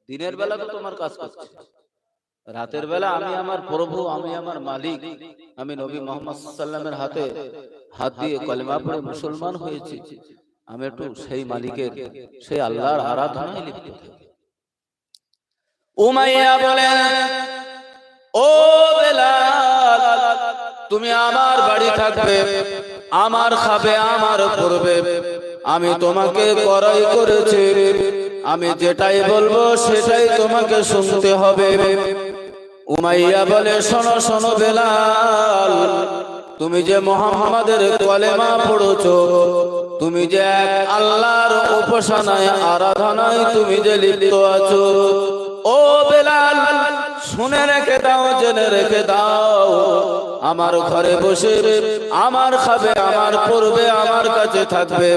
দিনের বেলা তো তোমার কাজ করছে, রাতের বেলা আমি আমার প্রভু, আমি আমার মালিক, আমি নবী মুহাম্মদ সাল্লাল্লাহু আলাইহি ওয়াসাল্লামের হাতে হাত দিয়ে কলেমা পড়ে মুসলমান হয়েছি। আমি একটু সেই মালিকের, সেই আল্লাহর আরাধনায় লিপ্ত থাকি। উমাইয়া বলেন, ও বেলাল, তুমি আমার বাড়ি থাকবে, আমার খাবে, আমার পড়বে, আমি তোমাকে করাই করেছি, আমি যেটাই বলবো সেটাই তোমাকে শুনতে হবে। উমাইয়া বলে, শোনো শোনো বেলাল, তুমি যে মুহাম্মাদের কলেমা পড়ছো, তুমি যে এক আল্লাহর উপাসনায় আরাধনায় তুমি যে লিপ্ত আছো, ও বেলাল শুনে রেখে দাও, জেনে রেখে দাও, আমার ঘরে বসে আমার খাবে, আমার পড়বে, আমার কাছে থাকবে,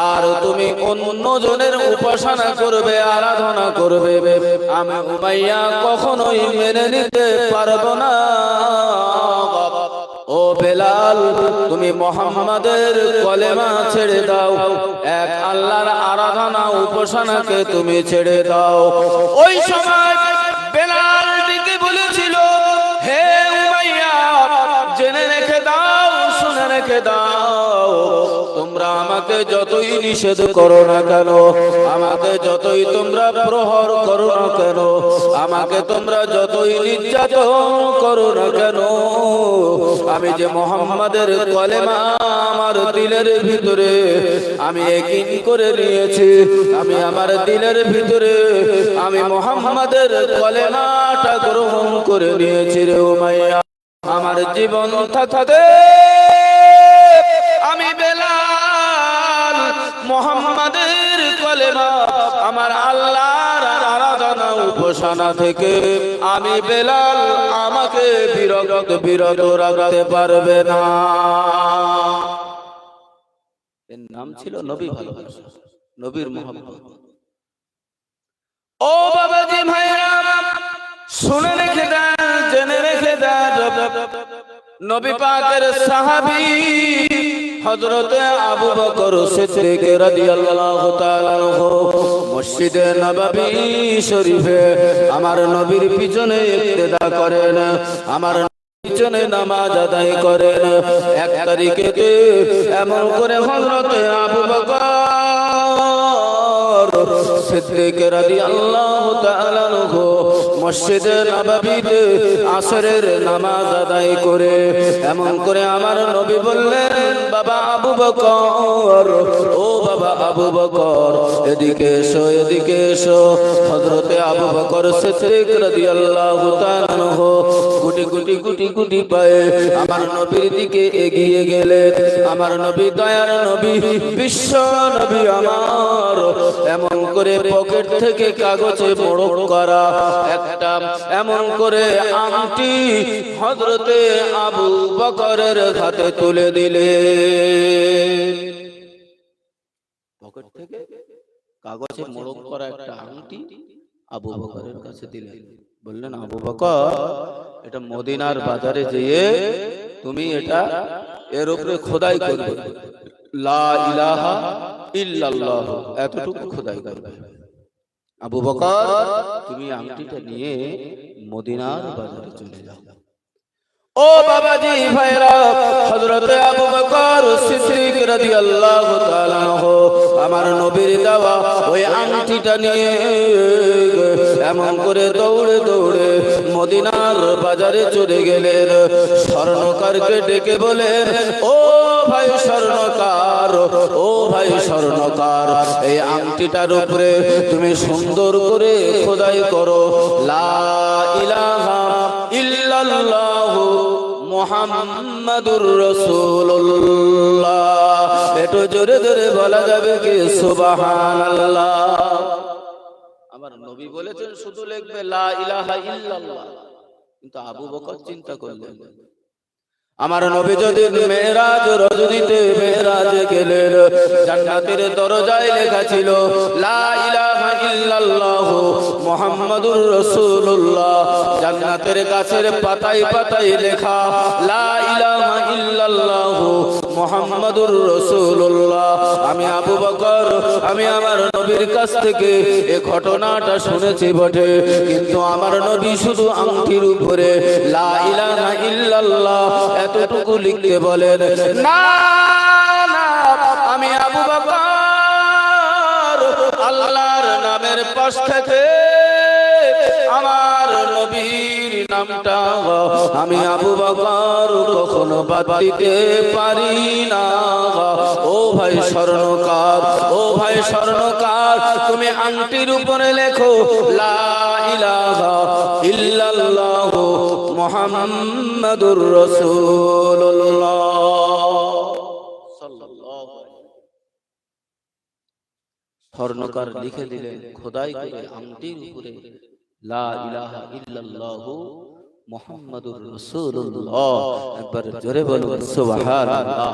আর তুমি অন্য জনের উপাসনা করবে, আরাধনা করবে, আমি উমাইয়া কখনোই মেনে নিতে পারবো না। ও বেলাল, তুমি মুহাম্মাদের কলেমা ছেড়ে দাও, এক আল্লাহর আরাধনা উপাসনাকে তুমি ছেড়ে দাও। ওই সময় বেলাল দিকে বলেছিল, হে উমাইয়া, জেনে রেখে দাও, শুনে রেখে দাও, তোমরা আমাকে যতই নিষেধ করো না কেন, আমাকে যতই তোমরা প্রহর করো না কেন, আমাকে তোমরা যতই নির্যাতন করো না কেন, আমি যে মুহাম্মাদের কলেমা আমার দিলের ভিতরে আমি একই করে নিয়েছি, আমি আমার দিলের ভিতরে আমি মুহাম্মাদের কলেমাটা গ্রহণ করে নিয়েছি রে উমাইয়া। আমার জীবন থাকতে আমি বেলাল মুহাম্মাদের কলেমা, আমার আল্লাহর আরাধনা উপাসনা থেকে আমি বেলাল আমাকে বিরত রাখতে পারবে না। এর নাম ছিল নবী ভালোবাসা, নবীর মুহাব্বত। ও বাবাজি ভাইরা, শুনে রেখে দেন, জেনে রেখে দেন, নবী পাকের সাহাবী হযরতে আবু বকর সিদ্দিক রাদিয়াল্লাহু তাআলা আনহু মসজিদে নববী শরীফে আমার নবীর পিছনে ইক্তেদা করেন, আমার পিছনে নামাজ আদায় করেন। এক তারিখেতে এমন করে হযরতে আবু বকর সিদ্দিক রাদিয়াল্লাহু তাআলা আনহু মসজিদে নববীতে আসরের নামাজ আদায় করে এমন করে আমার নবী বললেন, বাবা আবু বকর, ও বাবা আবু বকর, এদিকে এসো, এদিকে এসো। হযরতে আবু বকর সিদ্দিক রাদিয়াল্লাহু তাআলা আনহু গুটি গুটি গুটি গুটি পায়ে আমার নবীর দিকে এগিয়ে গেলেন। আমার নবী, দয়ার নবী, বিশ্ব নবী আমার, এমন করে পকেট থেকে কাগজে মোড়ক করা একটা এমন করে আংটি হযরতে আবু বকরের হাতে তুলে দিলেন। পকেট থেকে কাগজে মোড়ক করা একটা আংটি আবু বকরের কাছে দিলেন। বললেন, আবু বকর, এটা মদিনার বাজারে যেয়ে তুমি এটা এর উপরে খোদাই করবে, লা ইলাহা ইল্লাল্লাহ, এতটুকু খোদাই করবে। আবু বকর, তুমি আংটিটা নিয়ে মদিনার বাজারে চলে যাও। ও বাবাজি ভাইরা, হযরতে আবু বকর সিদ্দিক রাদিয়াল্লাহু তাআলা আনহু আমার নবীর দেওয়া ওই আংটিটা নিয়ে এমন করে দৌড়ে দৌড়ে মদিনার বাজারে চলে গেলেন। স্বর্ণকারকে ডেকে বলেন, ও ভাই স্বর্ণকার, ও ভাই স্বর্ণকার, এই আংটিটার উপরে তুমি সুন্দর করে খোদাই করো, লা ইলাহা ইল্লাল্লাহু মুহাম্মাদুর রাসূলুল্লাহ। একটু জোরে জোরে বলা যাবে কি সুবহানাল্লাহ? আমার নবী বলেছেন শুধু লিখবে লা ইলাহা ইল্লাল্লাহ, কিন্তু আবু বকর চিন্তা করলেন, আমার নবী যদি মেরাজ রজনীতে মেরাজে গেলেন, জান্নাতের দরজায় লেখা ছিল লা ইলাহা ইল্লাল্লাহ মুহাম্মাদুর রাসূলুল্লাহ, জান্নাতের গাছের পাতায় পাতায় লেখা লা ইলাহা ইল্লাল্লাহ মুহাম্মাদুর রাসূলুল্লাহ। আমি আবু বকর আমি আমার নবীর কাছ থেকে এই ঘটনাটা শুনেছি বটে, কিন্তু আমার নবী শুধু আংটির উপরে লা ইলাহা ইল্লাল্লাহ এতটুকু লিখতে বলেন না। আমি আবু বকর আল্লাহর নামের পাশ থেকে আমার নবীর নামটা আমি আবু বকর কখনো বাদ দিতে পারি না। ও ভাই স্বর্ণকার, ও ভাই স্বর্ণকার, তুমি আংটির উপরে লেখো লা ইলাহা ইল্লাল্লাহ মুহাম্মাদুর রাসূলুল্লাহ। স্বর্ণকার লিখে দিলেন খোদাই করে আংটির উপরে লা ইলাহা ইল্লাল্লাহু মুহাম্মাদুর রাসূলুল্লাহ। একবার জোরে বলুন সুবহানাল্লাহ।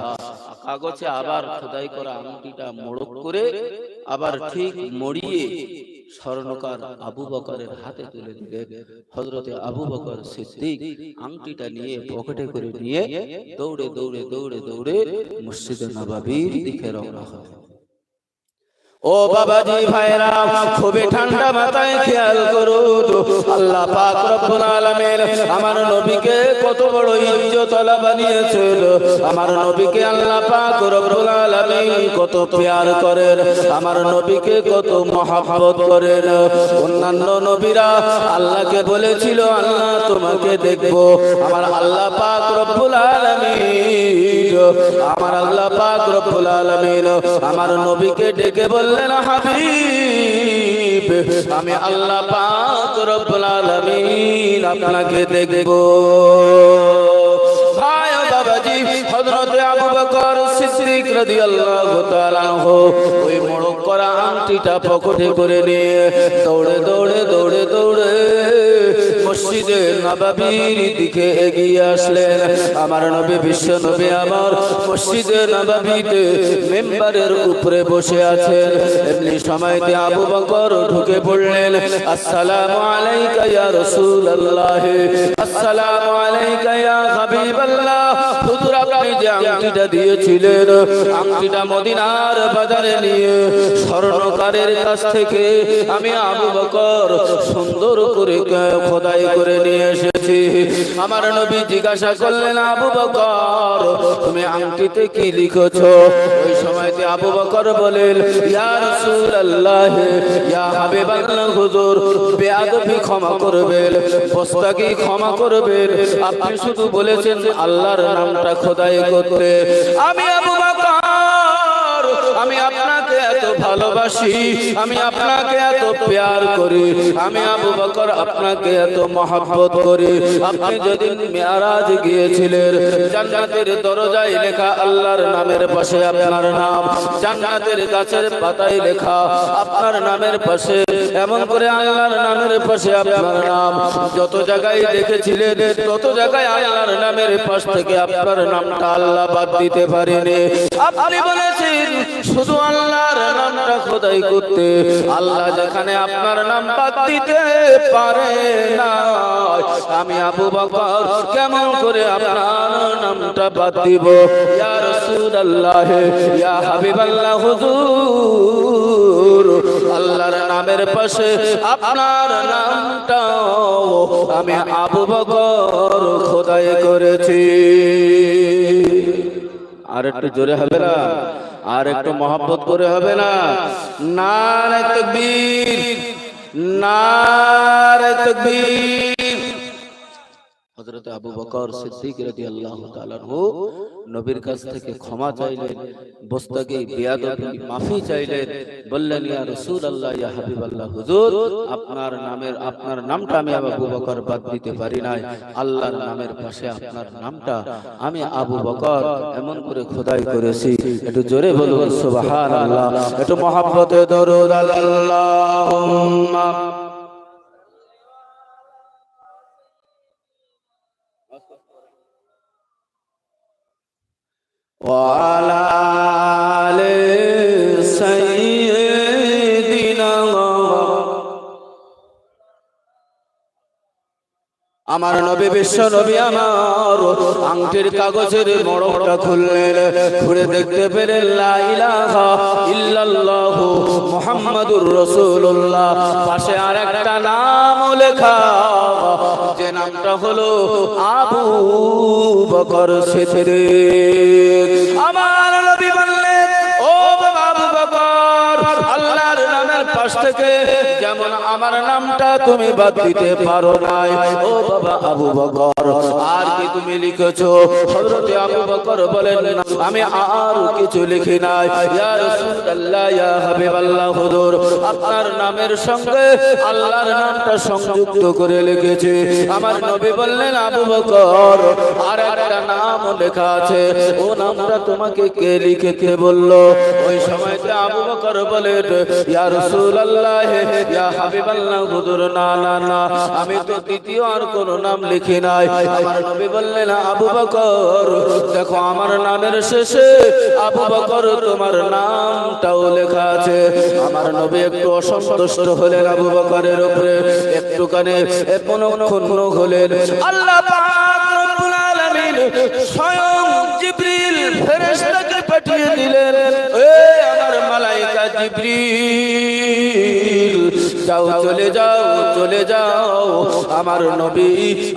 কাগজে আবার খোদাই করা আংটিটা মোড়ক করে আবার ঠিক মড়িয়ে স্বর্ণকার আবু বকরের হাতে তুলে দিলেন। হযরতে আবু বকর সিদ্দিক আংটিটা নিয়ে পকেটে করে নিয়ে দৌড়ে দৌড়ে দৌড়ে দৌড়ে মসজিদে নববীর দিকে রওনা হলেন। ও বাবাজি ভাইরা, খুবই ঠান্ডা মাথায় খেয়াল করুন, আল্লাহ পাক রব্বুল আলামিন আমার নবীকে কত বড় ইজ্জতওয়ালা বানিয়েছেন। আমার নবীকে আল্লাহ পাক রব্বুল আলামিন কত প্যার করেন, আমার নবীকে কত মহব্বত করেন। অন্যান্য নবীরা আল্লাহকে বলেছিল আল্লাহ তোমাকে দেখব, আমার আল্লাহ পাক রব্বুল আলামিন আমার আল্লাহ পাক রব্বুল আলামিন আমার নবীকে ডেকে বললেন হাবিব আমি আল্লাহ পাক রব্বুল আলামিন আপনাকে দেখব। ভাই ও বাবাজি, হযরত আবু বকর সিদ্দিক রাদিয়াল্লাহু তাআলা আনহু ওই মোড়ক করা আংটিটা পকেটে করে নিয়ে দৌড়ে দৌড়ে দৌড়ে দৌড়ে মসজিদে নববীর দিকে এগিয়ে আসলেন। আমার নবী বিশ্ব নবী আমার মসজিদে নববীতে মিম্বারের উপরে বসে আছেন। এমনি সময়তে আবু বকর ঢুকে পড়লেন। আসসালামু আলাইকা ইয়া রাসূলুল্লাহ, আসসালামু আলাইকা ইয়া হাবিবাল্লাহ। হুজুর আপনি যে আংটিটা দিয়েছিলেন, আংটিটা মদিনার বাজারে নিয়ে স্বর্ণকারের কাছ থেকে আমি আবু বকর সুন্দর করে খোদাই করে নিয়ে এসেছি। আমার নবী জিজ্ঞাসা করলেন আবু বকর তুমি আংটিতে কি লিখেছো? ওই সময়তে আবু বকর বলেন ইয়া রাসূলুল্লাহ ইয়া হাবিবাল্লাহ, হুজুর বেয়াদবি ক্ষমা করবেন, বস্তাকি ক্ষমা করবেন, আপনি শুধু বলেছেন আল্লাহর নামটা খোদাই করতে। আমি আবু বকর আমি আপনাকে এত ভালোবাসি, আমি আপনাকে এত প্যার করি, আমি আবু বকর আপনাকে এত মহব্বত করি। আপনি যেদিন মেরাজ গিয়েছিলেন জান্নাতের দরজায় লেখা আল্লাহর নামের পাশে আপনার নাম, জান্নাতের গাছের পাতায় লেখা আপনার নামের পাশে, এমন করে আল্লাহর নামের পাশে আপনার নাম। যত জায়গায় দেখেছিলেন তত জায়গায় আল্লাহর নামের পাশ থেকে আপনার নামটা আল্লাহ বাদ দিতে পারেনি। আপনি বলেছেন শুধু আল্লাহর নামটা খোদাই করতে, আল্লাহ যেখানে আপনার নাম বাদ দিতে পারে না, আমি আবু বকর কেমন করে আপনার নামটা বাদ দিব? ইয়া রাসূলুল্লাহ ইয়া হাবিবাল্লাহ, হুজুর আল্লাহর নামের পাশে আপনার নামটাও আমি আবু বকর খোদাই করেছি। আর একটু জোরে হবে না? আর একটু মহব্বত করে হবে না? নারে তাকবীর, নারে তাকবীর। হযরত আবু বকর সিদ্দিক রাদিয়াল্লাহু তাআলা আনহু নবীর কাছ থেকে ক্ষমা চাইলেন, বস্তাকে বেয়াদবি মাফি চাইলেন, বললেন ইয়া রাসূলুল্লাহ ইয়া হাবিবাল্লাহ, হুজুর আপনার নামটা আমি আবু বকর বাদ দিতে পারি নাই, আল্লাহর নামের পাশে আপনার নামটা আমি আবু বকর এমন করে খোদাই করেছি। একটু জোরে বলুন সুবহানাল্লাহ, একটু মহব্বতে দরুদ আল্লাহুম্মা وعلى آل سيدنا আমার নবী বিশ্ব নবী আমার আংটির কাগজের মোড়কটা খুললেন, খুলে দেখতে পেলেন লা ইলাহা ইল্লাল্লাহু মুহাম্মাদুর রাসূলুল্লাহ। পাশে আরেকটা নাম লেখা, যে নামটা হলো আবু বকর সিদ্দিক। আমার নবী বললেন, ও বাবা আবু বকর, আল্লাহর নামের পাশ থেকে যেমন আমার নামটা তুমি বাদ দিতে পারো নাই, ও বাবা আবু বকর, আর কি তুমি লিখেছো? হযরতে আবু বকর বলেন, আমি আর কিছু লিখি নাই, ইয়া রাসূলুল্লাহ, ইয়া হাবিবাল্লাহ, হুজুর আপনার নামের সঙ্গে আল্লাহর নামটা সংযুক্ত করে লিখেছি। আমার নবী বললেন, আবু বকর, আর একটা নাম লেখা আছে, ও নামটা তোমাকে কে লিখতে বললো? ওই সময়তে আবু বকর বলেন, ইয়া রাসূলুল্লাহ, ইয়া হাবিবাল্লাহ, হুজুর না না না, আমি তো দ্বিতীয় আর কোনো নাম লিখি নাই। আমার নবী বললেন, আবু বকর, দেখো আমার নামের শেষে আবু বকর তোমার নামটাও লেখা আছে। আমার নবী একটু অসন্তুষ্ট হলেন আবু বকরের উপরে, একটুখানি মনক্ষুণ্ণ হলেন। আল্লাহ পাক রব্বুল আলামিন স্বয়ং জিবরিল ফেরেশতাকে পাঠিয়ে দিলেন, এ আমার মালায়েকা জিবরিল, যাও চলে যাও চলে যাও, আমার নবী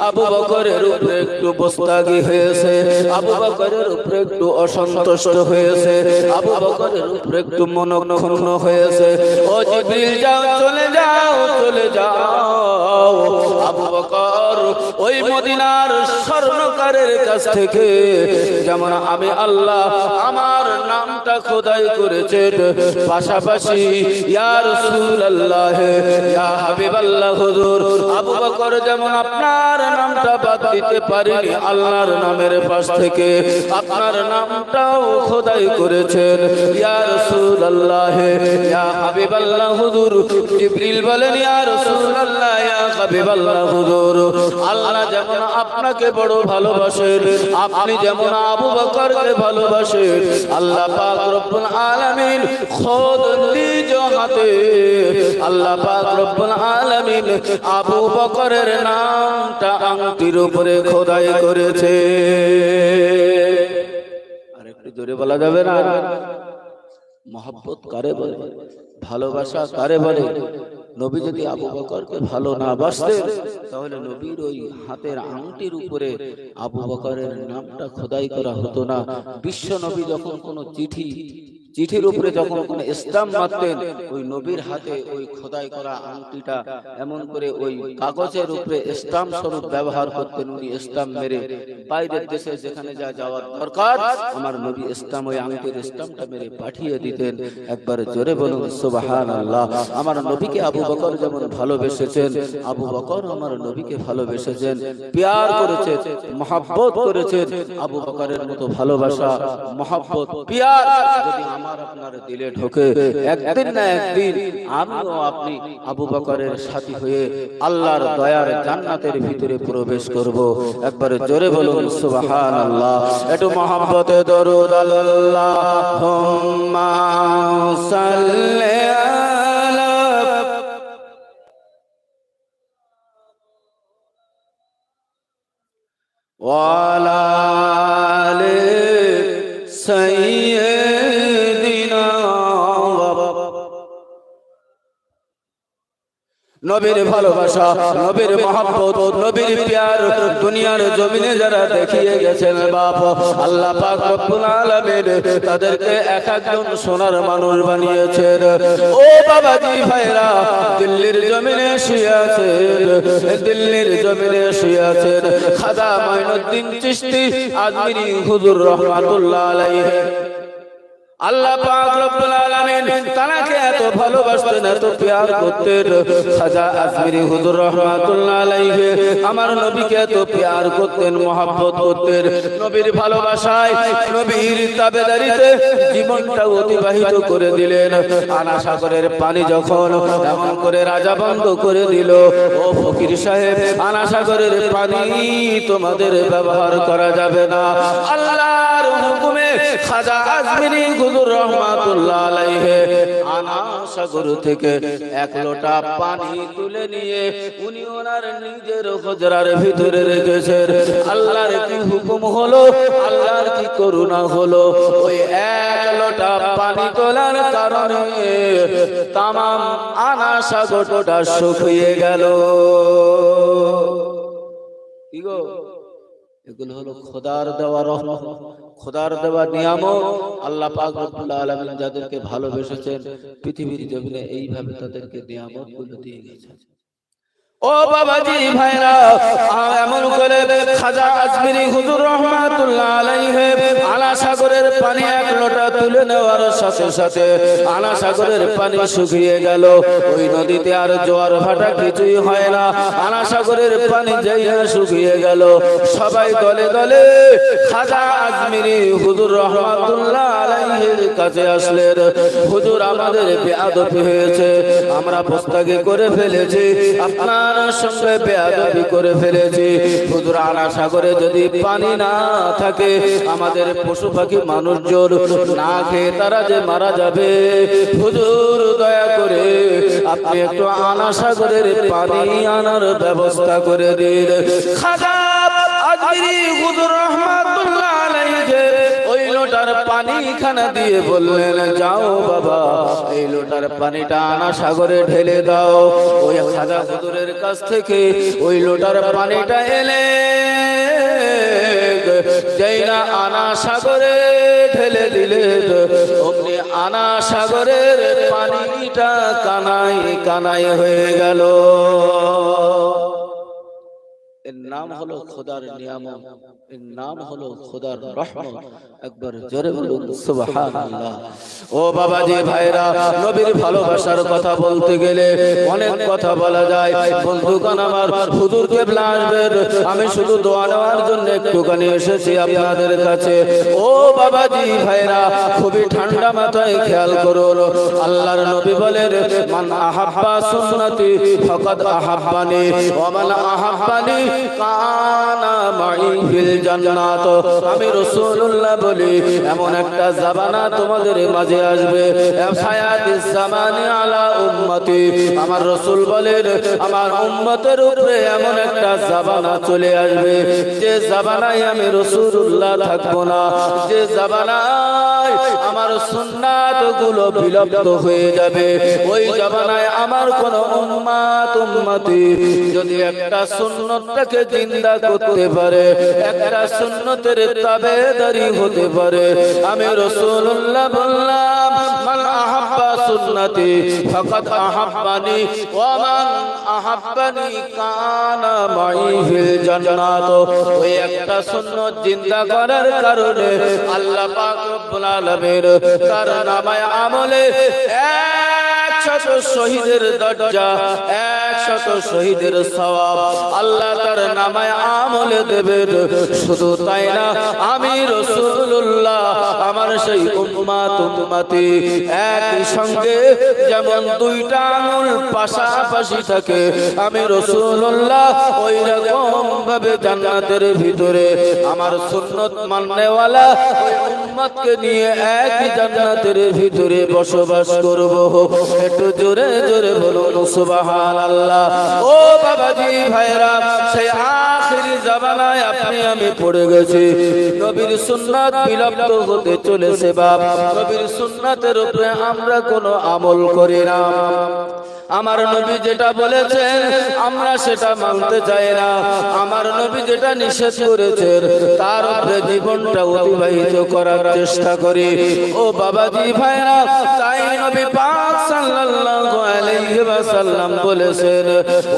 আবু বকরের উপরে একটু বস্তাগি হয়েছে, আবু বকরের উপরে একটু অসন্তুষ্ট হয়েছে, আবু বকরের উপরে একটু মনক্ষুণ্ণ হয়েছে। ও জিবরিল, যাও চলে যাও চলে যাও, আবু বকর ওই মদিনার স্বর্ণকারের কাছ থেকে যেমন আমি আল্লাহ আমার নামটা খোদাই করেছেন, পাশাপাশি ইয়া রাসূলুল্লাহ, ইয়া হাবিবাল্লাহ, হুজুর আবু বকর যেমন আপনার নামটা বাদ দিতে পারেনি, আল্লাহর নামের পাশ থেকে আপনার নামটাও খোদাই করেছেন, ইয়া রাসূলুল্লাহ, ইয়া হাবিবাল্লাহ, হুজুর। জিবরিল বলেন, ইয়া রাসূলুল্লাহ, ইয়া হাবিবাল্লাহ, হুজুর আল্লাহ যেমন আপনাকে বড় ভালোবাসেন, আপনি যেমন আবু বকরকে ভালোবাসেন, আল্লাহ পাক রব্বুল আলামিন খোদ নিজ হাতে আল্লাহ পাক রব্বুল আলামিন আবু বকরের নামটা আংটির উপরে খোদাই করেছে। আর একটু জোরে বলা যাবে না? মহব্বত কারে বলে, ভালোবাসা কারে বলে? নবী যদি আবু বকরকে ভালো না বাসতেন, তাহলে নবীর ওই হাতের আংটির উপরে আবু বকরের নামটা খোদাই করা হতো না। বিশ্ব নবী যখন কোনো চিঠির উপরে যখন কোনো স্টাম্প মারতেন, ওই নবীর হাতে ওই খোদাই করা আংটিটা এমন করে ওই কাগজের উপরে স্টাম্প স্বরূপ ব্যবহার করতেন। উনি স্টাম্প মেরে বাইরের দেশে যেখানে যা যাওয়ার দরকার, আমার নবী স্টাম্প ওই আংটির স্টাম্পটা মেরে পাঠিয়ে দিতেন। একবার জোরে বলুন সুবহানাল্লাহ। আমার নবীকে আবু বকর যেমন ভালোবেসেছেন, আবু বকর আমার নবীকে ভালোবেসেছেন, প্যার করেছেন, মহব্বত করেছেন। আবু বকরের মতো ভালোবাসা, মহব্বত, প্যার যদি আমার আপনার দিলে ঢোকে, একদিন না একদিন আমিও আপনি আবু বকরের সাথী হয়ে আল্লাহর দয়ার জান্নাতের ভিতরে প্রবেশ করব। একবার জোরে বলুন সুবহানাল্লাহ। একটু মহব্বতে দরুদ আল্লাহুম্মা সাল্লি আলা ওয়া আলা আলি সাইয়্যিদিনা। নবীর ভালোবাসা, নবীর মহব্বত, নবীর প্যার দুনিয়ার জমিনে যারা দেখিয়ে গেছেন বাপ, আল্লাহ পাক রব্বুল আলামিন তাদেরকে এক একজন সোনার মানুষ বানিয়েছেন। ও বাবাজি ভাইরা, দিল্লির জমিনে শুয়ে আছেন, দিল্লির জমিনে শুয়ে আছেন খাজা মাইনুদ্দিন চিশতি আজমিরি হুজুর রহমাতুল্লাহ আলাইহি। আল্লাহ পাক রব্বুল আলামিন তাকে এত ভালোবাসতেন, এত প্যার করতেন। খাজা আজমিরি হুজুর রহমাতুল্লাহ আলাইহি আমার নবীকে এত প্যার করতেন, মহব্বত করতেন। নবীর ভালোবাসায়, নবীর তাবেদারিতে জীবনটা অতিবাহিত করে দিলেন। আনা সাগরের পানি যখন এমন করে রাজা বন্ধ করে দিল, ও ফকির সাহেব, আনা সাগরের পানি তোমাদের ব্যবহার করা যাবে না, আল্লাহর হুকুমে খাজা আজমিরি হুজুর রাহমাতুল্লাহ আলাইহি আনা সাগর থেকে এক লোটা পানি তুলে নিয়ে উনি ওনার নিজের হুজরার ভিতরে রেখেছেন। আল্লাহর কি হুকুম হলো, আল্লাহর কি করুণা হলো, ওই এক লোটা পানি তোলার কারণে তামাম আনা সাগরটা শুকিয়ে গেল। কি গো, এগুলো হলো খোদার দেওয়া রহমত, খোদার দেওয়া নিয়ামত। আল্লাহ পাক রব্বুল আলামিন যাদেরকে ভালোবেসেছেন পৃথিবীর জমিনে এইভাবে তাদেরকে নিয়ামতগুলো দিয়ে গেছেন। ও বাবাজি ভাইরা, এমন করে খাজা আজমিরি হুজুর রাহমাতুল্লাহ আলাইহি আনা সাগরের পানি এক লোটা তুলে নেওয়ার সাথে সাথে আনা সাগরের পানি শুকিয়ে গেল। ওই নদীতে আর জোয়ার ভাটা কিছুই হয় না। আনা সাগরের পানি যাইয়া শুকিয়ে গেল। সবাই দলে দলে খাজা আজমিরি হুজুর রাহমাতুল্লাহ আলাইহির কাছে আসলেন। হুজুর, আমাদের বেয়াদবি হয়েছে, আমরা পোস্তাকে করে ফেলেছি, আপনার সঙ্গে বেয়াদবি করে ফেলেছি। হুজুর, আনা সাগরে যদি পানি না থাকে আমাদের পশু পাখি মানুষজন না খেয়ে তারা যে মারা যাবে। হুজুর, দয়া করে আপনি একটু আনা সাগরের পানি আনার ব্যবস্থা করে দিন। খাজা আজমিরি হুজুর রাহমাতুল্লাহ আলাইহি ওই লোটার পানি খানা দিয়ে বললেন, যাও বাবা, এই লোটার পানিটা আনা সাগরে ঢেলে দাও। ওই খাজা হুজুরের কাছ থেকে ওই লোটার পানিটা এলে যেই না আনা সাগরে ঢেলে দিলে অমনি আনা সাগরের পানিটা কানাই কানাই হয়ে গেল। এর নাম হলো খোদার নিয়ামত, এর নাম হলো খোদার রহমত। একবার জোরে বলুন সুবহানাল্লাহ। ও বাবাজি ভাইরা, নবীর ভালোবাসার কথা বলতে গেলে অনেক কথা বলা যায়। বন্ধুগণ আমার, হুজুর কিবলা আসবেন, আমি শুধু দোয়া নেওয়ার জন্য একটুখানি এসেছি আপনাদের কাছে। ও বাবাজি ভাইরা, খুবই ঠান্ডা মাথায় খেয়াল করুন। আল্লাহর নবী বলেন, মান আহাব্বা সুন্নতি ফাকাদ আহাব্বানি ওয়া মান আহাব্বানি কানা মাই ফিল জান্নাত। আমি রাসূলুল্লাহ বলি, এমন একটা জামানা তোমাদের মাঝে আসবে, সায়াতিস জামানি আলা উম্মতি। আমার রাসূল বলেন, আমার উম্মতের উপরে এমন একটা জামানা চলে আসবে যে জামানায় আমি রাসূলুল্লাহ থাকবো না, যে জামানায় আমার সুন্নাত গুলো বিলুপ্ত হয়ে যাবে। ওই জামানায় আমার কোন উম্মতি যদি একটা সুন্নতটাকে জিন্দা করতে পারে, একটা সুন্নতের তাবেদারি হতে পারে, আমি রাসূলুল্লাহ বললাম, মান আহাব্বা সুন্নতি ফাকাদ আহাব্বানি ওয়া মান আহাব্বানি কানা মাই ফিল জান্নাত। ওই একটা সুন্নত জিন্দা করার কারণে আল্লাহ পাক রব্বুল আলামিন তার নামায়ে আমলে 100 শহীদের দরজা, 100 শহীদের সওয়াব আল্লাহ তার নামায়ে আমলে দেবেন। শুধু তাই না, আমি রাসূলুল্লাহ আমার সেই উম্মতি একই সঙ্গে যেমন দুইটা আঙুল পাশাপাশি থাকে, আমি রাসূলুল্লাহ ওই রকম ভাবে জান্নাতের ভিতরে আমার সুন্নত মাননেওয়ালা ওই উম্মতকে নিয়ে একই জান্নাতের ভিতরে বসবাস করব। একটু জোরে জোরে বলুন সুবহানাল্লাহ। ও বাবাজি ভাইরা, সেই আখিরি জামানায় আপনি আমি পড়ে গেছি। নবীর সুন্নাত বিলুপ্ত হতে চলেছে বাপ। নবীর সুন্নাতের উপরে আমরা কোনো আমল করি না। আমার নবী যেটা বলেছেন আমরা সেটা মানতে চাই না। আমার নবী যেটা নিষেধ করেছেন তার উপরে জীবনটা অতিবাহিত করার চেষ্টা করি। ও বাবাজি ভাইরা, তাই নবী পাক সাল্লাল্লাহু আলাইহি ওয়াসাল্লাম বলেছেন,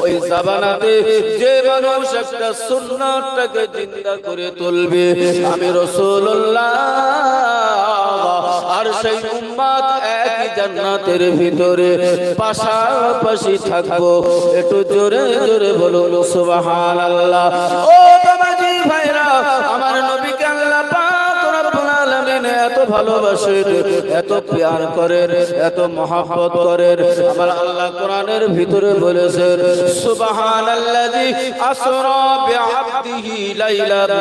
ওই জামানাতে যে মানুষ একটা সুন্নাতটাকে জিন্দা করে তুলবে, আমি রাসূলুল্লাহ আর সেই উম্মত একই জান্নাতের ভিতরে পাশাপাশি থাকবো। একটু জোরে জোরে বলুন সুবহানাল্লাহ। ও বাবাজি ভাইরা, আমার নবীকে আল্লাহ পাক রব্বুল আলামিন এত ভালোবাসেন, এত প্যার করেন, এত মহব্বত করেন। আমার আল্লাহ কোরআনের ভিতরে বলেছেন, সুবহানাল্লাযী আসরা বিআবদিহি লাইলান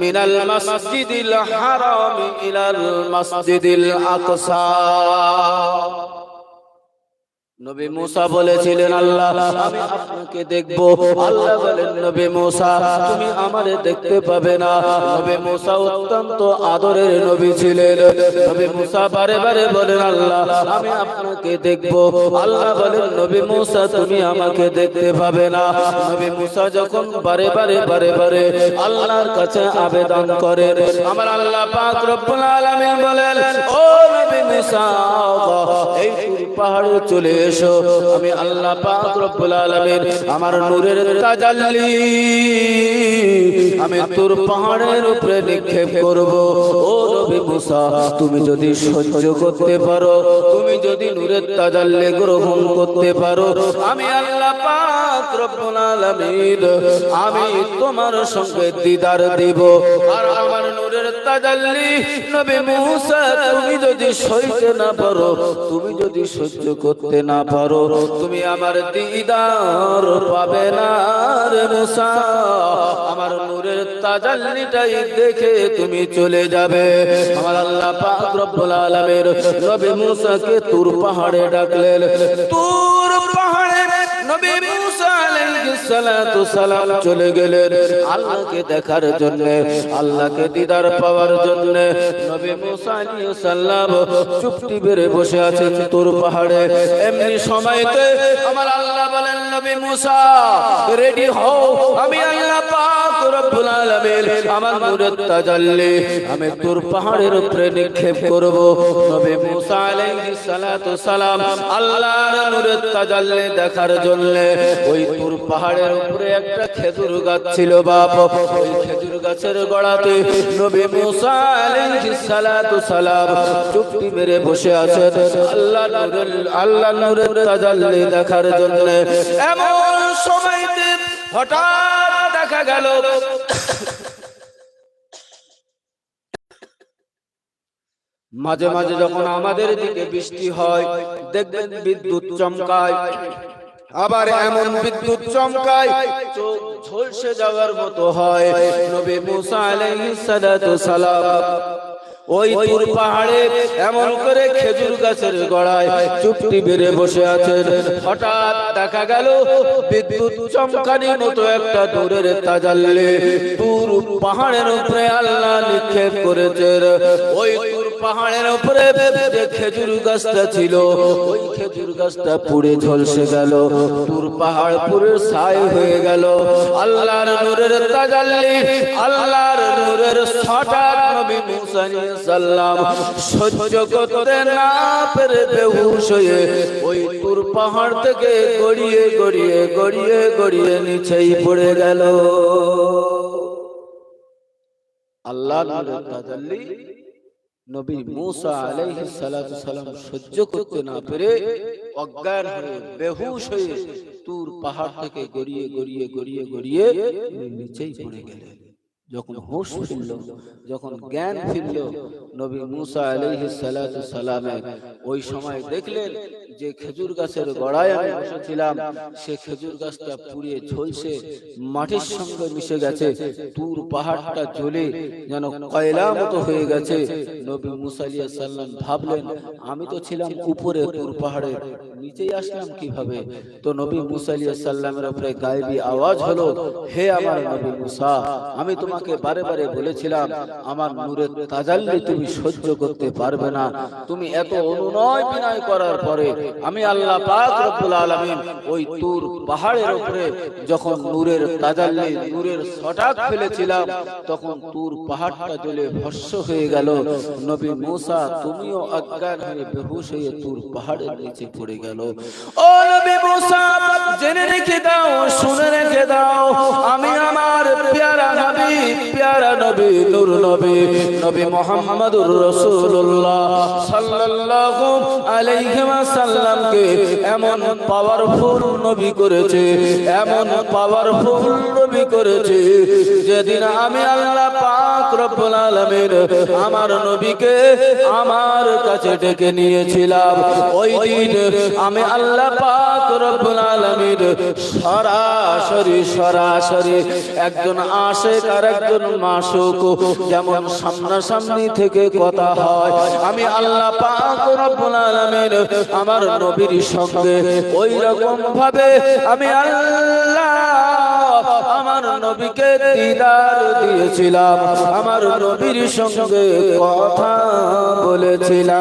মিনাল মাসজিদিল হারাম ইলাল মাসজিদিল আকসা। নবী মুসা বলেছিলেন, আল্লাহ আমি আপনাকে দেখব। আল্লাহ বলেন, নবী মুসা তুমি আমারে দেখতে পাবে না। নবী মুসা অত্যন্ত আদরের নবী ছিলেন। নবী মুসা বারে বারে বলেন, আল্লাহ আমি আপনাকে দেখব। আল্লাহ বলেন, নবী মুসা তুমি আমাকে দেখতে পাবে না। নবী মুসা যখন বারে বারে আল্লাহর কাছে আবেদন করেন, আমার আল্লাহ পাক রব্বুল আলামিন বলেন, ও নবী মুসা এই পাহাড়ে চলে এসো, আমি আল্লাহ পাক রব্বুল আলামিন আমার নূরের তাজাল্লি আমি তোর পাহাড়ের উপরে নিক্ষেপ করব। ও নবী মুসা তুমি যদি সহ্য করতে পারো, তুমি যদি নূরের তাজাল্লি গ্রহণ করতে পারো, আমি আল্লাহ পাক রব্বুল আলামিন আমি তোমার সঙ্গে দিদার দিব। আর আমার নূরের তাজাল্লি নবী মুসা তুমি যদি সইতে না পারো, তুমি যদি সহ্য করতে না পারো, তুমি আমার দিদার পাবে না রে মুসা। আমার নূরের তাজাল্লিটাই দেখে তুমি চলে যাবে। আমার আল্লাহ পাক রব্বুল আলামিন নবী মুসাকে তুর পাহাড়ে ডাকলেন। তুর পাহাড়ে নবী মুসা আলাইহিস সালাতু সালাম চলে গেলেন আল্লাহকে দেখার জন্য, আল্লাহকে দিদার পাওয়ার জন্য। নবী মুসা আলাইহিস সালাম চুপটি বেড়ে বসে আছেন তুর পাহাড়ে। এমনি সময়তে আমার আল্লাহ বলেন, নবী মুসা রেডি হও, আমি আল্লাহ পাক রব্বুল আলামিন আমার নূরের তাজাল্লি আমি তুর পাহাড়ের উপরে নিক্ষেপ করব। নবী মুসা আলাইহিস সালাতু সালাম আল্লাহর নূরের তাজাল্লি দেখার জন্য ওই তুর পাহাড়ের উপরে একটা খেজুর গাছ ছিল বাপ। ওই খেজুর গাছের গোড়াতে নবী মুসা আলাইহিস সালাতু সালাম চুপটি মেরে বসে আছেন আল্লাহ নূরের তাজাল্লি দেখার জন্য। এমন সময়তে হঠাৎ দেখা গেল মাঝে মাঝে যখন আমাদের দিকে বৃষ্টি হয় দেখবেন বিদ্যুৎ চমকায়, আবার এমন বিদ্যুৎ চমকায় চোখ ঝলসে যাওয়ার মতো হয়। নবী মুসা আলাইহিস সালাতু সালাম ওই তুর পাহাড়ে এমন করে খেজুর গাছের গোড়ায় চুপটি বেড়ে বসে আছেন। হঠাৎ দেখা গেল বিদ্যুৎ চমকানির মতো একটা নূরের তাজাল্লি তুর পাহাড়ের উপরে আল্লাহ নিক্ষেপ করেছেন। ওই তুর পাহাড়ের উপরে যে খেজুর গাছটা ছিল ওই খেজুর গাছটা পুড়ে ঝলসে গেল, তুর পাহাড় পুরো ছাই হয়ে গেল। আল্লাহর নূরের তাজাল্লি আল্লাহর নূরের হঠাৎ নবী মুসা সাল্লাম সহ্য করতে না পেরে বেহুশ হয়ে ওই তুর পাহাড় থেকে গড়িয়ে গড়িয়ে গড়িয়ে গড়িয়ে নিচেই পড়ে গেল। আল্লাহর তাজাল্লি নবী মুসা আলাইহিস সালাতু সালাম সহ্য করতে না পেরে অজ্ঞান হয়ে বেহুশ হয়ে তুর পাহাড় থেকে গড়িয়ে গড়িয়ে গড়িয়ে গড়িয়ে নিচেই পড়ে গেলেন। যখন হুঁশ ফিরল, যখন জ্ঞান ফিরল, নবী মুসা আলাইহিস সালাতু সালামে ওই সময় দেখলেন যে খেজুর গাছের গোড়ায় আমি বসেছিলাম সে খেজুর গাছটা পুড়িয়ে ঝলসে মাটির সঙ্গে মিশে গেছে, তুর পাহাড়টা জ্বলে যেন কয়লা মতো হয়ে গেছে। নবী মুসা আলাইহিস সালাম ভাবলেন আমি তো ছিলাম উপরে তুর পাহাড়ে, নিচেই আসলাম কিভাবে? তো নবী মুসা আলাইহিস সালামের উপরে গায়েবী আওয়াজ হলো, হে আমার নবী মুসা, আমি তোমাকে বারে বারে বলেছিলাম আমার নূরের তাজাল্লি তুমি সহ্য করতে পারবে না। তুমি এত অনুনয় বিনয় করার পরে আমি আল্লাহ পাক রব্বুল আলামিন ওই তুর পাহাড়ের উপরে যখন নূরের তাজাল্লি নূরের ছটাক ফেলেছিলাম তখন তুর পাহাড়টা জ্বলে ভস্ম হয়ে গেল। নবী মুসা তুমিও অজ্ঞান হয়ে বেহুশ হয়ে তুর পাহাড়ের নিচে পড়ে গেল। ও নবী মুসা জেনে রেখে দাও, শুনে রেখে দাও, আমি আমার প্যারা হাবিব প্যারা নবী নূর নবী নবী মুহাম্মদুর রাসূলুল্লাহ সাল্লাল্লাহু আলাইহি ওয়াসাল্লামকে এমন পাওয়ারফুল নবী করেছে, এমন পাওয়ারফুল নবী করেছে, যেদিন আমি আল্লাহ পাক রব্বুল আলামিন আমার নবীকে আমার কাছে ডেকে নিয়েছিলাম, ওই দিন আমি আল্লাহ পাক রব্বুল আলামিন সরাসরি একজন আশিক আর একজন মাশুক যেমন সামনাসামনি থেকে কথা হয়, আমি আল্লাহ পাক রব্বুল আলামিন আমার নবীর সঙ্গে ওই রকম ভাবে আমি আল্লাহ আমার নবীকে দিদার দিয়েছিলাম, আমার নবীর সঙ্গে কথা বলেছিলাম।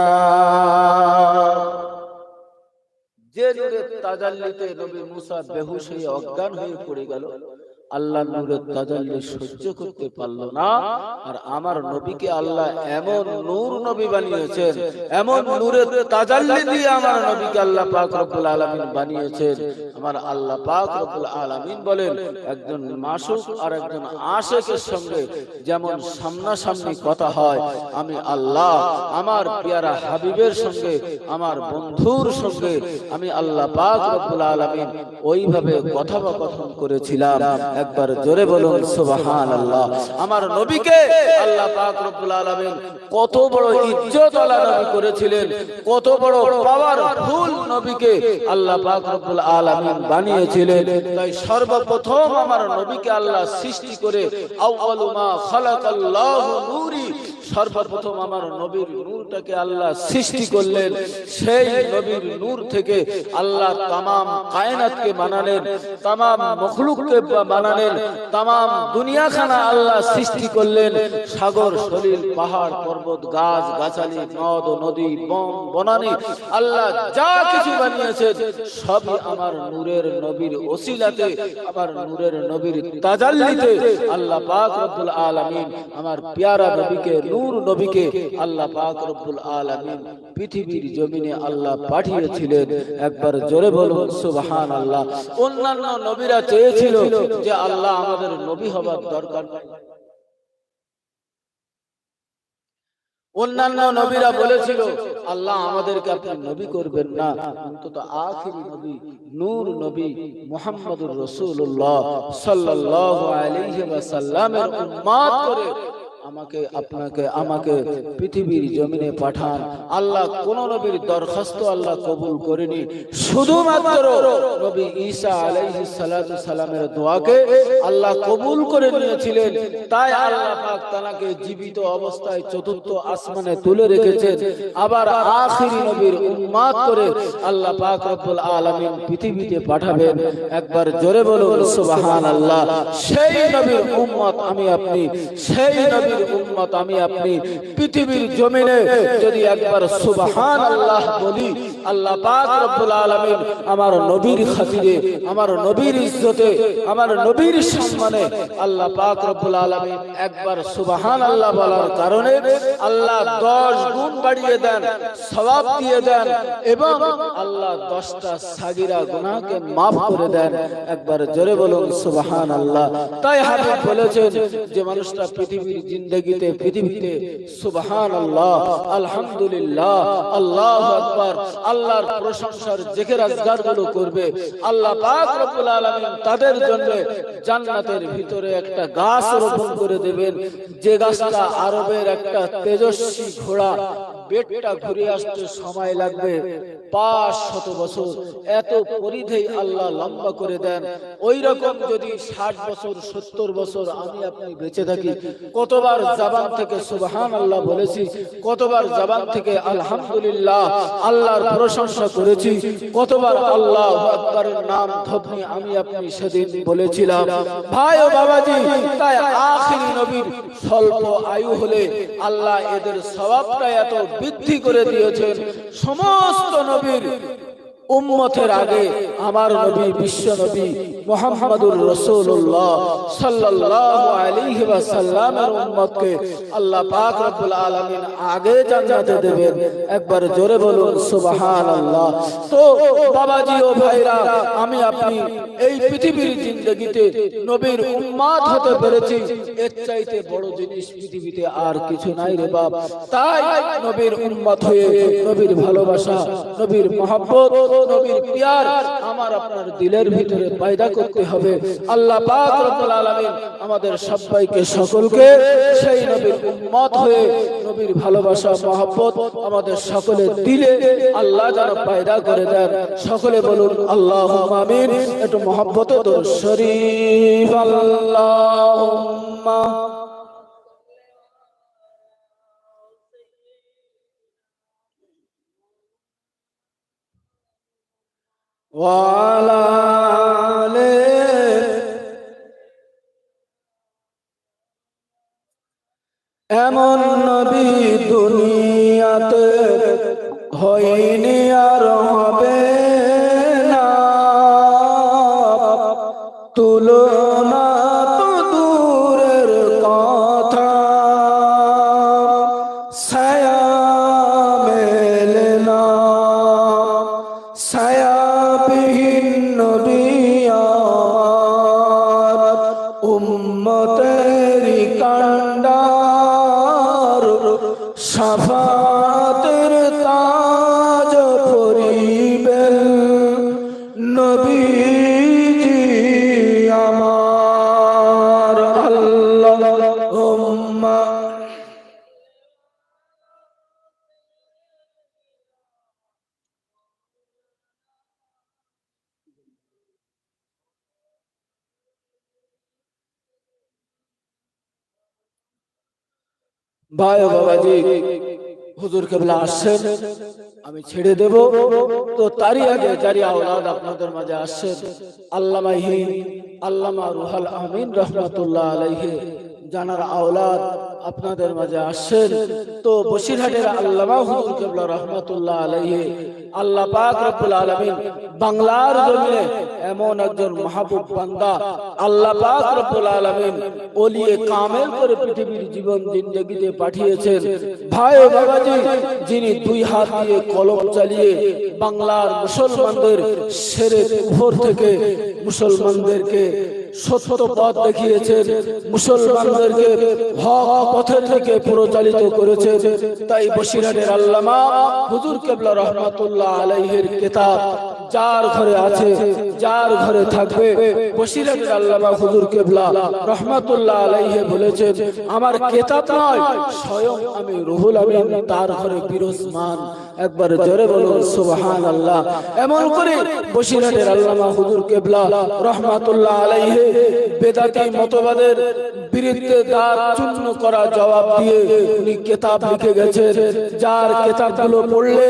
যে নূরের তাজাল্লিতে নবী মুসা বেহুশ হয়ে অজ্ঞান হয়ে পড়ে গেল, আল্লাহ নূরের তাজাল্লি সহ্য করতে পারলো না, আর আমার নবীকে আল্লাহ এমন নূর নবী বানিয়েছেন, এমন নূরের তাজাল্লি দিয়ে আমার নবীকে আল্লাহ পাক রব্বুল আলামিন বানিয়েছেন। আমার আল্লাহ পাক রব্বুল আলামিন বলেন, একজন মাশুক আর একজন আশিকের সঙ্গে যেমন সামনাসামনি কথা হয়, আমি আল্লাহ আমার পেয়ারা হাবিবের সঙ্গে, আমার বন্ধুর সঙ্গে আমি আল্লাহ পাক রব্বুল আলামিন ওইভাবে কথোপকথন করেছিলাম। একবার জোরে বলুন সুবহানাল্লাহ। আমার নবীকে আল্লাহ পাক রব্বুল আলামিন কত বড় ইজ্জতওয়ালা নবী করেছিলেন, কত বড় পাওয়ারফুল নবীকে আল্লাহ পাক রব্বুল আলামিন বানিয়েছিলেন। তাই সর্বপ্রথম আমার নবীকে আল্লাহ সৃষ্টি করে আউয়ালু মা খালাকাল্লাহু নূরি, সর্বপ্রথম আমার নবীর নূরটাকে আল্লাহ সৃষ্টি করলেন। সেই নবীর নূর থেকে আল্লাহ তামাম কায়নাতকে বানালেন, তামাম মখলুককে বানালেন, তামাম দুনিয়াখানা আল্লাহ সৃষ্টি করলেন। সাগর সলিল পাহাড় পর্বত গাছ গাছালি নদ নদী বন বনানী আল্লাহ যা কিছু বানিয়েছেন সবই আমার নূরের নবীর ওসিলাতে, আমার নূরের নবীর তাজাল্লিতে আল্লাহ পাক রব্বুল আলামিন আমার প্যারা নবীকে নূর নবীকে আল্লাহ পাক রব্বুল আলামিন পৃথিবীর জমিনে আল্লাহ পাঠিয়েছিলেন। একবার জোরে বলুন সুবহানাল্লাহ। অন্যান্য নবীরা চেয়েছিল যে আল্লাহ আমাদের নবী হবার দরকার নাই, অন্যান্য নবীরা বলেছিল আল্লাহ আমাদেরকে আপনি নবী করবেন না, অন্তত আখিরি নবী নূর নবী মুহাম্মদুর রাসূলুল্লাহ সাল্লাল্লাহু আলাইহি ওয়াসাল্লামের উম্মত করে আমাকে আপনাকে আমাকে পৃথিবীর জমিনে পাঠান। আল্লাহ কোন নবীর দরখাস্ত আল্লাহ কবুল করেনি, শুধুমাত্র নবী ঈসা আলাইহিস সালাতু সালামের দোয়াকে আল্লাহ কবুল করে নিয়েছিলেন। তাই আল্লাহ পাক তাকে জীবিত অবস্থায় চতুর্থ আসমানে তুলে রেখেছেন। আবার আখিরি নবীর উম্মত করে আল্লাহ পাক রব্বুল আলামিন পৃথিবীতে পাঠাবেন। একবার জোরে বলুন সুবহানাল্লাহ। সেই নবীর উম্মত আমি আপনি, সেই নবীর উম্মত আমি আপনি পৃথিবীর জমিনে যদি একবার সুবহানাল্লাহ বলি, আল্লাহ পাক রব্বুল আলামিন আমার নবীর খাতিরে, আমার নবীর ইজ্জতে, আমার নবীর সম্মানে আল্লাহ পাক রব্বুল আলামিন একবার সুবহানাল্লাহ বলার কারণে আল্লাহ 10 গুণ বাড়িয়ে দেন, সওয়াব দিয়ে দেন এবং আল্লাহ 10টা সাগীরা গুনাহকে maaf করে দেন। একবার জোরে বলুন সুবহানাল্লাহ। তাই হাবিব বলেছেন যে মানুষটা পৃথিবীর জিন্দেগিতে পৃথিবীতে সুবহানাল্লাহ, আলহামদুলিল্লাহ, আল্লাহু আকবার, আল্লাহর প্রশংসার জিকির আজকার গুলো করবে, আল্লাহ পাক রব্বুল আলামিন তাদের জন্য জান্নাতের ভিতরে একটা গাছ রোপণ করে দেবেন, যে গাছটা আরবের একটা তেজস্বী ঘোড়া বেটটা ঘুরে আসতে সময় লাগবে 500 বছর, এত পরিধি আল্লাহ লম্বা করে দেন। ওই রকম যদি 60 বছর 70 বছর আমি আপনি বেঁচে থাকি, কতবার জবান থেকে সুবহানাল্লাহ বলেছি, কতবার জবান থেকে আলহামদুলিল্লাহ আল্লাহর প্রশংসা করেছি, কতবার আল্লাহু আকবারের নাম ধরে আমি আপনি সেদিন বলেছিলাম। ভাই ও বাবাজি, তাই আখিরি নবীর স্বল্প আয়ু হলে আল্লাহ এদের সওয়াবটা এত বৃদ্ধি করে দিয়েছেন। সমস্ত নবীর উম্মতের আগে আমার নবী বিশ্ব নবী মুহাম্মদুর রাসূলুল্লাহ সাল্লাল্লাহু আলাইহি ওয়াসাল্লামের উম্মতকে আল্লাহ পাক রব্বুল আলামিন আগে জান্নাতে দেবেন। একবার জোরে বলুন সুবহানাল্লাহ। তো বাবাজি ও ভাইরা, আমি আপনি এই পৃথিবীর জিন্দেগিতে নবীর উম্মত হতে পেরেছি, এর চাইতে বড় জিনিস পৃথিবীতে আর কিছু নাই রে বাপ। তাই নবীর উম্মত হয়ে নবীর ভালোবাসা, নবীর মহব্বত, নবীর প্যার আমার আপনার দিলের ভিতরে পয়দা করতে হবে। আল্লাহ পাক রব্বুল আলামিন আমাদের সবাইকে সকলকে সেই নবীর উম্মত হয়ে নবীর ভালোবাসা মহব্বত আমাদের সকলের দিলে আল্লাহ যেন পয়দা করে দেন। সকলে বলুন আল্লাহুম্মা আমিন। একটু মহব্বতে দরুদ শরীফ। আল্লাহুম্মা ওয়া আলা আলি। এমন নবী দুনিয়াতে হয়নি আর হবে না, তুলনা তো দূরের কথা, ছায়া মেলে না, ছায়াবিহীন নবী আমার উম্মতেরই কান্ডার, শাফাতের তাজ পরিবেন নবীজি আমার। আল্লাহুম্মা ভাই বাবাজি, হুজুর কেবলা আসছেন, আমি ছেড়ে দেব। তো তারই আগে যারি আওলাদ আপনাদের মাঝে আসছেন, আল্লামা আল্লামা রুহুল আমিন রহমাতুল্লাহ আলাইহি জানার আওলাদ আপনাদের মাঝে আসছেন। তো বসিরহাটের আল্লামা হুজুর কেবলা রহমাতুল্লাহ আলাইহি আল্লাহ পাক রব্বুল আলামিন বাংলার জমিনে এমন একজন মাহবুব বান্দা আল্লাহ পাক রব্বুল আলামিন ওলিয়ে কামেল করে পৃথিবীর জীবন জিন্দেগিতে পাঠিয়েছেন। ভাই বাবাজি, যিনি দুই হাত দিয়ে কলম চালিয়ে বাংলার মুসলমানদের শেরের উপর থেকে মুসলমানদেরকে সত্য পথ দেখিয়েছেন, মুসলমানদেরকে হক পথের থেকে পরিচালিত করেছেন। তাই বসিরহাটের আল্লামা হুজুর কেবলা রহমাতুল্লাহ আলাইহির কিতাব যার ঘরে আছে, যার ঘরে থাকবে, বসিরহাটের আল্লামা হুজুর কেবলা রহমাতুল্লাহ আলাইহি বলেছেন, আমার কিতাব নয়, স্বয়ং আমি রুহুল আমিন তার ঘরে বিরাজমান। একবার জোরে বলুন সুবহানাল্লাহ। এমন করে বসিরহাটের আল্লামা হুজুর কেবলা রহমাতুল্লাহ আলাইহি বেদাতি মতবাদের বিরুদ্ধে দাঁত চূর্ণ করা জবাব দিয়ে উনি কিতাব লিখে গেছেন, যার কিতাবগুলো পড়লে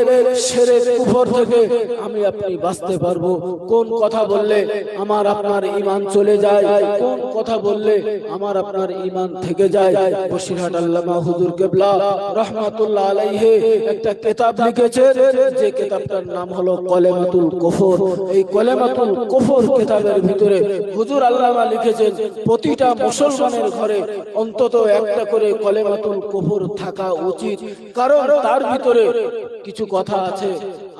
শিরক কুফর থেকে আমি আপনি বাঁচতে পারবো। কোন কথা বললে আমার আপনার ঈমান চলে যায়, কোন কথা বললে আমার আপনার ঈমান থেকে যায়। বসিরহাট আল্লামা হুজুর কেবলা রহমাতুল্লাহ আলাইহি একটা কিতাব লিখেছেন, যে কিতাবটার নাম হলো কলেমাতুল কুফর। এই কলেমাতুল কুফর কিতাবের ভিতরে হুজুর আল্লামা লিখেছেন, প্রতিটা মুসলমানের ঘরে অন্তত একটা করে কলেমাতুল কুফর থাকা উচিত, কারণ তার ভিতরে কিছু কথা আছে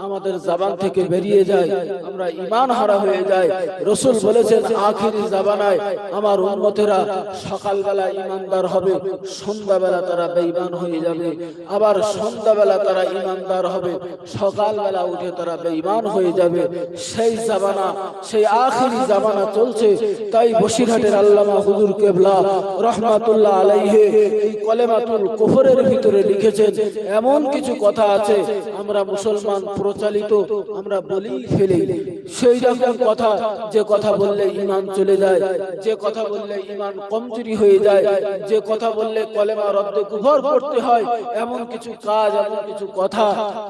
আমাদের জবান থেকে বেরিয়ে যায়, আমরা ঈমান হারা হয়ে যায়। রাসূল বলেছেন, আখিরি জামানায় আমার উম্মতেরা সকালবেলা ঈমানদার হবে, সন্ধ্যাবেলা তারা বেঈমান হয়ে যাবে, আবার সন্ধ্যাবেলা তারা ঈমানদার হবে, সকালবেলা উঠে তারা বেঈমান হয়ে যাবে। সেই জামানা, সেই আখিরি জামানা চলছে। তাই বসিরহাটের আল্লামা হুজুর কেবলা রহমাতুল্লাহ আলাইহি এই কলেমাতুল কুফরের ভিতরে লিখেছেন, এমন কিছু কথা আছে আমরা মুসলমান প্রচলিত আমরা বলি ফেলি, সেই রকম কথা, যে কথা বললে ঈমান চলে যায়, যে কথা বললে ঈমান কমজোরি হয়ে যায়, যে কথা বললে কলেমা রদ্দে কুফর করতে হয়, এমন কিছু কাজ, এমন কিছু কথা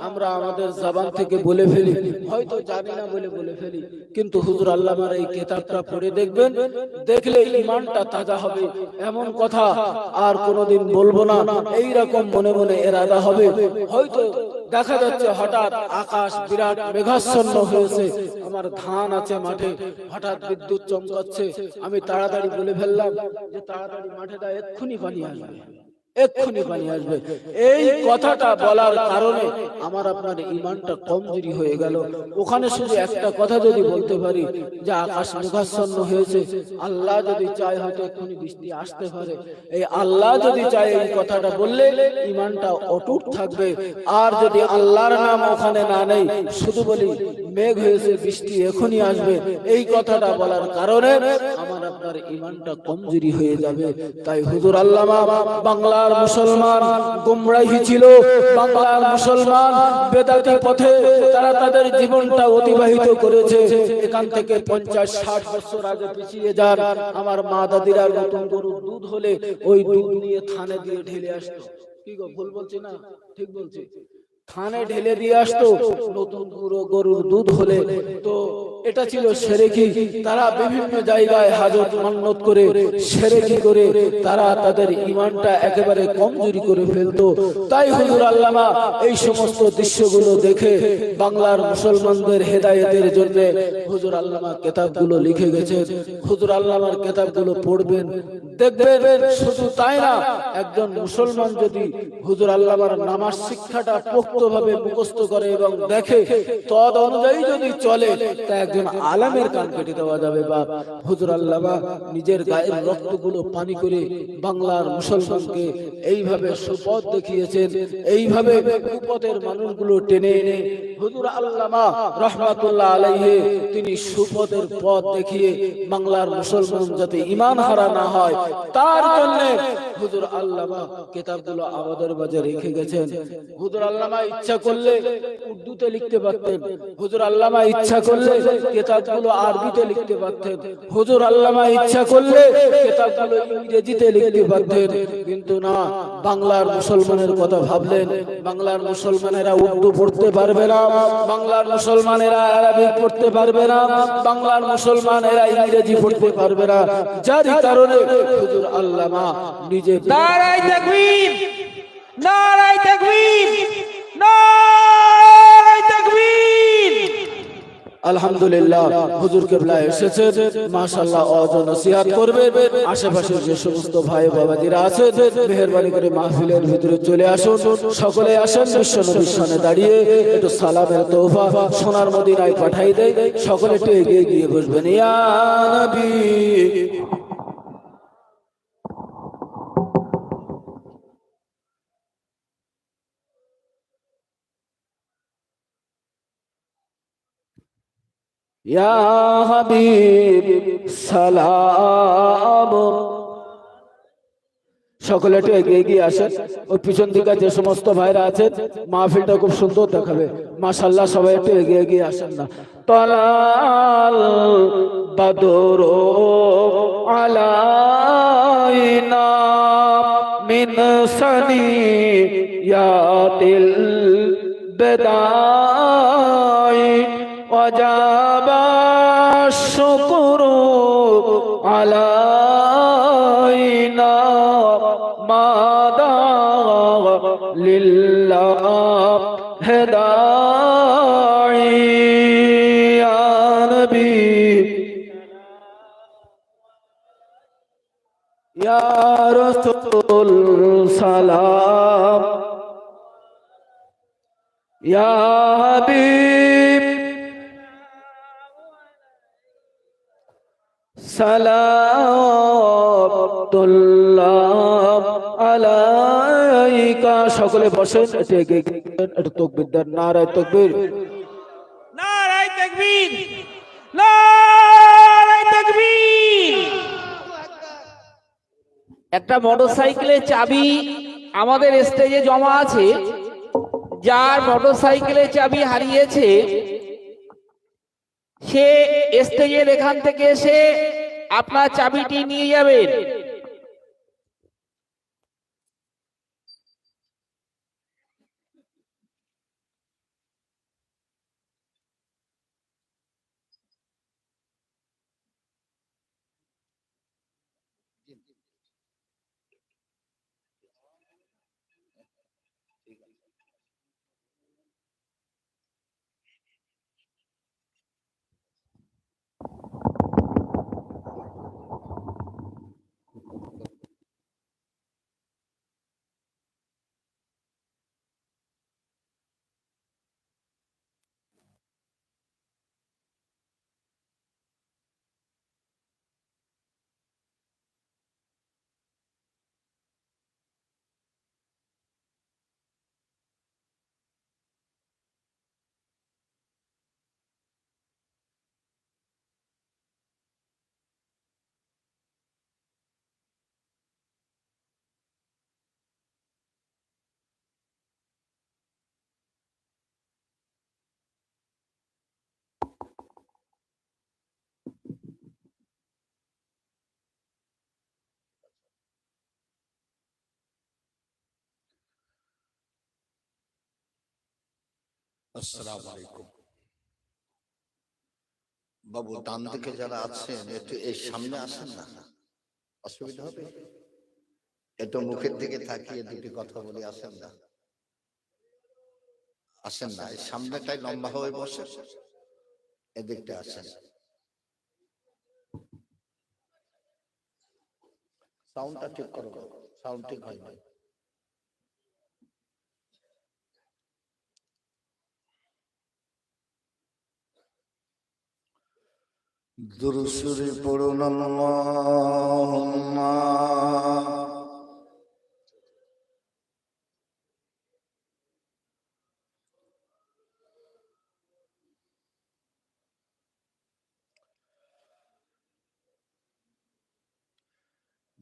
আমরা আমাদের জবান থেকে বলে ফেলি, হয়তো জানি না বলে বলে ফেলি। কিন্তু হুজুর আল্লামার এই কিতাবটা পড়ে দেখবেন, দেখলে ঈমানটা তাজা হবে। এমন কথা আর কোনোদিন বলবো না, এই রকম মনে মনে ইরাদা হবে। হয়তো দেখা যাচ্ছে হঠাৎ আকাশ বিরাট মেঘাচ্ছন্ন হয়েছে, আমার ধান আছে মাঠে, হঠাৎ বিদ্যুৎ চমকাচ্ছে, আমি তাড়াতাড়ি বলে ফেললাম যে তাড়াতাড়ি মাঠে দা, এক্ষুনি পানি আসবে, এক্ষুনি পানি আসবে। এই কথাটা বলার কারণে আমার আপনার ঈমানটা কমজোরি হয়ে গেল। ওখানে শুধু একটা কথা যদি বলতে পারি যে আকাশ মেঘাচ্ছন্ন হয়েছে, আল্লাহ যদি চায় হয়তো এক্ষুনি বৃষ্টি আসতে পারে, এই আল্লাহ যদি চায় এই কথাটা বললে ঈমানটা অটুট থাকবে। আর যদি আল্লাহর নাম ওখানে না নেই, শুধু বলি মেঘ হয়েছে, বৃষ্টি এখনই আসবে, এই কথাটা বলার কারণে আমার আপনার ঈমানটা কমজোরি হয়ে যাবে। তাই হুজুর আল্লামা বাংলার মুসলমান গোমরাহি ছিল, বাংলার মুসলমান বেদাতি পথে তারা তাদের জীবনটা অতিবাহিত করেছে। এখান থেকে 50-60 বছর আগে পিছিয়ে যান, আমার মা দাদিরা নতুন গরুর দুধ হলে ওই দুধ নিয়ে থানে দিয়ে ঢেলে আসতো। কি গো, ভুল বলছি না? ঠিক বলছি। থানে ঢেলে দিয়ে আসতো নতুন গরুর দুধ হলে। তো এটা ছিল সেরেকি। তারা বিভিন্ন জায়গায় হাজত মান্নত করে সেরেকি করে তারা তাদের ঈমানটা একেবারে কমজোরি করে ফেলতো। তাই হুজুর আল্লামা এই সমস্ত দৃশ্যগুলো দেখে বাংলার মুসলমানদের হেদায়েতের জন্য হুজুর আল্লামা কিতাবগুলো লিখে গেছেন। হুজুর আল্লামার কিতাবগুলো পড়বেন, দেখবেন। শুধু তাই না, একজন মুসলমান যদি হুজুর আল্লামার নামাজ শিক্ষাটা পোক্তভাবে মুখস্থ করে এবং দেখে, তদ অনুযায়ী যদি চলে, তা একজন আলেমের কান কেটে দেওয়া যাবে। বা হুজুর আল্লামা নিজের গায়ের রক্তগুলো পানি করে বাংলার মুসলমানকে এইভাবে সুপথ দেখিয়েছেন, এইভাবে কুপথের মানুষগুলো টেনে এনে হুজুর আল্লামা রহমাতুল্লাহ আলাইহি তিনি সুপথের পথ দেখিয়ে বাংলার মুসলমান যাতে ঈমান হারা না হয়, তার জন্য হুজুর আল্লামা কিতাবগুলো আমাদের মাঝে রেখে গেছেন। হুজুর আল্লামা ইচ্ছা করলে উর্দুতে লিখতে পারতেন, হুজুর আল্লামা ইচ্ছা করলে কিতাবগুলো আরবিতে লিখতে পারতেন, হুজুর আল্লামা ইচ্ছা করলে কিতাবগুলো ইংরেজিতে লিখতে পারতেন। কিন্তু না, বাংলার মুসলমানের কথা ভাবলেন। বাংলার মুসলমানেরা উর্দু পড়তে পারবে না, বাংলার মুসলমানেরা আরবি পড়তে পারবে না, বাংলার মুসলমানেরা ইংরেজি পড়তে পারবে না। যার কারণে হুজুর আল্লামা নিজে নারায়ে তাকবীর, নারায়ে তাকবীর, নারায়ে তাকবীর। আলহামদুলিল্লাহ, হুজুর কিবলা এসেছেন, মাশাআল্লাহ ওয়াজ ও নসিহত করবেন। আশেপাশে যে সমস্ত ভাই বাবাজিরা আছেন, মেহেরবানি করে মাহফিলের ভিতরে চলে আসুন। সকলে আসেন, বিশ্ব নবীর সামনে দাঁড়িয়ে একটু সালামের তোহফা সোনার মদিনায় পাঠাই দেয়। সকলে একটু এগিয়ে গিয়ে বসবেন। ইয়া নবী, ইয়া হাবিব সালাম। সকলে একটু এগিয়ে গিয়ে আসেন। ওই পিছন দিকে যে সমস্ত ভাইরা আছেন, মাহফিলটা খুব সুন্দর দেখাবে। মাশাআল্লাহ, সবাই একটু এগিয়ে গিয়ে আসেন না। তালাল বাদরু আলাইনা মিন সানিয়াতিল বিদাই ওয়াজাবা শুকরু আলাইনা মাদা লিল্লাহ হেদাই। ইয়া নবী, ইয়া রাসূল সালাম, ইয়া হাবিব সালাতুল্লাহ আলাইকা। সকলে বসেন, একটু তাকবীর দেন। নারায়ে তাকবীর, নারায়ে তাকবীর, নারায়ে তাকবীর। একটা মোটরসাইকেলের চাবি আমাদের স্টেজে জমা আছে। যার মোটরসাইকেলের চাবি হারিয়েছে, সে স্টেজের এখান থেকে এসে আপনার চাবিটি নিয়ে যাবেন। আসসালামু আলাইকুম। বাবু, ডান দিকে যারা আছেন একটু এই সামনে আসেন না, অসুবিধা হবে? একটু মুখের দিকে তাকিয়ে দুটি কথা বলে আসেন না, আসেন না, এই সামনেটাই লম্বা হয়ে বসে, এদিকটা আসেন। সাউন্ডটা ঠিক করো, সাউন্ড ঠিক হয় না। দুরূদ শরীফ পড়ুন। আল্লাহুম্মা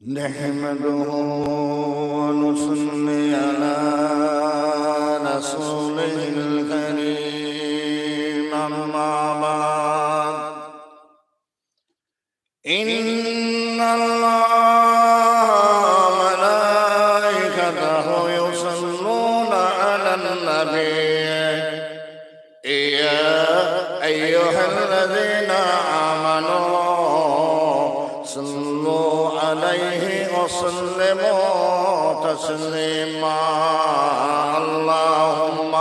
نحمده ونصلي على رسوله الكريم، أما بعد، إن الله وملائكته يصلون على النبي يا أيها الذين آمنوا صلوا عليه وسلموا تسليما، اللهم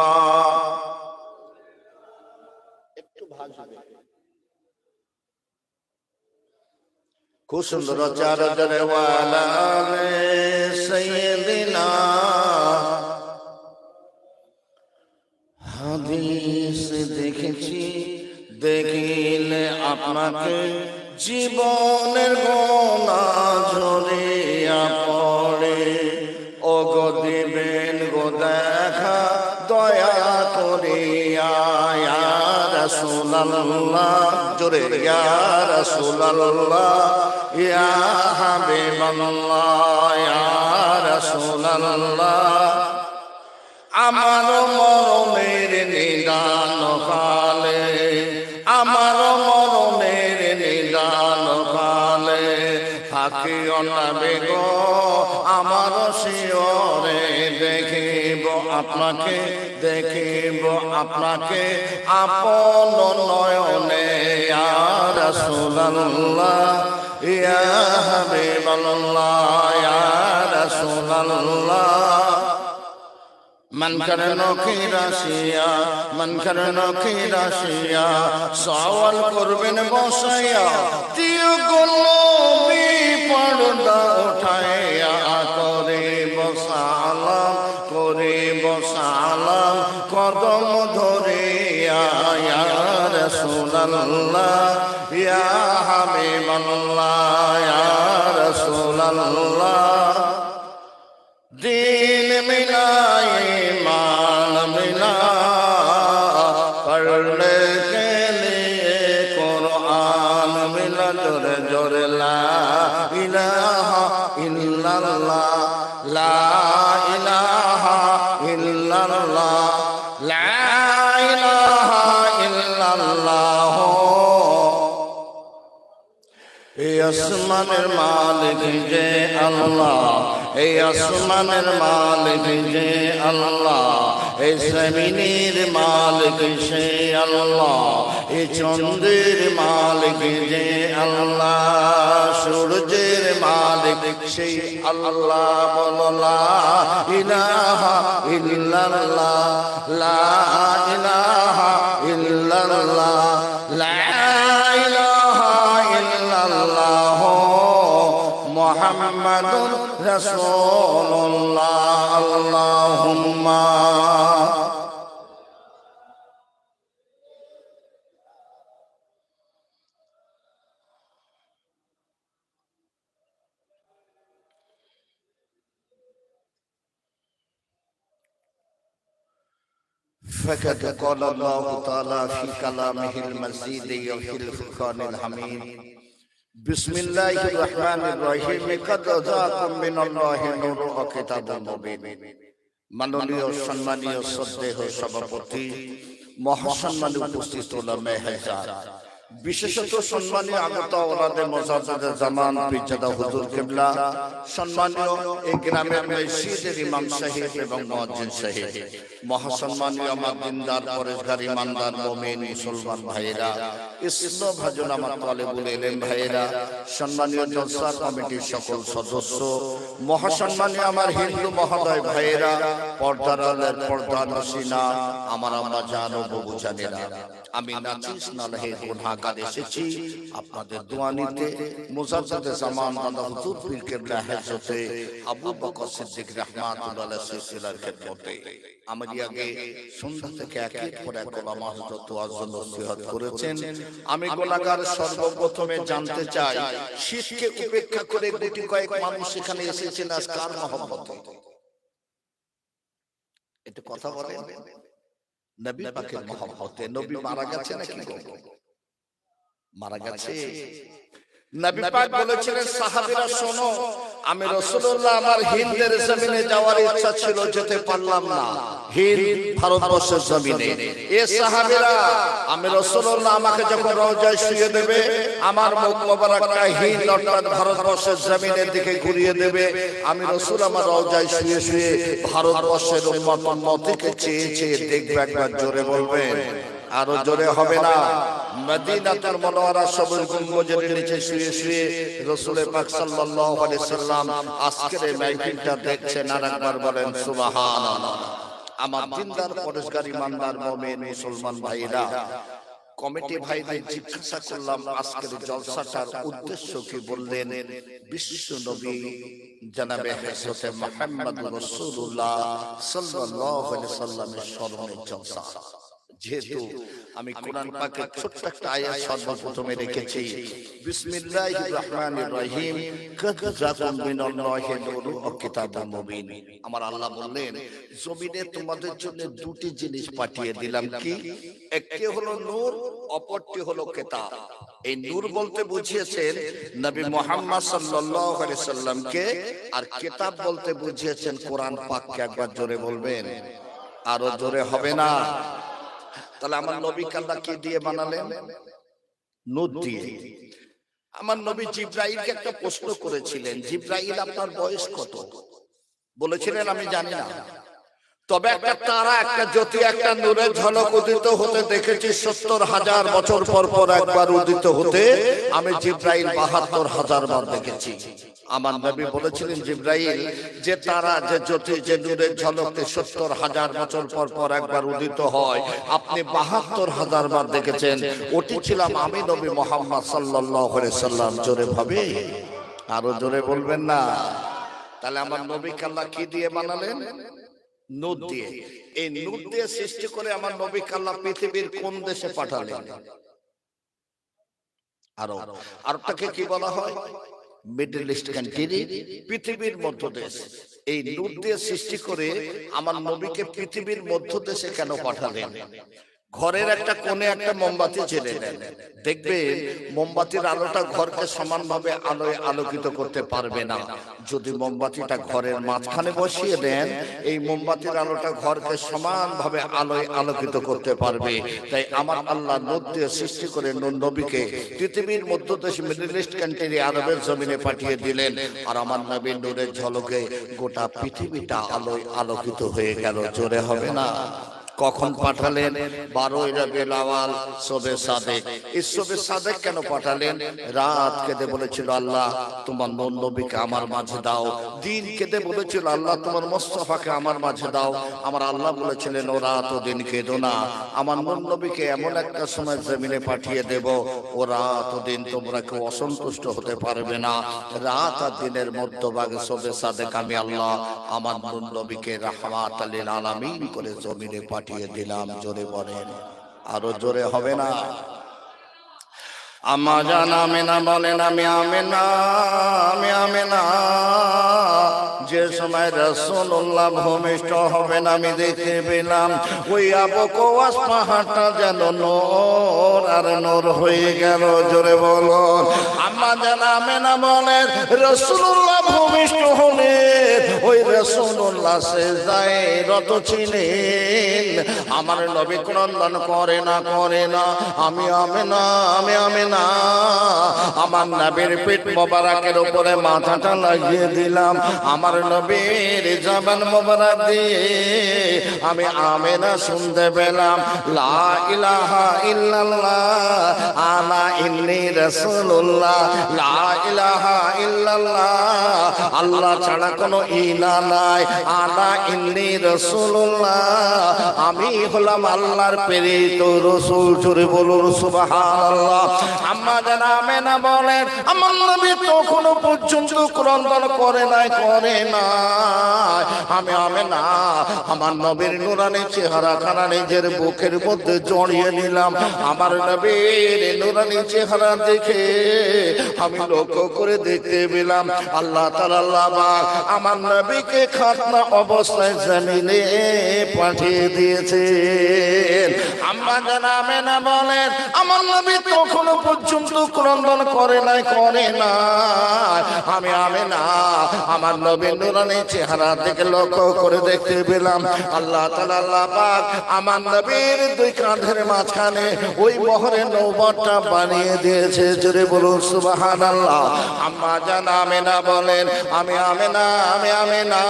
কুসুন্দর চারজরে ওয়ালা সাইয়্যিদিনা। হাদিস দেখেছি, দেখিলে আপনাকে জীবনের গোনা ঝরিয়া পড়ে, ও গো দিবেন গো দেখা দয়া করিয়া, ইয়া রাসূলুল্লাহ, জোরে ইয়া রাসূলুল্লাহ, ইয়া হাবিবাল্লাহ, ইয়া রাসূলুল্লাহ। আমার মরণের নিদান কালে, আমার মরণের নিদান কালে থাকিও না বেগো আমার শিয়রে, দেখিব আপনাকে, দেখিব আপনাকে আপন নয়নে, ইয়া রাসূলুল্লাহ, ইয়া হাবিবাল্লাহ, ইয়া রাসূলুল্লাহ। من كان نكيراشيا، من كان نكيراشيا سوال করবেন বসায়া, দিও গোলামি পর্দা উঠায়া, করিব সালাম, করিব সালাম কদম ধরিয়া, ইয়া রাসূলুল্লাহ, ইয়া হাবিবাল্লাহ, ইয়া রাসূলুল্লাহ। দিন মিলাই মান মিলা, পড়নে কে লিয়ে কুরআন মিলা, জোরে জোরে লা ইলাহা ইল্লাল্লাহ, লা ইলাহা ইল্লাল্লাহ, লা ইলাহা ইল্লাল্লাহ। এই আসমানের মালিক যে আল্লাহ, এই আসমানের মালিক যে আল্লাহ, এই জমিনের মালিক সে আল্লাহ, এই চন্দ্রের মালিক যে আল্লাহ, সূর্যের মালিক সেই আল্লাহ। বলো লা ইলাহা ইল্লাল্লাহ, লা ইলাহা ইল্লাল্লাহ, লা ইলাহা ইল্লাল্লাহ, মুহাম্মাদুর রাসূলুল্লাহ। আল্লাহুম্মা فقد قال الله تعالى في كلامه المجيد وفي الفرقان الحميد، بسم الله الرحمن الرحيم، قد جاءكم من الله نور وكتاب مبين। মাননীয় সম্মানীয় শ্রদ্ধেয় সভাপতি, মহাসম্মানীয় উপস্থিত ওলামায়ে হাজরাত, বিশেষত সম্মানীয় আগত ওলাদে মোজাদ্দেদে জামান পীরজাদা হুজুর কিবলা, সম্মানীয় এই গ্রামের মসজিদের ইমাম সাহেব এবং মুয়াজ্জিন সাহেব, মহাসম্মানীয় আমার দিনদার পরেশগার ইমানদার মুমিন মুসলমান ভাইয়েরা, ইসলামভাজন আমার তালেবুল ইলম ভাইয়েরা, সম্মানীয় জলসা কমিটির সকল সদস্য, মহাসম্মানীয় আমার হিন্দু মহোদয় ভাইয়েরা, পর্দার আড়ালের পর্দা নসিনা আমার আম্মা জান ও বাবু জানেরা, আমি নাচিস নালহে গুনাহগার এসেছি আপনাদের দোয়া নিতে। মুজাদ্দেদে জামান দাদা হুজুর পীর কিবলা হযরতে আবু বকর সিদ্দিক রাহমাতুল্লাহ আলাইহি সিলসিলার খেদমতে। আমি আগে সন্ধ্যা থেকে একের পর এক ওলামা হযরত ওয়াজ নসিহত করেছেন। আমি গুনাহগার সর্বপ্রথমে জানতে চাই, শীতকে উপেক্ষা করে গুটি কয়েক মানুষ এখানে এসেছেন আজ কার মহব্বতে? একটু কথা বলেন। নবী পাকের মহব্বতে। নবী মারা গেছে নাকি? মারা গেছে। নবী পাক বলেছিলেন, সাহাবীরা শোনো, আমি রাসূলুল্লাহ আমার হিন্দের জমিনে যাওয়ার ইচ্ছা ছিল, যেতে পারলাম না। হিন্দ ভারতবর্ষের জমিনে। এ সাহাবীরা, আমি রাসূলুল্লাহ আমাকে যখন রওজায় শুইয়ে দেবে, আমার মুখ মোবারকটা হিন্দ অর্থাৎ ভারতবর্ষের জমিনের দিকে ঘুরিয়ে দেবে, আমি রাসূল আমার রওজায় শুয়ে শুয়ে ভারতবর্ষের উম্মতকে চেয়ে চেয়ে দেখবে। একবার জোরে বলবেন, আরো জোরে হবে না? মদিনাতুল মুনাওয়ারা সবুজ গম্বুজের নিচে শুয়ে শুয়ে রাসূল পাক সাল্লাল্লাহু আলাইহি সাল্লাম আজকের এই মাহফিলটা দেখছেন। আর একবার বলেন সুবহানাল্লাহ। আমার দিনদার পরেশগার ইমানদার মুমিন মুসলমান ভাইরা, কমিটি ভাইদের জিজ্ঞাসা করলাম আজকের জলসাটার উদ্দেশ্য কি? বললেন, বিশ্ব নবী জনাবে হযরতে মুহাম্মদ রাসূলুল্লাহ সাল্লাল্লাহু আলাইহি সাল্লামের স্মরণে জলসা। যেহেতু আমি কোরআন পাকের ছোট্ট একটা আয়াত সর্বপ্রথমে রেখেছি, বিসমিল্লাহির রহমানির রহিম, কাদ জাকুম মিনাল্লাহি নূরুন ওয়া কিতাবুম মুবিন। আমার আল্লাহ বললেন, জমিনে তোমাদের জন্য দুটি জিনিস পাঠিয়ে দিলাম। কি? একটি হলো নূর, অপরটি হলো কিতাব। এই নূর বলতে বুঝিয়েছেন নবী মুহাম্মদ সাল্লাল্লাহু আলাইহি সাল্লামকে, আর কিতাব বলতে বুঝিয়েছেন কোরআন পাককে। একবার জোরে বলবেন, আরো জোরে হবে না? তাহলে আমার নবীকে আল্লাহ কি দিয়ে বানালেন? নূর দিয়ে। আমার নবী জিবরাইলকে একটা প্রশ্ন করেছিলেন, জিবরাইল আপনার বয়স কত? বলেছিলেন, আমি জানি না, তবে একটা তারা, একটা জ্যোতি, একটা নূরের ঝলক উদিত হতে দেখেছি ৭০,০০০ বছর পর পর একবার উদিত হতে। আমি জিবরাইল ৭২,০০০ বার দেখেছি। আমার নবী বলেছিলেন, জিবরাইল, যে তারা, যে জ্যোতি, যে নূরের ঝলকে ৭০,০০০ বছর পর পর একবার উদিত হয়, আপনি ৭২,০০০ বার দেখেছেন। ওটি ছিলাম আমি, নবী মুহাম্মদ সাল্লাল্লাহু আলাইহি সাল্লাম। জোরে ভাবে, আরো জোরে বলবেন না? তাহলে আমার নবীকে আল্লাহ কি দিয়ে বানালেন? নূর দিয়ে। এই নূর দিয়ে সৃষ্টি করে আমার নবীকে আল্লাহ পৃথিবীর কোন দেশে পাঠালেন? আরবটাকে কি বলা হয়? মিডল ইস্ট কান্ট্রি, পৃথিবীর মধ্য দেশ। এই নূর দিয়ে সৃষ্টি করে আমার নবীকে পৃথিবীর মধ্য দেশে কেন পাঠালেন? ঘরের একটা কোণে একটা মোমবাতি জ্বেলে দেন, দেখবেন মোমবাতির আলোটা ঘরকে সমানভাবে আলোয় আলোকিত করতে পারবে না। যদি মোমবাতিটা ঘরের মাঝখানে বসিয়ে দেন, এই মোমবাতির আলোটা ঘরকে সমানভাবে আলোয় আলোকিত করতে পারবে। তাই আমার আল্লাহ নূর দিয়ে সৃষ্টি করে নূর নবীকে পৃথিবীর মধ্যদেশ মিডল ইস্ট কান্ট্রি আরবের জমিনে পাঠিয়ে দিলেন। আর আমার নবীর নূরের ঝলকে গোটা পৃথিবীটা আলোয় আলোকিত হয়ে গেল। জোরে হবে না? কখন পাঠালেন? 12 রবিউল আউয়াল, শবে সাদেক। এই শবে সাদেক কেন পাঠালেন? রাত কেঁদে বলেছিল, আল্লাহ তোমার নূর নবীকে আমার মাঝে দাও। দিন কেঁদে বলেছিল, আল্লাহ তোমার মুস্তাফাকে আমার মাঝে দাও। আমার আল্লাহ বলেছিলেন, ও রাত ও দিন কেঁদো না, আমার নূর নবীকে এমন একটা সময় জমিনে পাঠিয়ে দেব, ও রাত ও দিন তোমরা কেউ অসন্তুষ্ট হতে পারবে না। রাত আর দিনের মধ্যভাগে শবে সাদেক আমি আল্লাহ আমার নূর নবীকে রাহমাতাল লিল আলামিন করে জমিনে পাঠিয়ে দিলাম। জোরে বলেন, আরো জোরে হবে না? আম্মা জান আমেনা বলেন আমি আমেনা যে সময় রাসূলুল্লাহ ভূমিষ্ঠ হবেন আমি দেখতে পেলাম ওই আবকওয়াস পাহাড়টা যেন নূর আর নূর হয়ে গেল। জোরে বলো। আম্মা জান আমেনা বলেন রাসূলুল্লাহ ভূমিষ্ঠ হলেন, ওই রাসূলুল্লাহ সিজদায় রত ছিলেন। আমার নবী ক্রন্দন করে না আমি আমেনা আমার নবীর পিঠ মোবারকের উপরে মাথাটা লাগিয়ে দিলাম। আমার নবীর জবান মোবারক দিয়ে আমি আমেনা শুনতে পেলাম লা ইলাহা ইল্লাল্লাহ আনা ইন্নী রাসূলুল্লাহ, লা ইলাহা ইল্লাল্লাহ আল্লাহ ছাড়া কোনো ইলা নাই, আনা ইন্নী রাসূলুল্লাহ আমি হলাম আল্লাহর প্রেরিত রাসূল। জোরে বলুন সুবহানাল্লাহ। আম্মা জান আমেনা বলেন আমার নবী তখনো পর্যন্ত ক্রন্দন করে নাই। আমি আমেনা আমার নবীর নুরানি চেহারাখানা নিজের বুকের মধ্যে জড়িয়ে নিলাম। আমার নবীর নুরানি চেহারা দেখে আমি লক্ষ্য করে দেখতে পেলাম আল্লাহ তাআলা আমার নবীকে খাতনা অবস্থায় জমিনে পাঠিয়ে দিয়েছেন। আম্মা জান আমেনা বলেন আমার নবী তখনো পর্যন্ত ক্রন্দন করে নাই। আমি আমেনা আমার নবীর নুরানি চেহারা দেখে লক্ষ্য করে দেখতে পেলাম আল্লাহ তাআলা পাক আমার নবীর দুই কাঁধের মাঝখানে ওই মোহরের নৌবতটা বানিয়ে দিয়েছে। জোরে বলুন সুবহানাল্লাহ। আম্মা জান আমেনা বলেন আমি আমেনা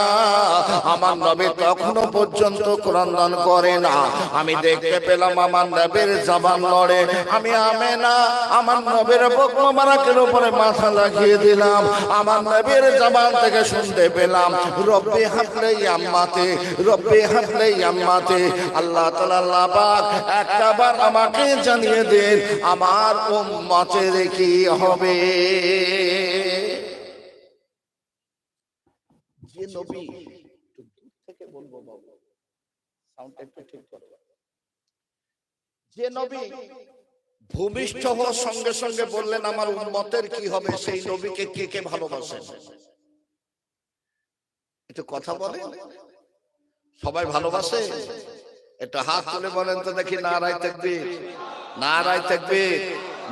আমার নবী তখনো পর্যন্ত ক্রন্দন করে না। আমি দেখতে পেলাম আমার নবীর জবান নড়ে। আমি আমেনা আমার নবীর বুক মোবারকের উপরে মাথা লাগিয়ে দিলাম। আমার নবীর জবান থেকে শুনতে পেলাম রব্বি হাবলি আম্মাতে। আল্লাহ তাআলা পাক একবার আমাকে জানিয়ে দেন আমার উম্মতের কি হবে। যে নবী একটু দূর থেকে বলবো বাবা, সাউন্ডটা একটু ঠিক করো। যে নবী ভূমিষ্ঠ হওয়ার সঙ্গে সঙ্গে বললেন আমার উম্মতের কি হবে, সেই নবীকে কে কে ভালোবাসেন একটু কথা বলে। সবাই ভালোবাসে? একটা হাত তুলে বলেন তো দেখি। নারায়ে তাকবীর, নারায়ে তাকবীর,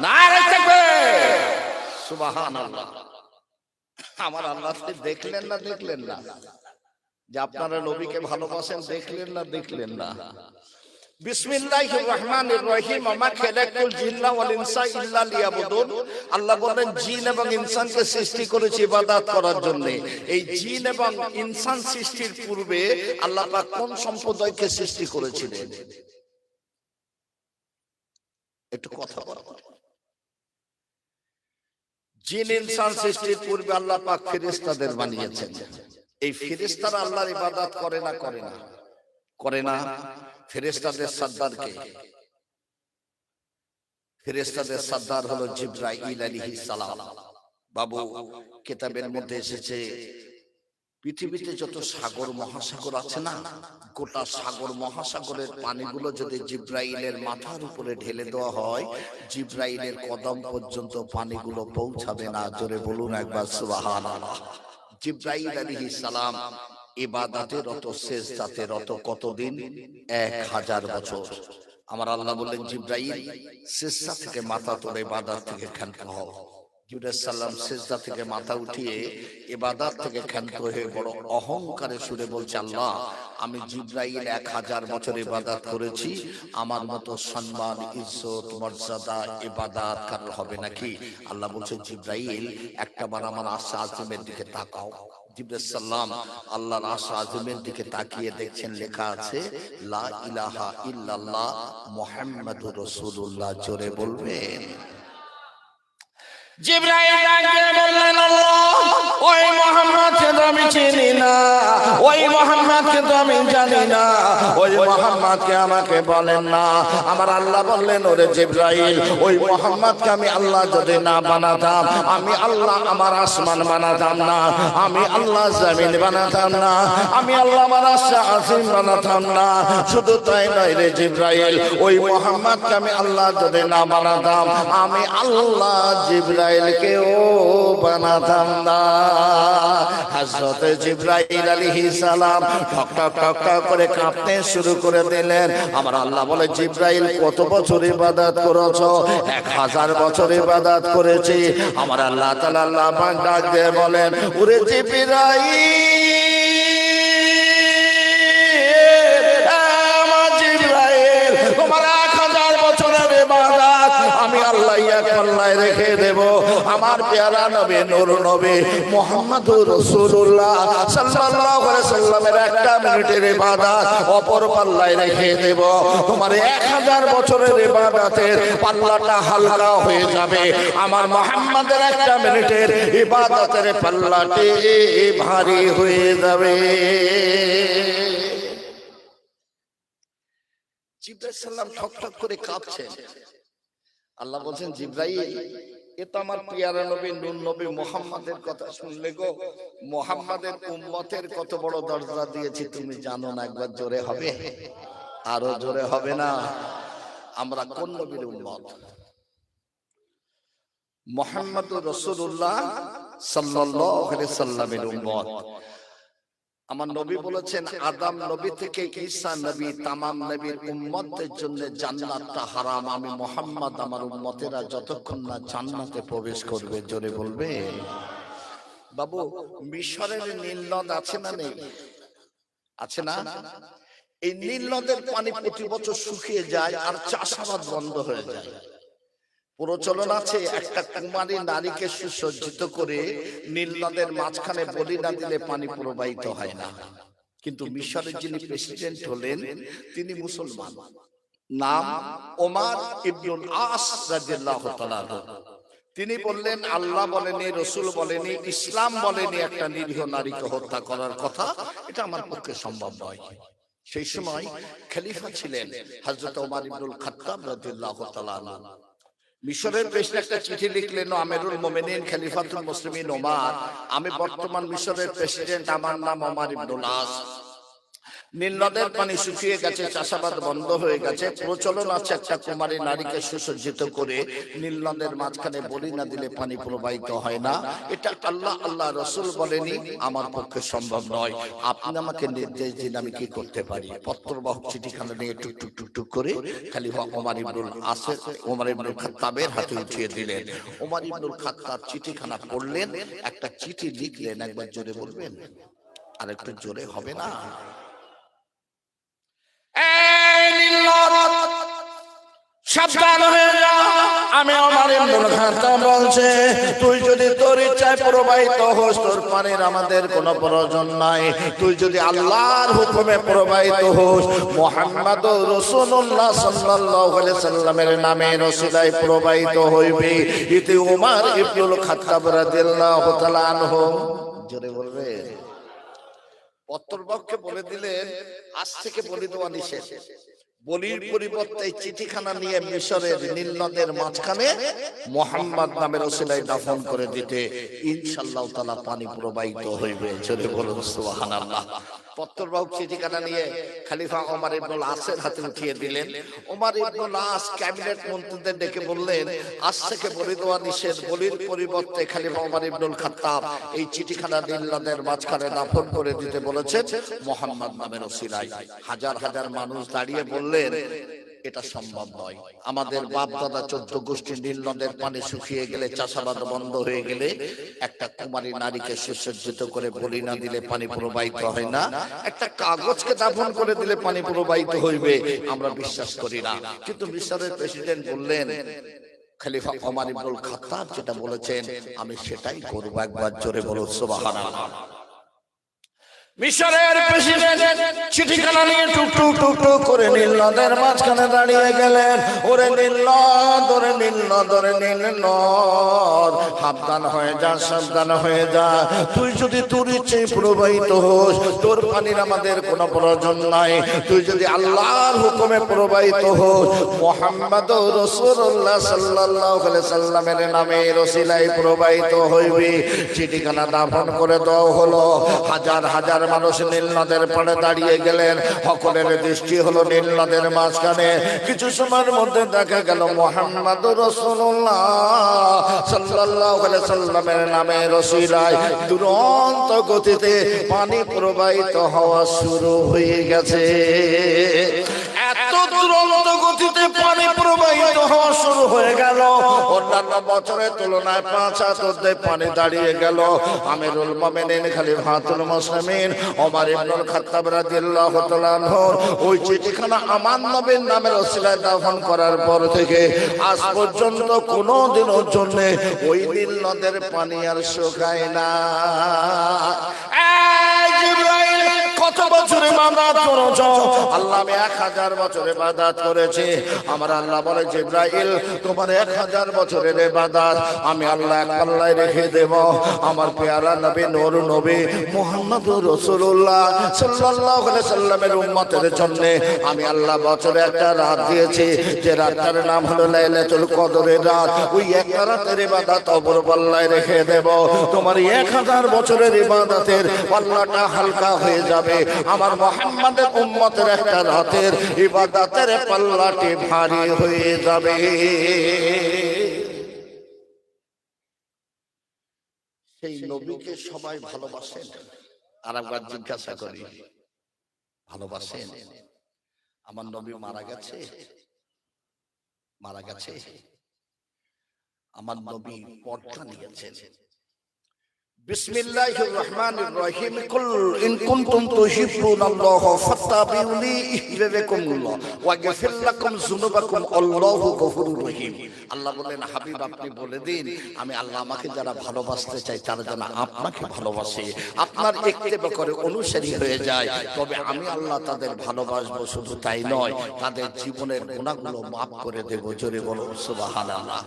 নারায়ে তাকবীর, সুবহানাল্লাহ। আমার আল্লাহ দেখলেন না যে আপনারা নবীকে ভালোবাসেন? দেখলেন না। বিসমিল্লাহির রহমানির রহিম। মা খালাকাতুল জিন্না ওয়াল ইনসা ইল্লা লিয়াবুদুন। আল্লাহ বলেন জিন এবং ইনসানকে সৃষ্টি করেছি ইবাদত করার জন্য। এই জিন এবং ইনসান সৃষ্টির পূর্বে আল্লাহ পাক কোন সম্প্রদায়কে সৃষ্টি করেছিলেন? একটু কথা বলো। জিন ইনসান সৃষ্টির পূর্বে আল্লাহ পাক ফেরেশতাদের বানিয়েছেন। এই ফেরেশতারা আল্লাহর ইবাদত করে না। ফেরেশতাদের সর্দার কে? ফেরেশতাদের সর্দার হলো জিবরাইল আলাইহিস সালাম। বাবু কিতাবের মধ্যে এসেছে পৃথিবীতে যত সাগর মহাসাগর আছে না, গোটা সাগর মহাসাগরের পানিগুলো যদি জিবরাইলের মাথার উপরে ঢেলে দেওয়া হয়, জিবরাইলের কদম পর্যন্ত পানিগুলো পৌঁছাবে না। জোরে বলুন একবার সুবহানাল্লাহ। জিবরাইল আলাইহিস সালাম ইবাদতে রত, সিজদাতে রত কতদিন? 1000 বছর। আমার আল্লাহ বললেন জিবরাইল সিজদা থেকে মাথা তুলে ইবাদত থেকে ক্ষান্ত হও। জিবরাইল সালাম সিজদা থেকে মাথা উঠিয়ে ইবাদত থেকে ক্ষান্ত হয়ে বড় অহংকারে সুরে বলছে আল্লাহ আমি জিবরাইল 1000 বছর ইবাদত করেছি, আমার মতো সম্মান ইজ্জত মর্যাদা ইবাদত কার হবে নাকি? আল্লাহ বলছে জিবরাইল একটাবার আমার আরশ আজিমের দিকে তাকাও। জিবরাইল সালাম আল্লাহর আরশ আজিমের দিকে তাকিয়ে দেখছেন লেখা আছে লা ইলাহা ইল্লাল্লাহ মুহাম্মাদুর রাসূলুল্লাহ। জোরে বলবেন। জিবরাইল ডাকে বললেন আল্লাহ ওই মুহাম্মদকে আমি চিনি না, ওই মুহাম্মদ কিন্তু আমি জানি না। ওই মুহাম্মদকে আমাকে বলেন না। আমার আল্লাহ বললেন, ওরে জিবরাইল, ওই মুহাম্মদকে আমি আল্লাহ যদি না বানাতাম, আমি আল্লাহ আমার আসমান বানাতাম না, আমি আল্লাহ জমিন বানাতাম না, আমি আল্লাহ আমার আরশ আজিম বানাতাম না। শুধু তাই নয় রে জিবরাইল, ওই মুহাম্মদকে আমি আল্লাহ যদি না বানাতাম, আমি আল্লাহ জিবরাইলকেও বানাতাম না। হযরত জিবরাইল আলাইহিস সালাম ঠক ঠক ঠক ঠক করে কাঁপতে শুরু করে দিলেন। আমার আল্লাহ বলে, জিবরাইল কত বছর ইবাদত করেছো? 1000 বছর ইবাদত করেছি। আমার আল্লাহ তাআলা আল্লাহ পাক ডাক দিয়ে বলেন, ওরে জিবরাইল, তোমার 1000 বছরের ইবাদত আমি আল্লাহ এক পাল্লায় রেখে দেব। আমার পেয়ারা নবী নূর নবী মুহাম্মদুর রাসূলুল্লাহ সাল্লাল্লাহু আলাইহি সাল্লামের একটা মিনিটের ইবাদত অপর পাল্লায় রেখে দেব। তোমার 1000 বছরের ইবাদতের পাল্লাটা হালকা হয়ে যাবে, আমার মুহাম্মদের একটা মিনিটের ইবাদতের পাল্লাটি ভারী হয়ে যাবে। জিবরাইল সাল্লাম ঠক ঠক করে কাঁপছেন। আল্লাহ বলছেন, জিবরাইল, এ তো আমার পিয়ারা নবী নূর নবী মুহাম্মাদের কথা শুনলে গো, মুহাম্মাদের উম্মতের কত বড় দরজা দিয়েছি তুমি জানো না? একবার জোরে হবে, আরো জোরে হবে না? আমরা কোন নবীর উম্মত? মুহাম্মদুর রাসূলুল্লাহ সাল্লাল্লাহু আলাইহি সাল্লামের উম্মত। আমার নবী বলেছেন, আদম নবী থেকে ঈসা নবী তামাম নবীর উম্মতের জন্য জান্নাতটা হারাম। আমি মুহাম্মদ আমার উম্মতেরা যতক্ষণ না জান্নাতে প্রবেশ করবে, জোরে বলবে। বাবু, মিশরের নীল নদ আছে না নেই? আছে না? এই নীল নদের পানি প্রতি বছর শুকিয়ে যায় আর চাষাবাদ বন্ধ হয়ে যায়। প্রচলন আছে, একটা কুমারী নারীকে সুসজ্জিত করে নীল নদের মাঝখানে বলি না দিলে পানি প্রবাহিত হয় না। কিন্তু মিশরের যিনি প্রেসিডেন্ট হলেন তিনি মুসলমান, নাম ওমর ইবনুল আস রাদিয়াল্লাহু তাআলা। তিনি বললেন, আল্লাহ বলেনি, রসুল বলেনি, ইসলাম বলেনি একটা নিরীহ নারীকে হত্যা করার কথা, এটা আমার পক্ষে সম্ভব নয়। সেই সময় খলিফা ছিলেন হযরত ওমর ইবনুল খাত্তাব রাদিয়াল্লাহু তাআলা। মিশরের প্রেসিডেন্ট একটা চিঠি লিখলেন, আমিরুল মুমিনিন খলিফাতুল মুসলিমিন ওমর, আমি বর্তমান মিশরের প্রেসিডেন্ট, আমার নাম ওমর ইবনুল আস। নীল নদের পানি শুকিয়ে গেছে, চাষাবাদ বন্ধ হয়ে গেছে। প্রচলন আছে একটা কুমারী নারীকে সুসজ্জিত করে নীল নদের মাঝখানে বলি না দিলে পানি প্রবাহিত হয় না। এটা আল্লাহ আল্লাহ রসুল বলেনি, আমার পক্ষে সম্ভব নয়। আপনি আমাকে নির্দেশ দিন আমি কি করতে পারি। পত্রবাহক চিঠিখানা নিয়ে টুক টুক টুক টুক করে খলিফা ওমর ইবনুল আসের ওমর ইবনুল খাত্তাবের হাতে উঠিয়ে দিলেন। ওমর ইবনুল খাত্তাব চিঠিখানা পড়লেন, একটা চিঠি লিখলেন। একবার জোরে বলবেন, আর একটু জোরে হবে না? সাবধান হয়ে যা, আমি ওমর ইবনুল খাত্তাব বলছে, তুই যদি তোর ইচ্ছায় প্রবাহিত হোস, তোর পানির আমাদের কোনো প্রয়োজন নাই। তুই যদি আল্লাহর হুকুমে প্রবাহিত হোস, মুহাম্মদুর রাসূলুল্লাহ সাল্লাল্লাহু আলাইহি সাল্লামের নামে রসিলায় প্রবাহিত হইবে। ইতি ওমর ইবনুল খাত্তাব রাদিয়াল্লাহু তাআলা আনহু। জোরে বলবে। পত্রবাহককে বলে দিলেন, আজ থেকে বলি দেওয়া নিষেধ। বলির পরিবর্তে চিঠিখানা নিয়ে মিশরের নীল নদের মাঝখানে মুহাম্মদ নামের ওসিলায় দাফন করে দিতে ইনশাআল্লাহ তাআলা পানি প্রবাহিত হইবে। জোরে বলুন সুবহানাল্লাহ। পত্রবাহক চিঠিখানা নিয়ে খলিফা ওমর ইবনুল আসের হাতে উঠিয়ে দিলেন। ওমর ইবনুল আস ক্যাবিনেট মন্ত্রীদের ডেকে বললেন, আজ থেকে বলি দেওয়া নিষেধ। বলির পরিবর্তে খলিফা ওমর ইবনুল খাত্তাব এই চিঠিখানা নীল নদের মাঝখানে দাফন করে দিতে বলেছেন মুহাম্মদ নামের ওসিলায়। হাজার হাজার মানুষ দাঁড়িয়ে বললেন, এটা সম্ভব নয়। আমাদের বাপ দাদা 14 গোষ্ঠী নীল নদের পানি শুকিয়ে গেলে, চাষাবাদ বন্ধ হয়ে গেলে, একটা কুমারী নারীকে সুসজ্জিত করে বলি না দিলে পানি প্রবাহিত হয় না। একটা কাগজকে দাফন করে দিলে পানি প্রবাহিত হইবে, আমরা বিশ্বাস করি না। কিন্তু মিশরের প্রেসিডেন্ট বললেন, খলিফা ওমর ইবনুল খাত্তাব যেটা বলেছেন আমি সেটাই করব। একবার জোরে বলো সুবহানাল্লাহ। মিশরের প্রেসিডেন্ট চিঠিখানা নিয়ে টুকটুক টুকটুক করে নীল নদের মাঝখানে দাঁড়িয়ে গেলেন। ওরে নীল নদ, ওরে নীল নদ, ওরে নীল নদ, সাবধান হয়ে যা, সাবধান হয়ে যা। তুই যদি তোর ইচ্ছে প্রবাহিত হোস, তোর পানির আমাদের কোনো প্রয়োজন নাই। তুই যদি আল্লাহর হুকুমে প্রবাহিত হোস, মুহাম্মদ রাসূলুল্লাহ সাল্লাল্লাহু আলাইহি সাল্লামের নামে রসিলায় প্রবাহিত হইবি। চিঠিখানা দাফন করে দেওয়া হলো। হাজার হাজার মানুষ নীল নদের পাড়ে দাঁড়িয়ে গেলেন। সকলের দৃষ্টি হলো নীল নদের মাঝখানে। কিছু সময়ের মধ্যে দেখা গেল মুহাম্মদ রাসূলুল্লাহ সাল্লাল্লাহু আলাইহি সাল্লামের নামে রসিলায় দুরন্ত গতিতে পানি প্রবাহিত হওয়া শুরু হয়ে গেছে। এত দুরন্ত গতিতে পানি প্রবাহিত হওয়া শুরু হয়ে গেল, অন্যান্য বছরের তুলনায় 5 হাত অর্ধেক পানি দাঁড়িয়ে গেল। আমিরুল মুমিনিন খলিফাতুল মুসলিমিন ওমর ইবনুল খাত্তাব রাদিয়াল্লাহু তাআলা আনহু ওই চিঠিখানা আমার নবীর নামের ওসিলায় দাফন করার পর থেকে আজ পর্যন্ত কোনো দিনের জন্য ওই নীল নদের পানি আর শুকায় না। কত বছর ইবাদত করেছো? আল্লাহ আমি 1000 বছর ইবাদত করেছি। আমার আল্লাহ বলে জিবরাইল তোমার 1000 বছরের ইবাদত আমি আল্লাহ এক পাল্লায় রেখে দেব। আমার পেয়ারা নবী নূর নবী মুহাম্মদুর রাসূলুল্লাহ সাল্লাল্লাহু আলাইহি সাল্লামের উম্মতের জন্য আমি আল্লাহ বছরে একটা রাত দিয়েছি, যে রাতটার নাম হলো লাইলাতুল কদরের রাত। ওই একটা রাতের ইবাদত অপর পাল্লায় রেখে দেব। তোমার 1000 বছরের ইবাদতের পাল্লাটা হালকা হয়ে যাবে। আমার মুহাম্মদের উম্মতের একটা রাতের ইবাদতের পাল্লাটি ভারী হয়ে যাবে। সেই নবীকে সবাই ভালোবাসেন। আর একবার জিজ্ঞাসা করি, ভালোবাসেন? আমার নবী মারা গেছে, মারা গেছে। আমার নবী পর্দা নিয়েছেন। বিসমিল্লাহির রহমানির রহিম কুল ইন কুনতুম তুহিব্বুনাল্লাহ ফাত্তাবিউনি ইহবিবকুমুল্লাহ ওয়া ইয়াগফির লাকুম যুনুবাকুম আল্লাহু গফুরুর রহিম। আল্লাহ বলেন হাবিব আপনি বলে দিন আমি আল্লাহ আমাকে যারা ভালোবাসতে চাই তারা যেন আপনাকে ভালোবাসে, আপনার ইত্তেবা করে অনুসারী হয়ে যায়, তবে আমি আল্লাহ তাদের ভালোবাসবো। শুধু তাই নয়, তাদের জীবনের গুনাহগুলো মাফ করে দেব। জোরে বলুন সুবহানাল্লাহ।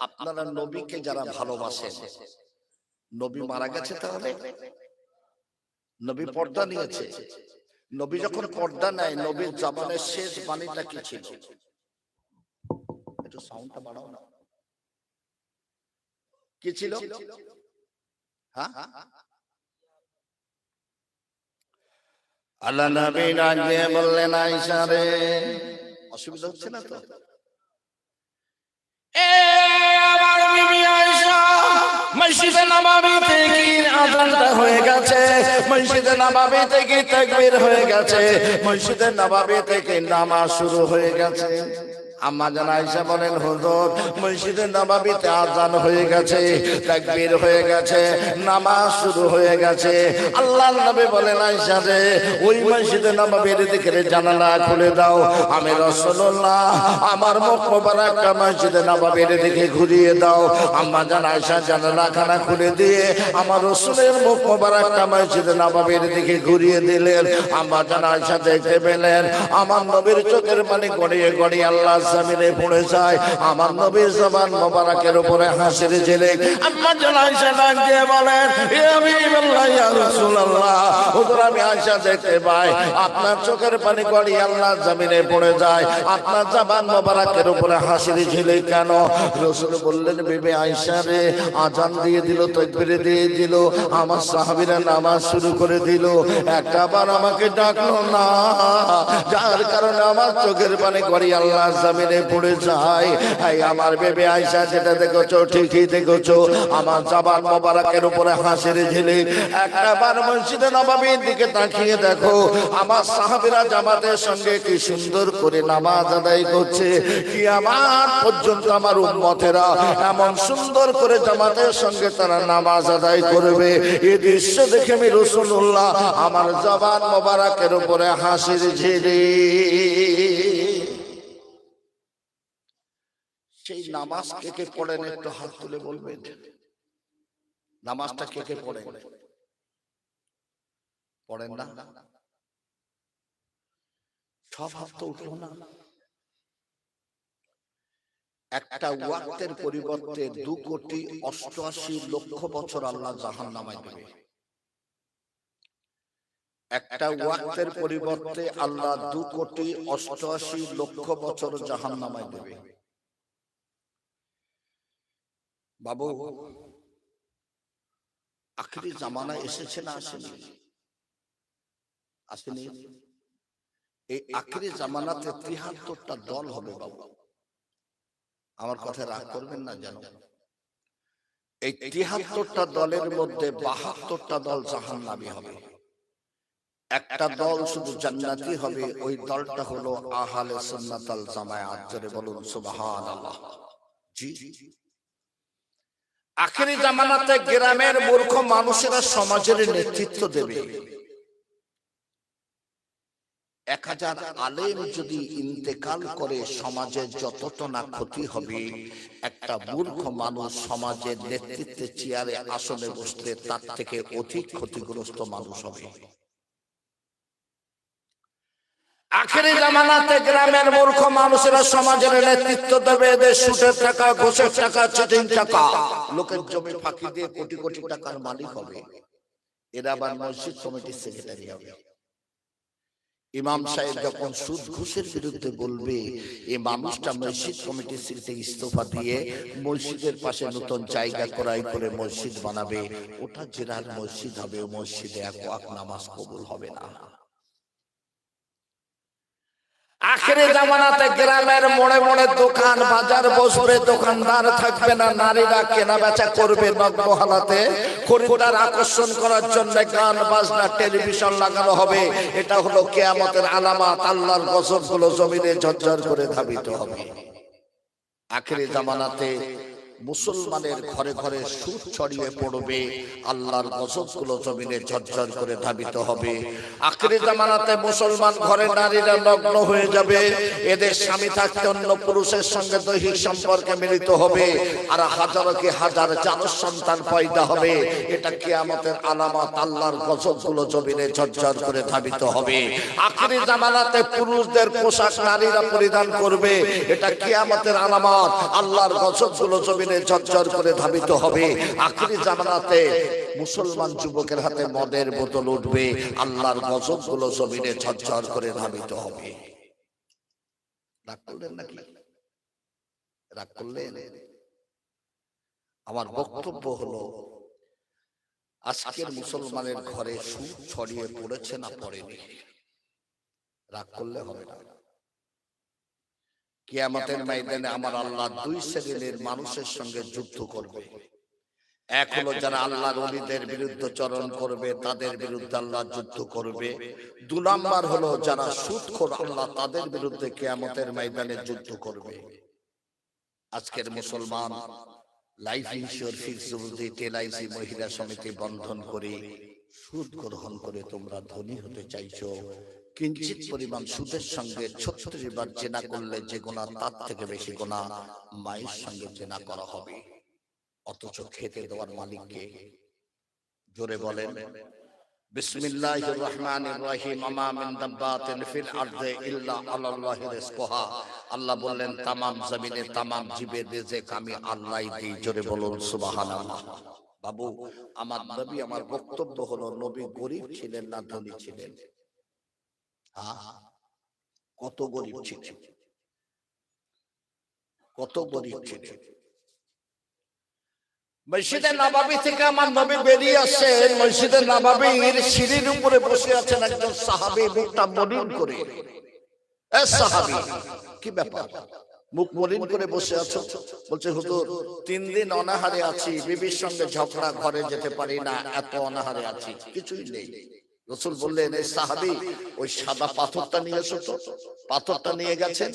আপনারা নবীকে যারা ভালোবাসেন, নবী মারা গেছে, তাহলে নবী পর্দা নিয়েছে। নবী যখন পর্দা নেয়, নবীর জবানের শেষ বাণীটা কি ছিল? একটু সাউন্ডটা বাড়াও না। কি ছিল? হ্যাঁ, আল্লাহ নবী ডাক দিয়ে বললেন আয়েশা রে, অসুবিধা হচ্ছে না তো? আমার বিবি আয়েশা, মসজিদে নববীতে কি আযানটা হয়ে গেছে, মসজিদে নববীতে কি তাকবীর হয়ে গেছে, মসজিদে নববীতে কি নামাজ শুরু হয়ে গেছে। আম্মা জান আয়েশা বলেন হুজুর মসজিদে নববীতে আযান হয়ে গেছে, তাকবীর হয়ে গেছে, নামাজ শুরু হয়ে গেছে। আল্লাহর নবী বলেন আয়েশা রে ওই মসজিদে নববীর দিকে জানালা খুলে দাও। আমি রাসূলুল্লাহ আমার মুখ মোবারকটা মসজিদে নববীর দিকে ঘুরিয়ে দাও। আম্মা জান আয়েশা জানালাখানা খুলে দিয়ে আমার রাসূলের মুখ মোবারকটা মসজিদে নববীর দিকে ঘুরিয়ে দিলেন। আম্মা জান আয়েশা দেখতে পেলেন আমার নবীর চোখের পানি গড়িয়ে গড়িয়ে আল্লাহ জমিনে পড়ে যায়। আমার নবীর জবান মোবারকের উপরে হাসির ঝিলিক। আম্মা জান আয়েশা ডাক দিয়ে বলেন ইয়া হাবিবাল্লাহ ইয়া রাসূলুল্লাহ, হুজুর আমি আয়েশা দেখতে পাই আপনার চোখের পানি গড়িয়ে আল্লাহ জমিনে পড়ে যায়, আপনার জবান মোবারকের উপরে হাসির ঝিলিক কেন? রাসূল বললেন বিবি আয়েশা রে আযান দিয়ে দিল, তাকবীর দিয়ে দিল, আমার সাহাবীরা নামাজ শুরু করে দিল, একবার আমাকে ডাকলো না, যার কারণে আমার চোখের পানি গড়িয়ে আল্লাহ জমিনে পড়ে যায়। এই আমার বেবি আয়েশা যেটা দেখেছো ঠিকই দেখেছো, আমার জবান মোবারকের উপরে হাসির ঝিলিক। একবার মসজিদে নববীর দিকে তাকিয়ে দেখো আমার সাহাবীরা জামাতের সঙ্গে কি সুন্দর করে নামাজ আদায় করছে। কিয়ামত পর্যন্ত আমার উম্মতেরা এমন সুন্দর করে জামাতের সঙ্গে তারা নামাজ আদায় করবে। এই দৃশ্য দেখে আমি রাসূলুল্লাহ আমার জবান মোবারকের উপরে হাসির ঝিলিক। সেই নামাজ কে কে পড়েন একটু হাত তুলে বলবেন? নামাজটা কে কে পড়েন? পড়েন না? সব হাত তো উঠলো না। একটা ওয়াক্তের পরিবর্তে 2,88,00,000 বছর আল্লাহ জাহান্নামে দেবে। একটা ওয়াক্তের পরিবর্তে আল্লাহ 2,88,00,000 বছর জাহান্নামে দেবে। বাবু, আখিরি জামানা এসেছে না আসেনি? আসেনি? এই আখিরি জামানাতে 73টা দল হবে বাবু। আমার কথা রাগ করবেন না যেন। এই 73টা দলের মধ্যে 72টা দল জাহান্নামী হবে, একটা দল শুধু জান্নাতি হবে। ওই দলটা হলো আহলে সুন্নাত ওয়াল জামায়াত। জোরে বলুন সুবহানাল্লাহ। জি, আখিরি জামানাতে গ্রামের মূর্খ মানুষেরা সমাজের নেতৃত্ব দেবে। 1000 আলেম যদি ইন্তেকাল করে সমাজের যতটা না ক্ষতি হবে, একটা মূর্খ মানুষ সমাজের নেতৃত্বে চেয়ারে আসনে বসলে তার থেকে অধিক ক্ষতিগ্রস্ত মানুষ হবে। আখিরি জামানাতে গ্রামের মূর্খ মানুষেরা সমাজের নেতৃত্ব দেবে। এদের সুদের টাকা, ঘুষের টাকা, চিটিং টাকা, লোকের জমি ফাঁকি দিয়ে কোটি কোটি টাকার মালিক হবে। এরা আবার মসজিদ কমিটির সেক্রেটারি হবে। ইমাম সাহেব যখন সুদ ঘুষের বিরুদ্ধে বলবে, এই মানুষটা মসজিদ কমিটির থেকে ইস্তফা দিয়ে মসজিদের পাশে নতুন জায়গা ক্রয় করে মসজিদ বানাবে। ওটা জেরার মসজিদ হবে, ও মসজিদে এক ওয়াক্ত নামাজ কবুল হবে না। আখিরি জামানাতে গ্রামের মোড়ে মোড়ে দোকান বাজার বসবে, দোকানদার থাকবে না, নারীরা কেনা বেচা করবে নগ্ন হালাতে। খরিদ্দার আকর্ষণ করার জন্য গান বাজনা টেলিভিশন লাগানো হবে। এটা হলো কিয়ামতের আলামত। আল্লাহর গজবগুলো জমিনে ঝরঝর করে ধাবিত হবে। আখিরি জামানাতে মুসলমানের ঘরে ঘরে সুদ ছড়িয়ে পড়বে। আল্লাহর গজবগুলো জমিনে ঝরঝর করে ধাবিত হবে। আখিরি জামানাতে মুসলমান ঘরে নারীরা নগ্ন হয়ে যাবে। এদের স্বামী থাকতে অন্য পুরুষের সঙ্গে দৈহিক সম্পর্কে মিলিত হবে, আর হাজারো কি হাজার জানস সন্তান পয়দা হবে। এটা কিয়ামতের আলামত। আল্লাহর গজবগুলো জমিনে ঝরঝর করে ধাবিত হবে। আখিরি জামানাতে পুরুষদের পোশাক নারীরা পরিধান করবে। এটা কিয়ামতের আলামত। আল্লাহর গজবগুলো জমিনে ঝরঝর করে ধাবিত হবে। আখিরি জামানাতে মুসলমান যুবকের হাতে মদের বোতল উঠবে। আল্লাহর গজবগুলো জমিনে ঝরঝর করে ধাবিত হবে। রাগ করলেন নাকি? রাগ করলেন? আমার বক্তব্য হলো, আজকের মুসলমানের ঘরে সুদ ছড়িয়ে পড়েছে না পড়েনি? রাগ করলে হবে না। কিয়ামতের ময়দানে আমার আল্লাহ দুই শ্রেণীর মানুষের সঙ্গে যুদ্ধ করবে। এক হলো যারা আল্লাহর ওলিদের বিরুদ্ধে চরণ করবে, তাদের বিরুদ্ধে আল্লাহ যুদ্ধ করবে। 2 নাম্বার হলো যারা সুদখোর, আল্লাহ তাদের বিরুদ্ধে কিয়ামতের ময়দানে যুদ্ধ করবে। আজকের মুসলমান লাইফ ইন্স্যুর, ফিক্সড ডিপোজিট, এলআইসি, মহিলা সমিতি বন্ধন করে সুদ গ্রহণ করে তোমরা ধনী হতে চাইছো। কিঞ্চিত পরিমাণ সুদের সঙ্গে 36 বার জেনা করলে যে গুনাহ, তার থেকে বেশি গুনাহ মায়ের সঙ্গে জেনা করা হবে। অথচ খেতে দেওয়ার মালিককে। জোরে বলেন বিসমিল্লাহির রহমানির রহিম। আমা মিন দাব্বাতিন ফিল আরদি ইল্লা আলাল্লাহি রিজকুহা। আল্লাহ বললেন तमाम জমিনে तमाम জীবের রিজিক আমি আল্লাহই দিই। জোরে বলুন সুবহানাল্লাহ। বাবু, আমার নবী, আমার বক্তব্য হলো, নবী গরিব ছিলেন না ধনী ছিলেন? কত গরিব ছিলেন? কত গরিব ছিলেন? মসজিদে নববী থেকে আমার নবী বেরিয়ে আসেন। মসজিদে নববীর সিঁড়ির উপরে বসে আছেন একজন সাহাবী, মুখটা মলিন করে। এ সাহাবী, কি ব্যাপার? মুখ মলিন করে বসে আছো? বলছে হুজুর, 3 দিন অনাহারে আছি, বিবির সঙ্গে ঝগড়া, ঘরে যেতে পারি না, এত অনাহারে আছি, কিছুই নেই। রাসূল বললেন, এই সাহাবী, ওই সাদা পাথরটা নিয়ে এসো তো। পাথরটা নিয়ে গেছেন।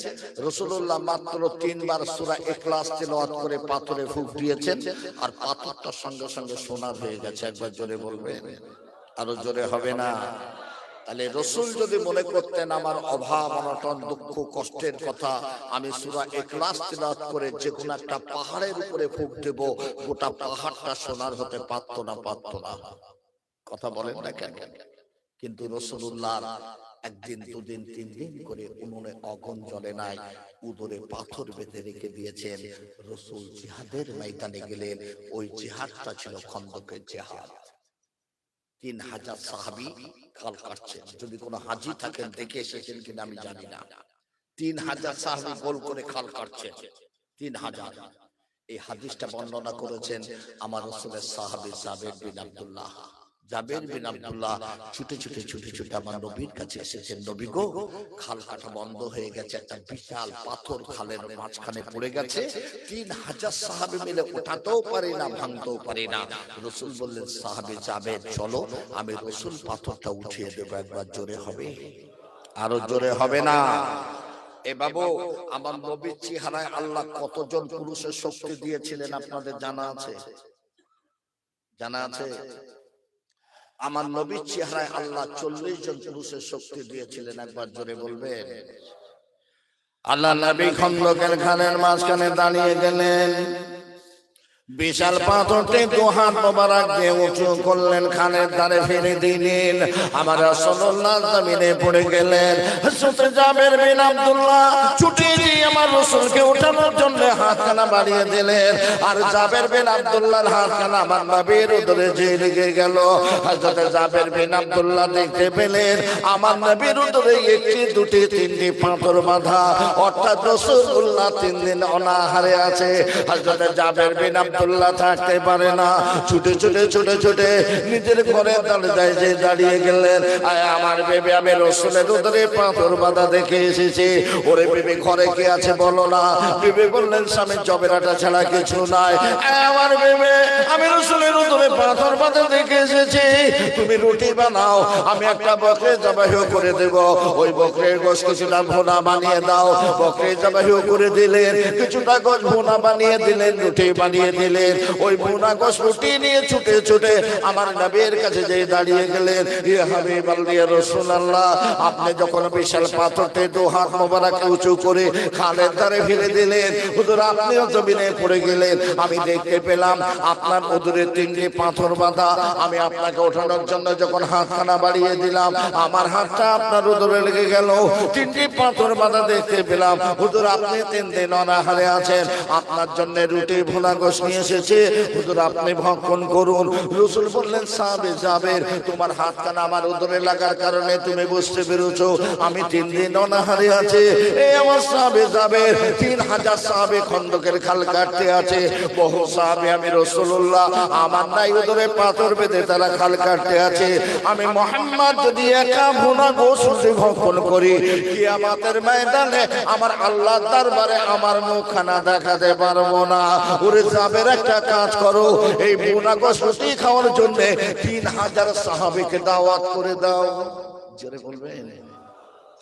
রাসূলুল্লাহ মাত্র 3 বার সূরা ইখলাস তেলাওয়াত করে পাথরে ফুঁক দিয়েছেন, আর পাথরটার সঙ্গে সঙ্গে সোনার হয়ে গেছে। একবার জোরে বলবেন? আরো জোরে হবে না? তাহলে রাসূল যদি মনে করতেন আমার অভাব, অনটন, দুঃখ, কষ্টের কথা, আমি সূরা ইখলাস তেলাওয়াত করে যে কোনো একটা পাহাড়ের উপরে ফুঁক দেব, গোটা পাহাড়টা সোনার হতে পারতো না? পারতো না? কথা বলেন না কেন? কিন্তু রাসূলুল্লাহ একদিন দুদিন তিন দিন করে উনুনে আগুন জ্বলে নাই, উদরে পাথর বেঁধে রেখে দিয়েছেন। রাসূল জিহাদের ময়দানে গেলেন, ওই জিহাদটা ছিল খন্দকের জিহাদ। 3000 সাহাবী খাল কাটছেন। যদি কোনো হাজী থাকেন দেখে এসেছেন কিনা আমি জানি না। 3000 সাহাবী গোল করে খাল কাটছেন, 3000। এই হাদিসটা বর্ণনা করেছেন আমার রাসূলের সাহাবী জাবের বিন আব্দুল্লাহ। জাবের বিন আব্দুল্লাহ ছুটে ছুটে আমার নবীর কাছে এসেছেন। নবী গো, খাল কাটা বন্ধ হয়ে গেছে, একটা বিশাল পাথর খালের মাঝখানে পড়ে গেছে, 3000 সাহাবী মিলে ওঠাতেও পারি না, ভাঙতেও পারি না। রাসূল বললেন, সাহাবী জাবের চলো, আমি রাসূল পাথরটা উঠিয়ে দেব। একবার জোরে হবে, আরো জোরে হবে না? এ বাবু, আমার নবীর চেহারায় আল্লাহ কতজন পুরুষের শক্তি দিয়েছিলেন আপনাদের জানা আছে? জানা আছে? আমার নবীর চেহারায় আল্লাহ 40 জন পুরুষের শক্তি দিয়েছিলেন। একবার জোরে বলবেন। আল্লাহ নবী খন্দকের খালের মাঝখানে দাঁড়িয়ে গেলেন, বিশাল পাথরটি 2 হাত মোবারক দিয়ে উঁচু করলেন, খালের ধারে ফেলে দিলেন। আমার রাসূলুল্লাহ জমিনে পড়ে গেলেন। হযরত জাবের বিন আব্দুল্লাহ ছুটে গিয়ে আমার রাসূলকে ওঠানোর জন্য হাতখানা বাড়িয়ে দিলেন, আর জাবের বিন আব্দুল্লাহর হাতখানা আমার নবীর উদরে যেয়ে লেগে গেল। হযরত জাবের বিন আব্দুল্লাহ দেখতে পেলেন আমার নবীর উদরে একটি, দুটি, তিনটি পাথর বাঁধা, অর্থাৎ রাসূলুল্লাহ 3 দিন অনাহারে আছে। হযরত জাবের বিন আব্দুল্লাহ থাকতে পারে না, ছুটে ছুটে নিজের ঘরে দাঁড়িয়ে গেলেন। আয় আমার বেবি, আমি রাসূলের উদরে পাথর বাঁধা দেখে এসেছি। ওরে বেবি, ঘরে কি আছে বলো না? বেবি বললেন, স্বামী জবেরাটা ছাড়া কিছু নাই। আমার বেবি, আমি রাসূলের উদরে পাথর বাঁধা দেখে এসেছি, তুমি রুটি বানাও, আমি একটা বকরি জবাই করে দেব। ওই বকরির গোশত কিছুটা ভুনা বানিয়ে দাও। বকরি জবাই করে দিলেন, কিছুটা গোশত ভুনা বানিয়ে দিলেন, রুটি বানিয়ে দিলেন। ওই ভুনা গোশত রুটি নিয়ে ছুটে আমার নবীর কাছে যেয়ে দাঁড়িয়ে গেলেন। ইয়া হাবিবাল্লাহ, ইয়া রাসূলুল্লাহ, আপনি যখন বিশাল পাথরটি 2 হাত মোবারক উঁচু করে খালের ধারে ফেলে দিলেন, হুজুর আপনিও জমিনে পড়ে গেলেন। আমি দেখতে পেলাম আপনার উদরে 3টি পাথর বাঁধা। আমি আপনাকে ওঠানোর জন্য যখন হাতখানা বাড়িয়ে দিলাম, আমার হাতটা আপনার উদরে লেগে গেল, 3টি পাথর বাঁধা দেখতে পেলাম। হুজুর আপনি 3 দিন অনাহারে আছেন, আপনার জন্য রুটি ভুনা গোশত নিয়ে এসেছে, হুজুর আপনি ভক্ষণ করুন। রাসূল বললেন, সাহাবী জাবের, তোমার হাতখানা আমার উদরে লাগার কারণে তুমি বুঝতে পেরেছো আমি 3 দিন অনাহারে আছি। এই আমার সাহাবী জাবের, 3000 সাহাবী খন্দকের খাল কাটতে আছে, বহু সাহাবী আমি রাসূলুল্লাহ আমার নাই উদরে পাথর বেঁধে তারা খাল কাটতে আছে। আমি মুহাম্মদ যদি একা ভুনা গোশত ভক্ষণ করি, কিয়ামতের ময়দানে আমার আল্লাহর দরবারে আমার মুখখানা দেখাতে পারবো না। ওরে জাবের, একটা কাজ করো, এই ভুনা গোশত খাওয়ার জন্য 3000 সাহাবীকে দাওয়াত করে দাও। জোরে বলবেন,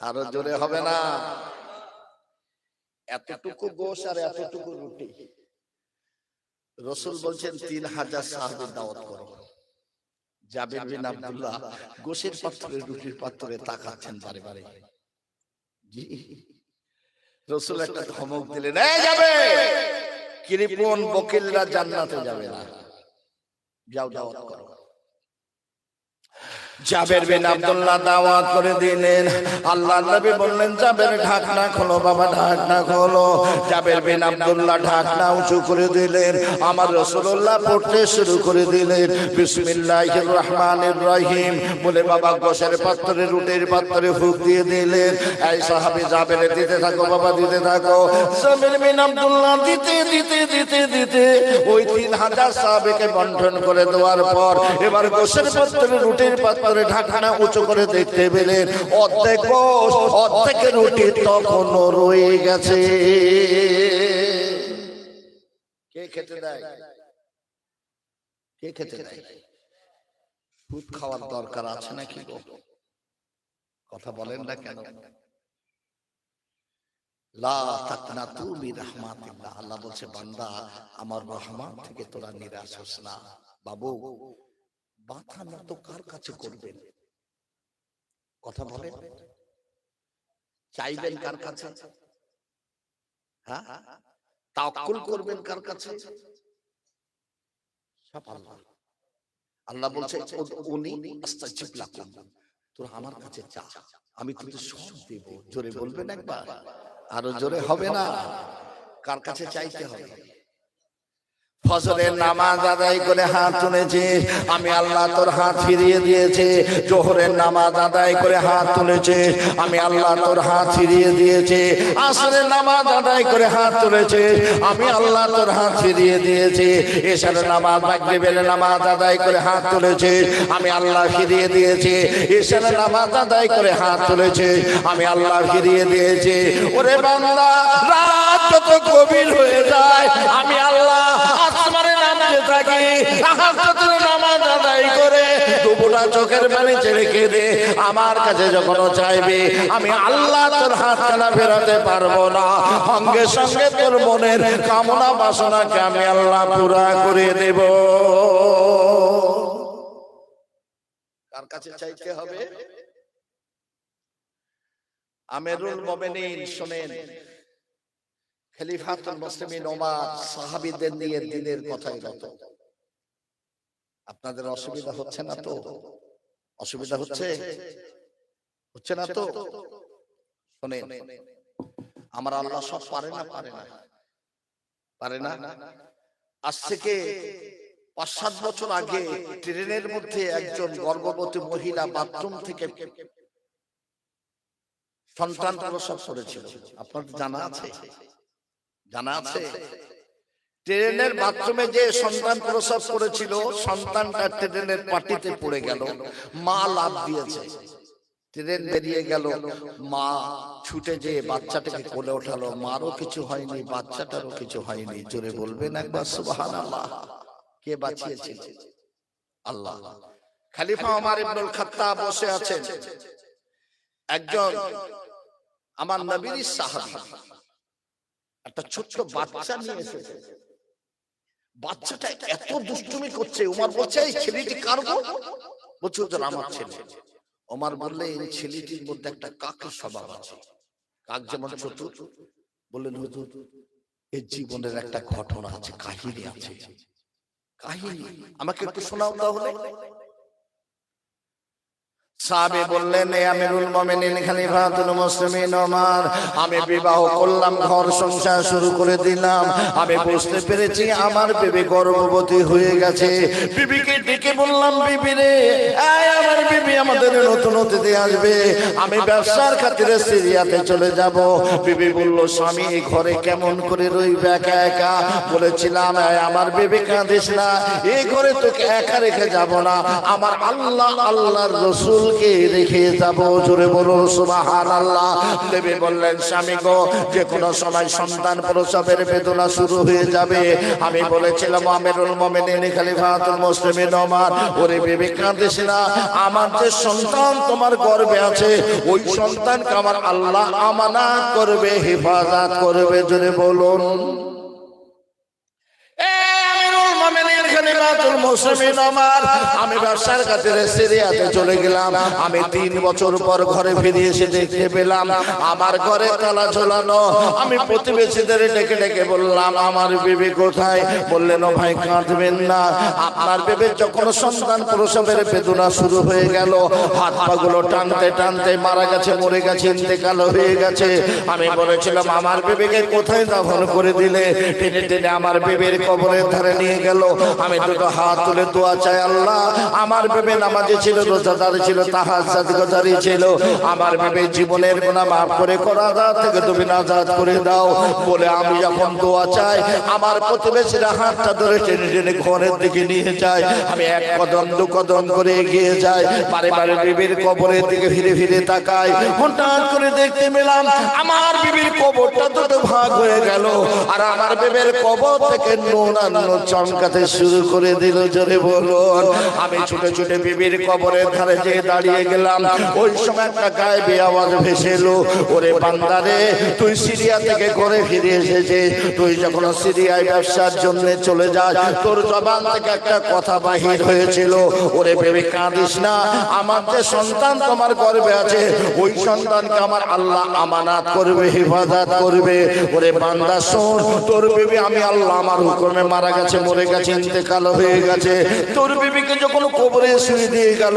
আরো জোরে হবে না? এতটুকু গোশত আর এতটুকু রুটি, রাসূল বলছেন 3000 সাহাবীর দাওয়াত করো। জাবের বিন আব্দুল্লাহ গোশের পাত্রে, রুটির পাত্রে তাকাচ্ছেন বারে বারে। জি, রাসূল একটা ধমক দিলেন, এই যাবে, কৃপণ বকিলরা জান্নাতে যাবে না, যাও দাওয়াত করো। জাবের বিন আব্দুল্লাহ দাওয়াত করে দিলেন। আল্লাহর নবী বললেন, জাবের ঢাকনা খোলো বাবা, ঢাকনা খোলো। জাবের বিন আব্দুল্লাহ ঢাকনা উঁচু করে দিলেন। আমার রাসূলুল্লাহ পড়তে শুরু করে দিলেন, বিসমিল্লাহির রহমানির রহিম বলে বাবা গোশের পাত্রে, রুটির পাত্রে ফুঁক দিয়ে দিলেন। এই সাহাবী জাবের, দিতে থাকো বাবা, দিতে থাকো। জাবের বিন আব্দুল্লাহ দিতে ওই 3000 সাহাবীকে বন্টন করে দেওয়ার পর এবার গোশের পাত্রে, রুটির পাত্রে ঢাকনা উঁচু করে দেখতে পেলেন অর্ধেক গোশত, অর্ধেক রুটি তখনও রয়ে গেছে। কে খেতে দেয়? কে খেতে দেয়? সুদ খাওয়ার দরকার আছে নাকি গো? কথা বলেন না কেন? লা তাকনাতু মির রাহমাতিল্লাহ, আল্লাহ বলছে, বান্দা আমার রহমান থেকে তোরা নিরাশ হোস না। বাবু, মাথা নত কার কাছে করবেন? কথা বলেন, চাইবেন কার কাছে? হ্যাঁ, তাওয়াক্কুল করবেন কার কাছে? সব আল্লাহ। আল্লাহ বলছে, উনি আস্তাজিব লাকুম, তোরা আমার কাছে চা, আমি তোদের সব দেব। জোরে বলবেন একবার, আরো জোরে হবে না? কার কাছে চাইতে হবে? ফজরের নামাজ আদায় করে হাত তুলেছে, আমি আল্লাহ তোর হাত ফিরিয়ে দিয়েছে। জোহরের নামাজ আদায় করে হাত তুলেছে, আমি আল্লাহ তোর হাত ফিরিয়ে দিয়েছে। আসরের নামাজ আদায় করে হাত তুলেছে, আমি আল্লাহ তোর হাত ফিরিয়ে দিয়েছে। এশার নামাজ, মাগরিবের নামাজ আদায় করে হাত তুলেছে, আমি আল্লাহ ফিরিয়ে দিয়েছে। এশার নামাজ আদায় করে হাত তুলেছে, আমি আল্লাহ ফিরিয়ে দিয়েছে। ওরে বান্দা, রাত যত গভীর হয়ে যায়, আমি আল্লাহ আসমানে নামতে থাকি, তাহাজ্জুদের নামাজ আদায় করে দুপুরা চোখের পানি ছেড়ে কেঁদে আমার কাছে যখন চাইবে, আমি আল্লাহ তোর হাতখানা ফেরাতে পারবো না। সঙ্গে সঙ্গে তোর মনের কামনা বাসনাকে আমি আল্লাহ পুরা করে দেব। কার কাছে চাইতে হবে? আমিরুল মুমিনিন শোনেন, খলিফাতুল মুসলিমিন ওমর সাহাবীদের নিয়ে দিনের কথাই রত। আপনাদের অসুবিধা হচ্ছে না তো? অসুবিধা হচ্ছে না তো? শোনেন, আমার আল্লাহ সব পারে না? পারে না? আজ থেকে ৫-৭ বছর আগে ট্রেনের মধ্যে একজন গর্ভবতী মহিলা বাথরুম থেকে সন্তান প্রসব করেছিল। আপনাদের জানা আছে? ট্রেনের বাথরুমে যে সন্তান প্রসব করেছিল, সন্তানটা ট্রেনের পাটিতে পড়ে গেল, মা লাফ দিয়েছে, ট্রেন বেরিয়ে গেল, মা ছুটে যে বাচ্চাটাকে কোলে ওঠালো। মারও কিছু হয়নি, বাচ্চাটারও কিছু হয়নি। জোরে বলবেন একবার সুবহানাল্লাহ। কে বাঁচিয়েছিল? আল্লাহ। খলিফা ওমর ইবনুল খাত্তাব বসে আছেন, একজন আমার নবীর সাহাবী একটা ছোট্ট বাচ্চা নিয়ে এসেছে। বাচ্চাটা এত দুষ্টুমি করছে, ওমর বলছে, এই ছেলেটি কার গো? বলছে হুজুর আমার ছেলে। ওমর বললে, এই ছেলেটির মধ্যে একটা কাকের স্বভাব আছে। কাক যেমন চতুর। বললেন হুজুর, এর জীবনের একটা ঘটনা আছে, কাহিনী আছে। কাহিনী আমাকে একটু শোনাও তাহলে। সাহাবী বললেন, এ আমিরুল মুমিনিন খলিফাতুল মুসলিমিন ওমর, আমি বিবাহ করলাম, ঘর সংসার শুরু করে দিলাম। আমি বুঝতে পেরেছি আমার বিবি গর্ভবতী হয়ে গেছে। বিবিকে ডেকে বললাম, বিবি রে, এই আমার বিবি আমাদের নতুন অতিথি আসবে, আমি ব্যবসার খাতিরে সিরিয়াতে চলে যাব। বিবি বলল, স্বামী এই ঘরে কেমন করে রইবে একা একা? বলেছিলাম, আমার বিবি কাঁদিস না, এই ঘরে তোকে একা রেখে যাব না, আমার আল্লাহ আল্লাহর রাসূল কে রেখে যাব। জোরে বলো সুবহানাল্লাহ। নবী বললেন, স্বামী গো, যে কোনো সময় সন্তান প্রসবের বেদনা শুরু হয়ে যাবে। আমি বলেছিলাম, আমিরুল মুমিনিন খলিফাতুল মুসলিমিন ওমর, ওরে বিবি কাঁদিস না, আমার যে সন্তান তোমার গর্ভে আছে, ওই সন্তানকে আমার আল্লাহ আমানত করবে, হেফাজত করবে। জোরে বলুন। আমি ব্যবসার খাতিরে সিরিয়াতে চলে গেলাম। আমি 3 বছর পর ঘরে ফিরে এসে দেখতে পেলাম আমার ঘরে তালা ঝোলানো। আমি প্রতিবেশীদের ডেকে ডেকে বললাম, আমার বিবি কোথায়? বললেন, ও ভাই কাঁদবেন না, আপনার বিবির যখন সন্তান প্রসবের বেদনা শুরু হয়ে গেল, হাত পাগুলো টানতে টানতে মারা গেছে, মরে গেছে, ইন্তেকাল হয়ে গেছে। আমি বলেছিলাম, আমার বিবিকে কোথায় দাফন করে দিলে? টেনে টেনে আমার বিবির কবরের ধারে নিয়ে গেল। আমি দুটো হাত তুলে দোয়া চাই, আল্লাহ আমার বিবি নামাজি ছিল, রোজাদার ছিল, তাহাজ্জুদ গুজারি ছিল, আমার বিবি জীবনের গুনাহ মাফ করে করাদার থেকে তুমি নাজাত করে দাও। বলে আমি যখন দোয়া চাই, আমার প্রতিবেশীরা হাতটা ধরে টেনে টেনে ঘরের দিকে নিয়ে যায়। আমি 1 কদম 2 কদম করে এগিয়ে যাই, বারে বারে বিবির কবরের দিকে ফিরে ফিরে তাকাই। হঠাৎ করে দেখতে পেলাম আমার বিবির কবরটা দুটো ভাগ হয়ে গেল, আর আমার বিবির কবর থেকে নূর আর নূর চমকাতে শুরু করে দিল। জোরে বলুন। আমি ছুটে ছুটে বিবির কবরের ধারে যেয়ে দাঁড়িয়ে গেলাম। ওই সময় একটা গায়েবী আওয়াজ ভেসে এলো, ওরে বান্দারে, তুই সিরিয়া থেকে ঘরে ফিরে এসেছিস, তুই যখন সিরিয়ায় ব্যবসার জন্য চলে যাস, তোর জবান থেকে একটা কথা বাহির হয়েছিল, ওরে বেবি কাঁদিস না, আমার যে সন্তান তোমার গর্ভে আছে, ওই সন্তানকে আমার আল্লাহ আমানত করবে, হেফাজত করবে। ওরে বান্দা শোন, তোর বেবি আমি আল্লাহ আমার হুকুমে মারা গেছে, মরে গেছে, ইন্তেকাল হয়ে গেছে। তোর বিবিকে যখন কবরে শুয়ে দিয়ে গেল,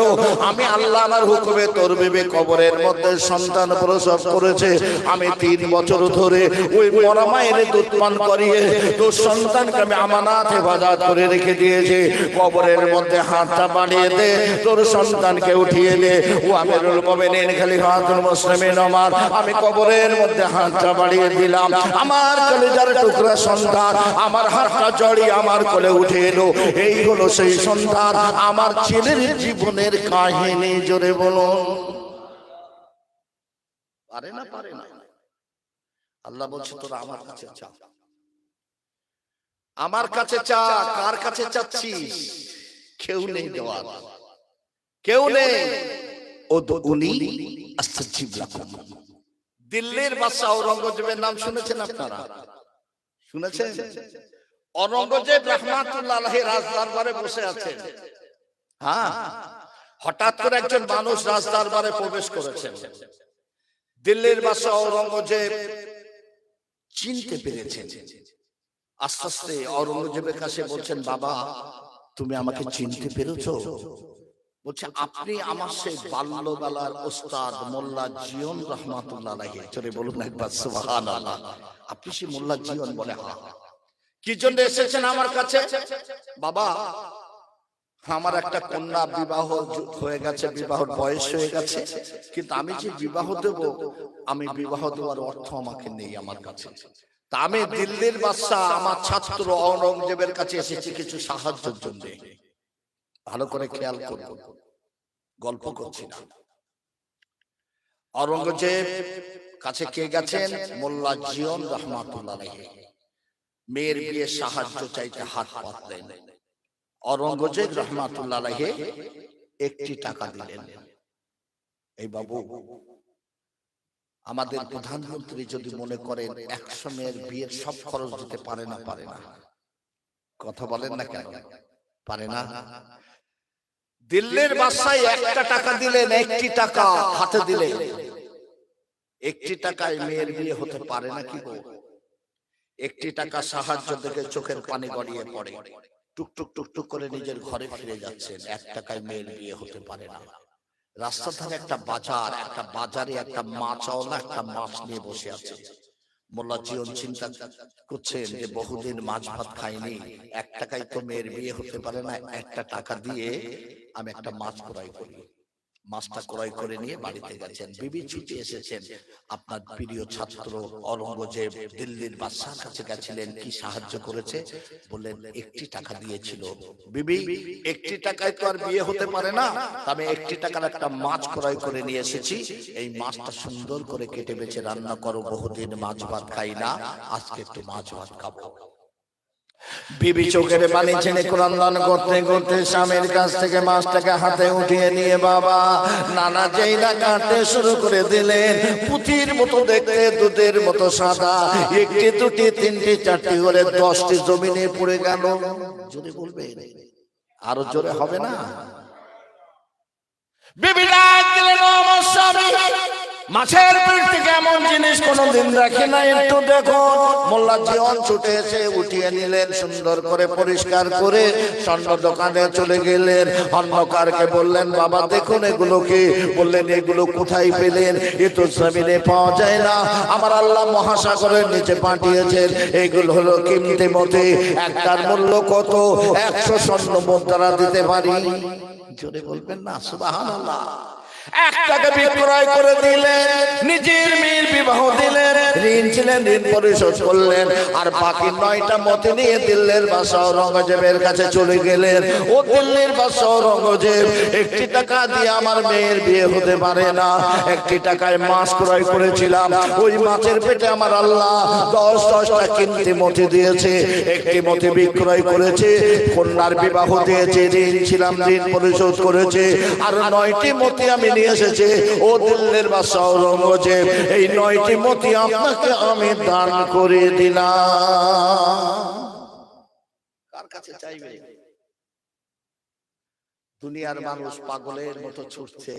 আমি আল্লাহ আমার হুকুমে তোর বিবি কবরের মধ্যে সন্তান প্রসব করেছে। আমি 3 বছর ধরে ওই মরা মায়ের দুধ পান করিয়ে তোর সন্তানকে আমি আমানত হেফাজত করে রেখে দিয়েছি। কবরের মধ্যে হাতটা বাড়িয়ে দে, তোর সন্তানকে উঠিয়ে দে। ও আমিরুল মুমিনিন খলিফাতুল মুসলিমিন ওমর, আমি কবরের মধ্যে হাতটা বাড়িয়ে দিলাম। আমার কলিজার টুকরা সন্তান আমার হাতটা জড়িয়ে আমার কোলে উঠে এলো। এই হলো সেই সন্তান, আমার ছেলের জীবনের কাহিনী। জোরে বলুন, পারে না? পারে না? আল্লাহ বলছে তোরা আমার কাছে চা, আমার কাছে চা। কার কাছে চাচ্ছিস? কেউ নেই দেওয়ার, কেউ নেই। ও তো উনি আস্তাগফির লাকুম। দিল্লির বাদশা ঔরঙ্গজেবের নাম শুনেছেন আপনারা? শুনেছেন? ঔরঙ্গজেব রাহমাতুল্লাহ আলাইহি রাজদরবারে বসে আছেন। হ্যাঁ, হঠাৎ করে একজন মানুষ রাজদরবারে প্রবেশ করেছেন। দিল্লির বাদশা ঔরঙ্গজেব চিনতে পেরেছেন। আস্তে আস্তে ঔরঙ্গজেবের কাছে বলছেন, বাবা তুমি আমাকে চিনতে পেরেছো? বলছে, আপনি আমার সেই বাল্যবেলার ওস্তাদ মোল্লা জিয়ন রহমাতুল্লাহ আলাইহি। চলে বলুন একবার সুবহানাল্লাহ। আপনি সেই মোল্লা জিয়ন? বলে হ্যাঁ। কি জন্য এসেছেন আমার কাছে? বাবা আমার একটা কন্যা বিবাহ হয়ে গেছে, বিবাহের বয়স হয়ে গেছে, কিন্তু আমি যে বিবাহ দেব, আমি বিবাহ দেওয়ার অর্থ আমাকে নেই আমার কাছে। তা আমি দিল্লির বাদশা আমার ছাত্র ঔরঙ্গজেবের কাছে এসেছি কিছু সাহায্যের জন্য। ভালো করে খেয়াল করুন, গল্প করছি না। ঔরঙ্গজেব কাছে কে গেছেন? মোল্লা জিয়ন রহমাতুল্লাহ আলাইহি। মেয়ের বিয়ে সাহায্য চাইতে হাত পাতলেন। ঔরঙ্গজেব রহমাতুল্লাহ আলাইহি 1টি টাকা দিলেন। এই বাবু, আমাদের প্রধানমন্ত্রী যদি মনে করেন 100 মেয়ের বিয়ের সব খরচ দিতে পারে না? পারে না? কথা বলেন না কেন? পারে না? দিল্লির বাদশাহ 1টা টাকা দিলেন, 1টি টাকা হাতে দিলেন। 1টি টাকায় মেয়ের বিয়ে হতে পারে না কি গো? 1টি টাকা সাহায্য থেকে চোখের পানি গড়িয়ে পড়ে। টুকটুক টুকটুক করে নিজের ঘরে ফিরে যাচ্ছেন। 1 টাকায় মেয়ের বিয়ে হতে পারে না। রাস্তার ধারে একটা বাজার, একটা বাজারে একটা মাছওয়ালা একটা মাছ নিয়ে বসে আছে। মোল্লা জিয়ন চিন্তা করছেন যে বহুদিন মাছ ভাত খাইনি, 1 টাকায় তো মেয়ের বিয়ে হতে পারে না, 1টা টাকা দিয়ে আমি একটা মাছ ক্রয় করি। মাছটা ক্রয় করে নিয়ে বাড়িতে গেছেন। বিবি ছুটে এসেছেন। আপনার প্রিয় ছাত্র ঔরঙ্গজেব দিল্লির বাদশার কাছে গেছিলেন, কি সাহায্য করেছে? বললেন 1টি টাকা দিয়েছিল। বিবি, 1টি টাকায় তো আর বিয়ে হতে পারে না, আমি 1টি টাকার একটা মাছ ক্রয় করে নিয়ে এসেছি। এই মাছটা সুন্দর করে কেটে বেছে রান্না করো, বহুদিন মাছ ভাত খাই না, আজকে একটু মাছ ভাত খাবো। বিবি চোখের পানি ছেড়ে ক্রন্দন করতে করতে স্বামীর কাছ থেকে মাছটাকে হাতে উঠিয়ে নিয়ে বাবা নানা যেইনা কাটতে শুরু করে দিলেন। পুঁথির মতো দেখতে, দুধের মতো সাদা, 1টি 2টি 3টি 4টি করে 10টি জমিনে পড়ে গেল। জোরে বলবে, আরো জোরে হবে না? বিবি ডাক দিলেন, আমার স্বামী, মাছের পেট থেকে এমন জিনিস কোনদিন দেখে না, একটু দেখো। মোল্লা জিয়ন ছুটে এসে উঠিয়ে নিলেন, সুন্দর করে পরিষ্কার করে স্বর্ণ দোকানে চলে গেলেন। অন্যকারকে বললেন, বাবা দেখুন এগুলো কি? বললেন, এগুলো কোথায় পেলেন? এ তো জমিনে পাওয়া যায় না, আমার আল্লাহ মহাসাগরের নিচে পাঠিয়েছেন। এইগুলো হলো কিমতি মতি, একটার মূল্য কত? 100 স্বর্ণ মুদ্রা দিতে পারি। জোরে বলবেন না সুবহানাল্লাহ। 1 টাকা বিক্রয় করে দিলেন, নিজের মেয়ের বিবাহ দিলেন, ঋণ ছিলেন ঋণ পরিশোধ করলেন, আর বাকি 9টা মতি নিয়ে দিল্লির বাদশা ঔরঙ্গজেবের কাছে চলে গেলেন। ও দিল্লির বাদশা ঔরঙ্গজেব, 1টি টাকা দিয়ে আমার মেয়ের বিয়ে হতে পারে না, 1টি টাকায় মাছ ক্রয় করেছিলাম, ওই মাছের পেটে আমার আল্লাহ 10টা কিমতি মতি দিয়েছে, 1টি মতি বিক্রয় করেছে, কন্যার বিবাহ দিয়েছে, ঋণ ছিলাম ঋণ পরিশোধ করেছে, আর 9টি মতি আমি নিয়ে এসেছে। ও দিল্লির বাদশা ঔরঙ্গজেব, এই 9টি মতি আপনাকে আমি দান করে দিলাম। কার কাছে চাইবে? দুনিয়ার মানুষ পাগলের মতো ছুটছে।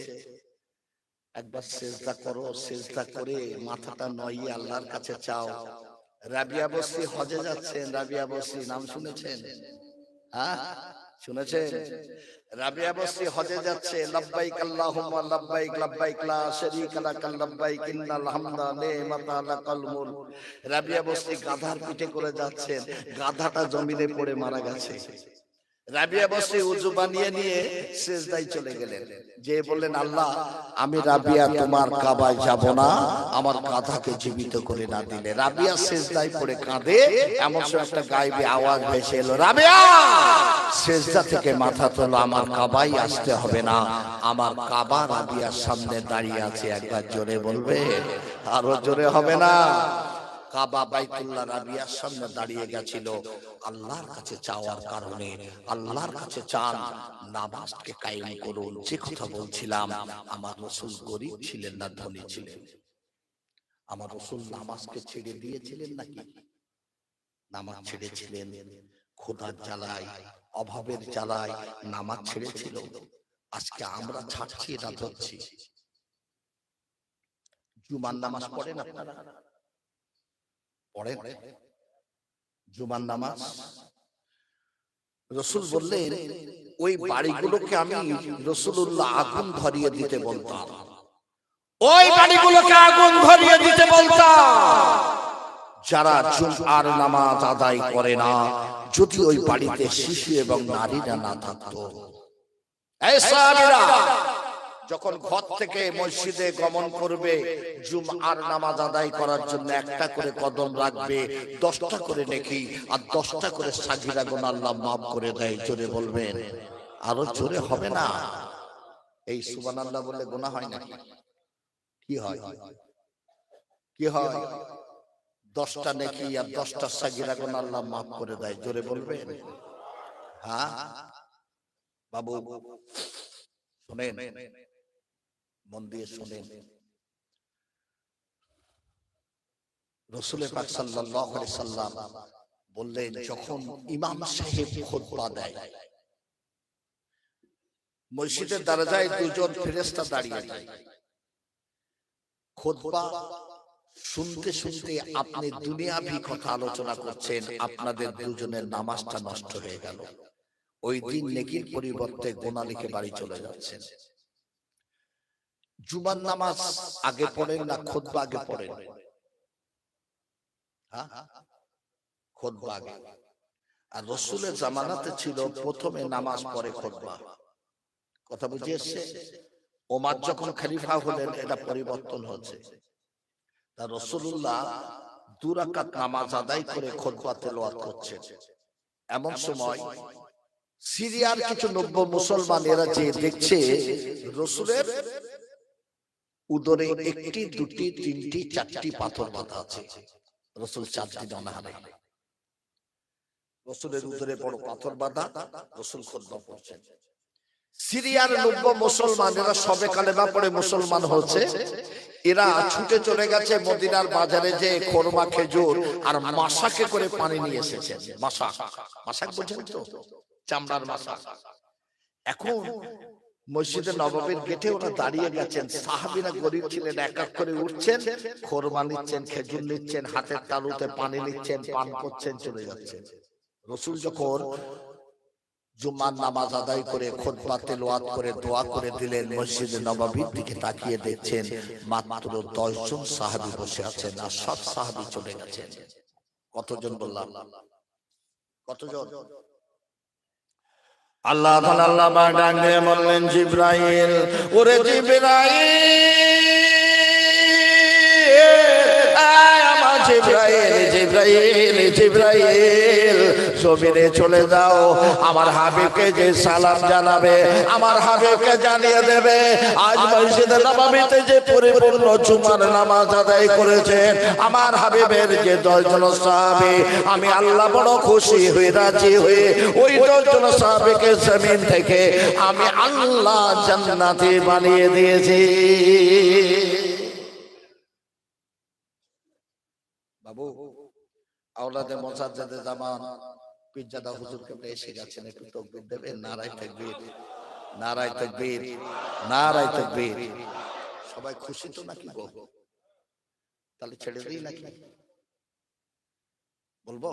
একবার সেজদা করো, সেজদা করে মাথাটা নইয়ে আল্লাহর কাছে চাও। রাবিয়া বসরি হজে যাচ্ছেন, রাবিয়া বসরি নাম শুনেছেন? হ্যাঁ শুনেছেন? রাবিয়া বসরি হজে যাচ্ছে, লাব্বাইক আল্লাহুম্মা লাব্বাইক লাব্বাইক লা শারীকা লাক লাব্বাইক ইন্নাল হামদা নি'মাতা লাকাল মুলক। রাবিয়া বসরি গাধার পিঠে করে যাচ্ছেন, গাধাটা জমিনে পড়ে মারা গেছে। রাবিয়া বসরি উযু বানিয়ে নিয়ে সিজদায় চলে গেলেন, যে বললেন আল্লাহ আমি রাবিয়া তোমার কাবায় যাব না আমার গাধাকে জীবিত করে না দিলে। রাবিয়া সিজদায় পড়ে কাঁদে, এমন সময় একটা গায়েবী আওয়াজ ভেসে এলো, রাবিয়া সিজদা থেকে মাথা তোলো, আমার কাবায় আসতে হবে না, আমার কাবা রাবিয়ার সামনে দাঁড়িয়ে আছে। একবার জোরে বলবে, আরো জোরে হবে না? কাবা বাইতুল্লাহ রাবিয়ার সামনে দাঁড়িয়ে গেছিল আল্লাহর কাছে চাওয়ার কারণে। আল্লাহর কাছে চান নামাজকে কায়েম করুন। যে কথা বলছিলাম, আমার রাসূল গরীব ছিলেন না ধনী ছিলেন? আমার রাসূল নামাজকে ছেড়ে দিয়েছিলেন নাকি? নামাজ ছেড়েছিলেন, খোদার জ্বালায় অভাবের জ্বালায় নামাজ ছেড়েছিল। আজকে আমরা ছাড়ছি না ধরছি। জুমার নামাজ পড়েন আপনারা? পড়েন জুমার নামাজ? রাসূল বললেন ওই বাড়িগুলোকে আমি রাসূলুল্লাহ আগুন ধরিয়ে দিতে বলতাম, ওই বাড়িগুলোকে আগুন ধরিয়ে দিতে বলতাম যারা জুমার নামাজ আদায় করে না, যদি ওই বাড়িতে শিশু এবং নারীরা না থাকতো। এই সাহাবীরা যখন ঘর থেকে মসজিদে গমন করবে, জুমার নামাজ আদায় করার জন্য একটা করে কদম রাখবে, 10টা করে নেকি আর 10টা করে সাগীরা গুনাহ আল্লাহ মাফ করে দেয়। জোরে বলবেন, আরো জোরে হবে না? এই সুবহানাল্লাহ বলে গুনাহ হয় না? কি হয়? কি হয়? 10টা নেকি আর 10টা সাগীরা গুনাহ আল্লাহ মাফ করে দেয়। জোরে বলবেন। হ্যাঁ বাবু শুনেন, মন দিয়ে শুনেন। রাসূল পাক সাল্লাল্লাহু আলাইহি সাল্লাম বললেন, যখন ইমাম সাহেব খুতবা দেয়, মসজিদের দরজায় দুজন ফেরেশতা দাঁড়িয়ে যায়। খুতবা শুনতে শুনতে আপনি দুনিয়াবি কথা আলোচনা করছেন, আপনাদের দুজনের নামাজটা নষ্ট হয়ে গেল। ওই দিন নেকির পরিবর্তে গুনাহ লিখে বাড়ি চলে যাচ্ছেন। জুমার নামাজ আগে পড়েন না খুতবা আগে পড়েন? হ্যাঁ, খুতবা আগে। আর রাসূলের জামানাতে ছিল প্রথমে নামাজ পরে খুতবা। কথা বুঝে এসছে? ওমর যখন খলিফা হলেন এটা পরিবর্তন হচ্ছে। তা রাসূলুল্লাহ 2 রাকাত নামাজ আদায় করে খুতবা তেলাওয়াত করছেন। এমন সময় সিরিয়ার কিছু নব্য মুসলমান এরা যে দেখছে রাসূলের উদরে 1টি 2টি 3টি 4টি পাথর বাঁধা আছে। রাসূল 4 দিন অনাহারে, রাসূলের উদরে বড় পাথর বাঁধা, রাসূল খুতবা পড়ছেন। সিরিয়ার নব্য মুসলমান এরা সবে কালেমা পড়ে মুসলমান হচ্ছে, এরা ছুটে চলে গেছে মদিনার বাজারে, যে খোরমা খেজুর আর মাশাকে করে পানি নিয়ে এসেছেন। মাশাক বুঝেন তো? চামড়ার মাশাক। এখন মসজিদে নববীর গেটে ওরা দাঁড়িয়ে গেছেন। সাহাবীরা গরীব ছিলেন, এক এক করে উঠছেন, খোরমা নিচ্ছেন, খেজুর নিচ্ছেন, হাতের তালুতে পানি নিচ্ছেন, পান করছেন, চলে যাচ্ছেন। রাসূল যখন জুমার নামাজ আদায় করে খুতবা তেলাওয়াত করে দোয়া করে দিলেন, মসজিদে নববীর দিকে তাকিয়ে দেখছেন মাত্র 10 জন সাহাবী বসে আছেন, আর সব সাহাবী চলে গেছেন। কতজন বললাম? কতজন? আল্লাহ তাআলা আল্লাহ পাক ডাক দিয়ে বললেন, জিবরাইল, ওরে জিবরাইল, জমিনে চলে যাও, আমার হাবিবকে যে সালাম জানাবে, আমার হাবিবকে জানিয়ে দেবে আজ মসজিদে নববীতে যে পরিপূর্ণ জুমার নামাজ আদায় করেছেন আমার হাবিবের যে 10 জন সাহাবী, আমি আল্লাহ বড় খুশি হয়ে রাজি হয়ে ওই 10 জন সাহাবীকে জমিন থেকে আমি আল্লাহ জান্নাতি বানিয়ে দিয়েছি। বাবু আওলাদে মোসাজ্জেদে জামান পিজ্জাদা হুজুর কে এসে গেছেন, একটু তাকবীর দেবেন? নারায়ে তাকবীর, নারায়ে তাকবীর, নারায়ে তাকবীর। সবাই খুশি তো নাকি গো? তাহলে ছেড়ে দেই নাকি? বলবো?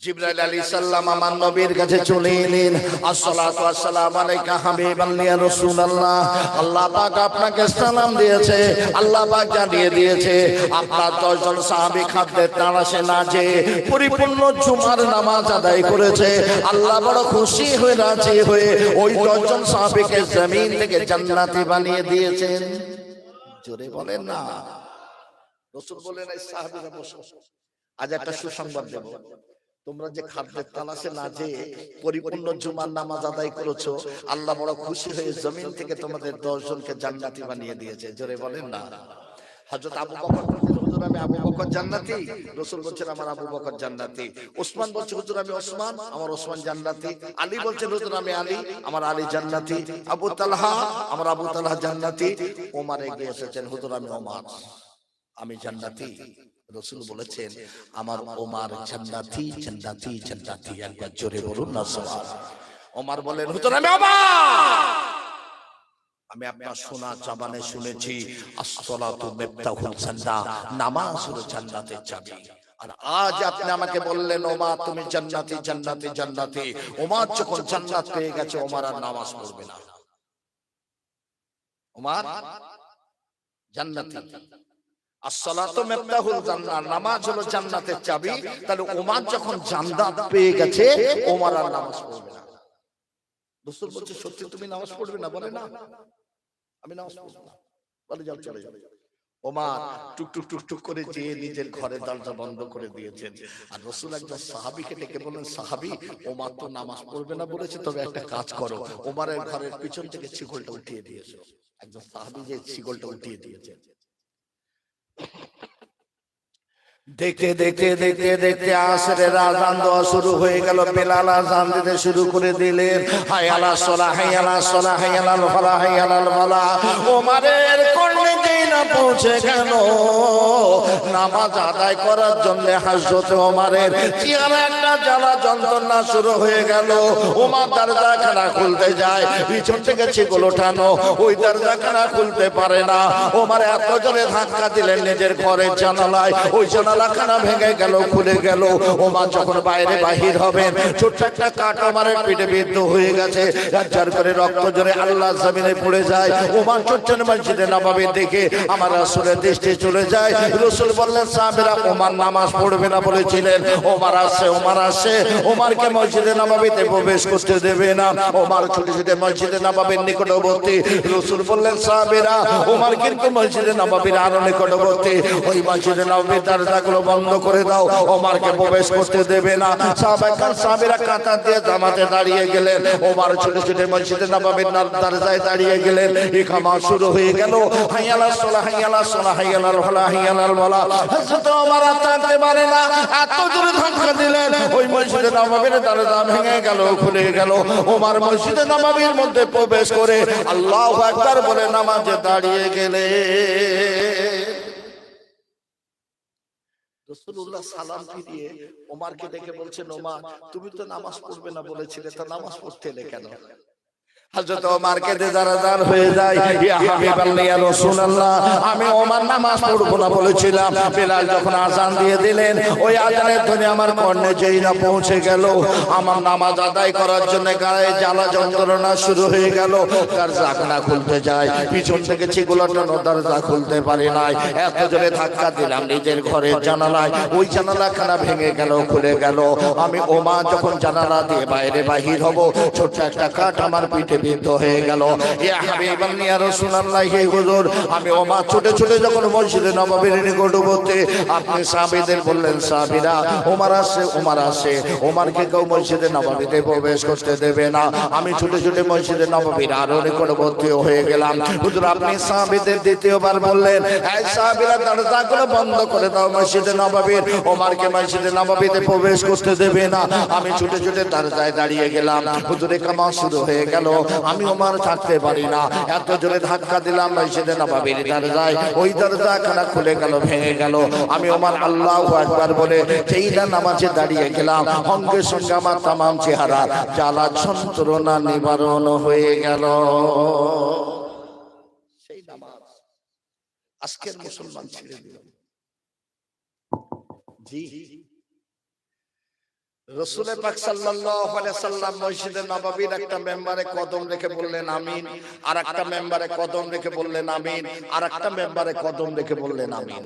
জিবরাইল আলাইহিস সালাম আমার নবীর কাছে চলে এলেন। আসসালাতু ওয়াসসালামু আলাইকা হাবিবান ইয়া রাসূলুল্লাহ, আল্লাহ পাক আপনাকে সালাম দিয়েছে, আল্লাহ পাক জানিয়ে দিয়েছে আপনার 10 জন সাহাবী খাদ্যের তাড়াশে না যে পরিপূর্ণ জুমার নামাজ আদায় করেছে। আল্লাহ বড় খুশি হয়ে রাজি হয়ে ওই 10 জন সাহাবীকে জমিন থেকে জান্নাতি বানিয়ে দিয়েছেন। জোরে বলেন না। রাসূল বলেন এই সাহাবীরা বসো, আজ একটা সুসংবাদ দেব। তোমরা যে খাদ্যের তালাশে না যে পরিপূর্ণ জুমার নামাজ আদায় করেছো, আল্লাহ বড় খুশি হয়ে জমিন থেকে তোমাদের 10 জনকে জান্নাতি বানিয়ে দিয়েছে। জোরে বলেন না। হযরত আবু বকর বলছেন হুজুর আমি আবু বকর জান্নাতি, রাসূল বলছেন আমার আবু বকর জান্নাতি। ওসমান বলছে হুজুর আমি ওসমান, আমার ওসমান জান্নাতি। আলী বলছেন হুজুর আমি আলী, আমার আলী জান্নাতি। আবু তালহা, আমার আবু তালহা জান্নাতি। ওমর এগিয়ে এসেছেন হুজুর আমি ওমর, আমি জান্নাতি। রাসূল বলেছেন আমার ওমর জান্নাতি জান্নাতি জান্নাতি। একবার জোরে বলুন না সুবহান। ওমর বলেন হুজুর আমি ওমর, আমি আপনার শোনা জবানে শুনেছি আসসালাতু মিফতাহুল জান্নাহ, নামাজ হলো জান্নাতের চাবি। আর আজ আপনি আমাকে বললেন ওমর তুমি জান্নাতি জান্নাতি জান্নাতি। ওমর যখন জান্নাত পেয়ে গেছে ওমর আর নামাজ পড়বে না। ওমর জান্নাতি, আসসালাতু মিফতাহুল জান্নাহ, নামাজ হলো জান্নাতের চাবি। তাহলে ওমর যখন জান্নাত পেয়ে গেছে ওমর আর নামাজ পড়বে না। রাসূল বলছে সত্যি তুমি নামাজ পড়বে না? বলে না আমি নামাজ পড়ব না। বলে যাও চলে যাও। ওমর টুক টুক টুক টুক করে যে নিজের ঘরের দরজা বন্ধ করে দিয়েছেন। আর রাসূল একজন সাহাবীকে ডেকে বললেন সাহাবী ওমর তো নামাজ পড়বে না বলেছে, তবে একটা কাজ করো, ওমরের ঘরের পিছন থেকে শিকলটা উঠিয়ে দিয়েছো। একজন সাহাবী যে শিকলটা উঠিয়ে দিয়েছেন। দেখতে দেখতে দেখতে দেখতে আসরের আযান দেওয়া শুরু হয়ে গেল। বেলাল আযান দিতে শুরু করে দিলেন, হায় আলাস সালাহ হায় আলাস সালাহ হায় আলাল ফালাহ হায় আলাল ফালাহ। ওমরের কর্ণে যেই না পৌঁছে গেল নামাজ আদায় করার জন্য হযরত ওমরের চেহারা একটা জ্বালা যন্ত্রণা শুরু হয়ে গেল। ওমর দরজাখানা খুলতে যায়, পিছন থেকে শিকল ওঠানো, ওই দরজাখানা খুলতে পারে না। ওমর এত জোরে ধাক্কা দিলেন নিজের ঘরের জানালায়, ওই জানালাখানা ভেঙে গেল, খুলে গেল। ওমর যখন বাইরে বাহির হবেন ছোট্ট একটা কাঠ ওমরের পিঠে বিদ্ধ হয়ে গেছে, যার করে রক্ত জোরে আল্লাহ জমিনে পড়ে যায়। ওমর ছুটছেন মসজিদে নববীর দিকে, আমার রাসূলের দৃষ্টি চলে যায়। রাসূল বললেন সাহাবীরা ওমর নামাজ পড়বে না বলেছিলেন, ওমর আসছে ওমর আসছে। ওমরকে মসজিদে নববীতে প্রবেশ করতে দেবে না। ওমর ছুটে ছুটে মসজিদে নববীর নিকটবর্তী। রাসূল বললেন সাহাবীরা ওমর কিন্তু মসজিদে নববীর আরো নিকটবর্তী, ওই মসজিদে নববীর দরজাগুলো বন্ধ করে দাও, ওমরকে প্রবেশ করতে দেবে না। সাহাবীরা কাতার দিয়ে জামাতে দাঁড়িয়ে গেলেন। ওমর ছুটে ছুটে মসজিদে নববীর দরজায় দাঁড়িয়ে গেলেন। ইকামত শুরু হয়ে গেল, হাই আলাস সালাহ হাই আলাস সালাহ হাই আলাল ফালাহ হাই আলাল ফালাহ। হযরত ওমর আর থাকতে পারে না, এত জোরে ধাক্কা দিলেন ওই মসজিদে নববীর দরজা ভেঙে গেল, খুলে গেল। ওমর মসজিদে নববীর মধ্যে প্রবেশ করে আল্লাহু আকবার বলে নামাজে দাঁড়িয়ে গেলেন। রাসূলুল্লাহ সালাম ফিরিয়ে ওমরকে ডেকে বলছেন ওমর তুমি তো নামাজ পড়বে না বলেছিলে, তা নামাজ পড়তে এলে কেন? হযরত ওমর কেঁদে জারাজার হয়ে যায়, ইয়া হাবিবাল্লাহ ইয়া রাসূলুল্লাহ আমি ওমর নামাজ পড়বো না বলেছিলাম। বেলাল যখন আযান দিয়ে দিলেন ওই আযানের ধ্বনি আমার কর্ণে যেই না পৌঁছে গেল, আমার নামাজ আদায় করার জন্য গায়ে জ্বালা যন্ত্রণা শুরু হয়ে গেল। দরজাখানা খুলতে যায়, পিছন থেকে চিগুলাটানো দরজা খুলতে পারে নাই। এত জোরে ধাক্কা দিলাম নিজের ঘরের জানালায়, ওই জানালাখানা ভেঙে গেল, খুলে গেল। আমি ওমর যখন জানালা দিয়ে বাইরে বাহির হব ছোট্ট একটা কাঠ আমার পিঠে বিদ্ধ হয়ে গেল। ইয়া হাবিবাল্লাহ ইয়া রাসূলুল্লাহ হে হুজুর আমি ওমর ছুটে ছুটে যখন মসজিদে নববীর নিকটবর্তী, আপনি সাহাবীদের বললেন সাহাবীরা ওমর আসছে ওমর আসছে। ওমরকে কেউ মসজিদে নববীতে প্রবেশ করতে দেবে না। আমি ছুটে ছুটে মসজিদে নববীর আরো নিকটবর্তী হয়ে গেলাম। হুজুর আপনি সাহাবীদের দ্বিতীয়বার বললেন এই সাহাবীরা দরজাগুলো বন্ধ করে দাও মসজিদে নববীর, ওমরকে মসজিদে নববীতে প্রবেশ করতে দেবে না। আমি ছুটে ছুটে দরজায় দাঁড়িয়ে গেলাম। হুজুর ইকামত শুরু হয়ে গেল, আমি ওমর থাকতে পারি না, এত জোরে ধাক্কা দিলাম মসজিদে নববীর দরজায়, ওই দরজাখানা খুলে গেল, ভেঙে গেল। আমি ওমর আল্লাহু আকবার বলে যেই না নামাজে দাঁড়িয়ে গেলাম, সঙ্গে সঙ্গে আমার তামাম চেহারা জ্বালা যন্ত্রণা নিবারণ হয়ে গেল। সেই নামাজ আজকের মুসলমান ছেড়ে দিল। জি রাসূল পাক সাল্লাল্লাহু আলাইহি সাল্লাম মসজিদে নববীর একটা মেম্বারে কদম রেখে বললেন আমিন, আর একটা মেম্বারে কদম রেখে বললেন আমিন, আর একটা মেম্বারে কদম রেখে বললেন আমিন।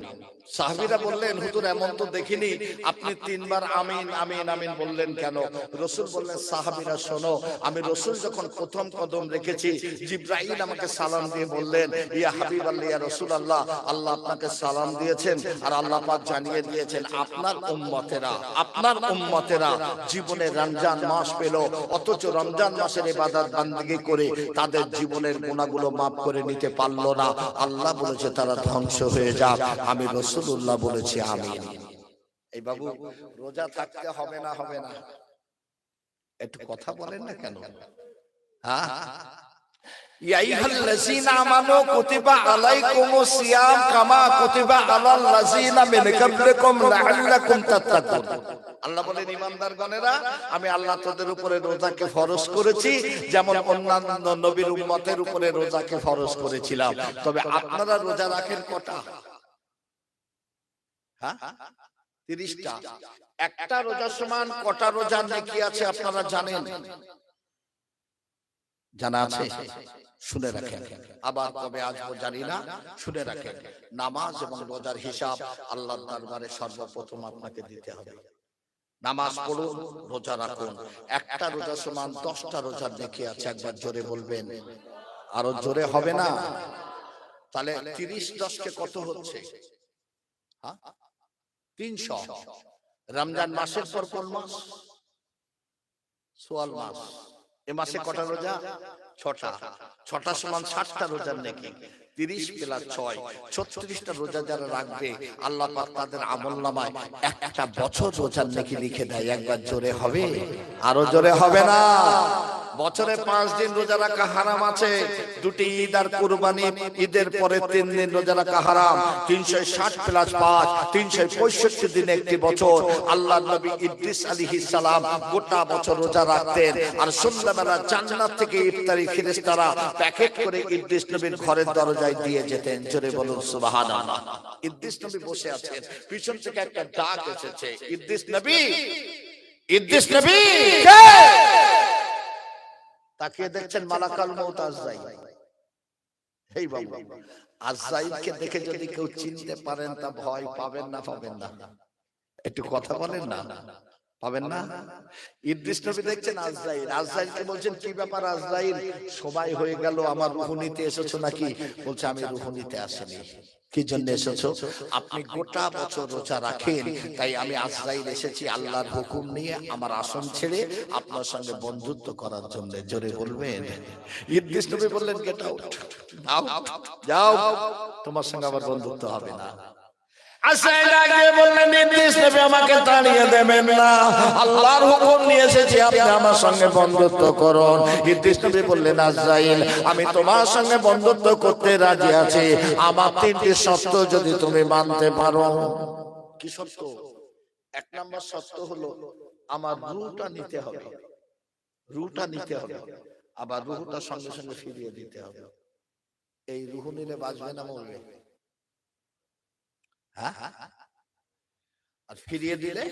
সাহাবীরা বললেন হুজুর এমন তো দেখিনি, আপনি তিনবার আমিন আমিন আমিন বললেন কেন? রাসূল বললেন সাহাবীরা শোনো, আমি রাসূল যখন প্রথম কদম রেখেছি জিবরাইল আমাকে সালাম দিয়ে বললেন ইয়া হাবিবাল্লাহ ইয়া রাসূলুল্লাহ, আল্লাহ আপনাকে সালাম দিয়েছেন আর আল্লাহ পাক জানিয়ে দিয়েছেন আপনার উম্মতেরা জীবনে রমজান মাস পেল, অথচ রমজান মাসের ইবাদত বান্দেগি করে তাদের জীবনের গুনাহগুলো মাফ করে নিতে পারলো না। আল্লাহ বলেছে তারা ধ্বংস হয়ে যাক, আমি রাসূলুল্লাহ বলেছি আমিন। এই বাবু রোজা থাকতে হবে না একটু কথা বলেন না কেন? হ্যাঁ, ইয়া আইয়ুহাল্লাযীনা আমানু কুতিবা আলাইকুমুস সিয়াম কামা কুতিবা আলাল লাযীনা মিন ক্বাবলিকুম লাআল্লাকুম তাত্তাকুন। আল্লাহ বলেন ঈমানদারগণেরা, আমি আল্লাহ তোদের উপরে রোজাকে ফরজ করেছি যেমন অন্যান্য নবীর উম্মতের উপরে রোজাকে ফরজ করেছিলাম। তবে আপনারা রোজা রাখেন কটা? হ্যাঁ, 30টা। একটা রোজার সমান কটা রোজার নেকি আছে আপনারা জানেন? জানা আছে? শুনে রাখেন, আবার কবে আসবো জানি না, শুনে রাখেন। নামাজ এবং রোজার হিসাব আল্লাহর দরবারে সর্বপ্রথম আপনাকে দিতে হবে। নামাজ পড়ুন, রোজা রাখুন। একটা রোজা সমান 10টা রোজার নেকি আছে। একবার জোরে বলবেন, আরো জোরে হবে না? তাহলে 30 10 কত হচ্ছে? 300। রমজান মাসের পর কোন মাস? সোয়াল মাস। এ মাসে কটা রোজা? 6টা। 6টা সমান 60টা রোজার নেকি। 30 প্লাস 6 36টা রোজা যারা রাখবে আল্লাহ পাক তাদের আমলনামায় একটা বছর রোজার নেকি লিখে দেয়। একবার জোরে হবে, আরো জোরে হবে না? বছরে 5 দিন রোজা রাখা হারাম আছে, 2টি ঈদ আর কুরবানি, ঈদের পরে 3 দিন রোজা রাখা হারাম। 360 প্লাস 5 365 দিন একটি বছর। আল্লাহর নবী ইদ্রিস আলাইহিস সালাম গোটা বছর রোজা রাখতেন, আর সন্ধ্যাবেলা জান্নাত থেকে ইফতারি ফেরেশতারা প্যাকেট করে ইদ্রিস নবীর ঘরের দরজায় দিয়ে যেতেন। জোরে বলুন সুবহানাল্লাহ। ইদ্রিস নবী বসে আছেন, পিছন থেকে একটা ডাক এসেছে, ইদ্রিস নবী, ইদ্রিস নবী কে? তাকিয়ে দেখছেন মালাকাল মউত আজরাইল। এই বাবা, আজরাইলকে দেখে যদি কেউ চিনতে পারেন তা ভয় পাবেন না? পাবেন না? একটু কথা বলেন না, পাবেন না? ইদ্রিস নবী দেখছেন আজরাইল, আজরাইলকে বলছেন কি ব্যাপার আজরাইল, সময় হয়ে গেল, আমার রূহ নিতে এসেছো নাকি? বলছে আমি রূহ নিতে আসিনি। কি জন্য এসেছো? আপনি গোটা বছর রোজা রাখেন, তাই আমি আজরাইল এসেছি আল্লাহর হুকুম নিয়ে আমার আসন ছেড়ে আপনার সঙ্গে বন্ধুত্ব করার জন্য। জোরে বলবেন। ইদ্রিস নবী বললেন গেট আউট, যাও, তোমার সঙ্গে আমার বন্ধুত্ব হবে না। আজরাইল আগে বললেন ইদ্রিস নবী আমাকে তাড়িয়ে দেবেন না, আল্লাহর হুকুম নিয়ে এসেছি আপনি আমার সঙ্গে বন্ধুত্ব করুন। ইদ্রিস নবী বললেন আজরাইল আমি তোমার সঙ্গে বন্ধুত্ব করতে রাজি আছি, আমার 3টি শর্ত যদি তুমি মানতে পারো। কি শর্ত? 1 নম্বর শর্ত হলো আমার রূহটা নিতে হবে, রূহটা নিতে হবে, আবার রূহটা সঙ্গে সঙ্গে ফিরিয়ে দিতে হবে। এই রূহ নিলে বাঁচবে না মরবে? আর ফিরিয়ে দিলে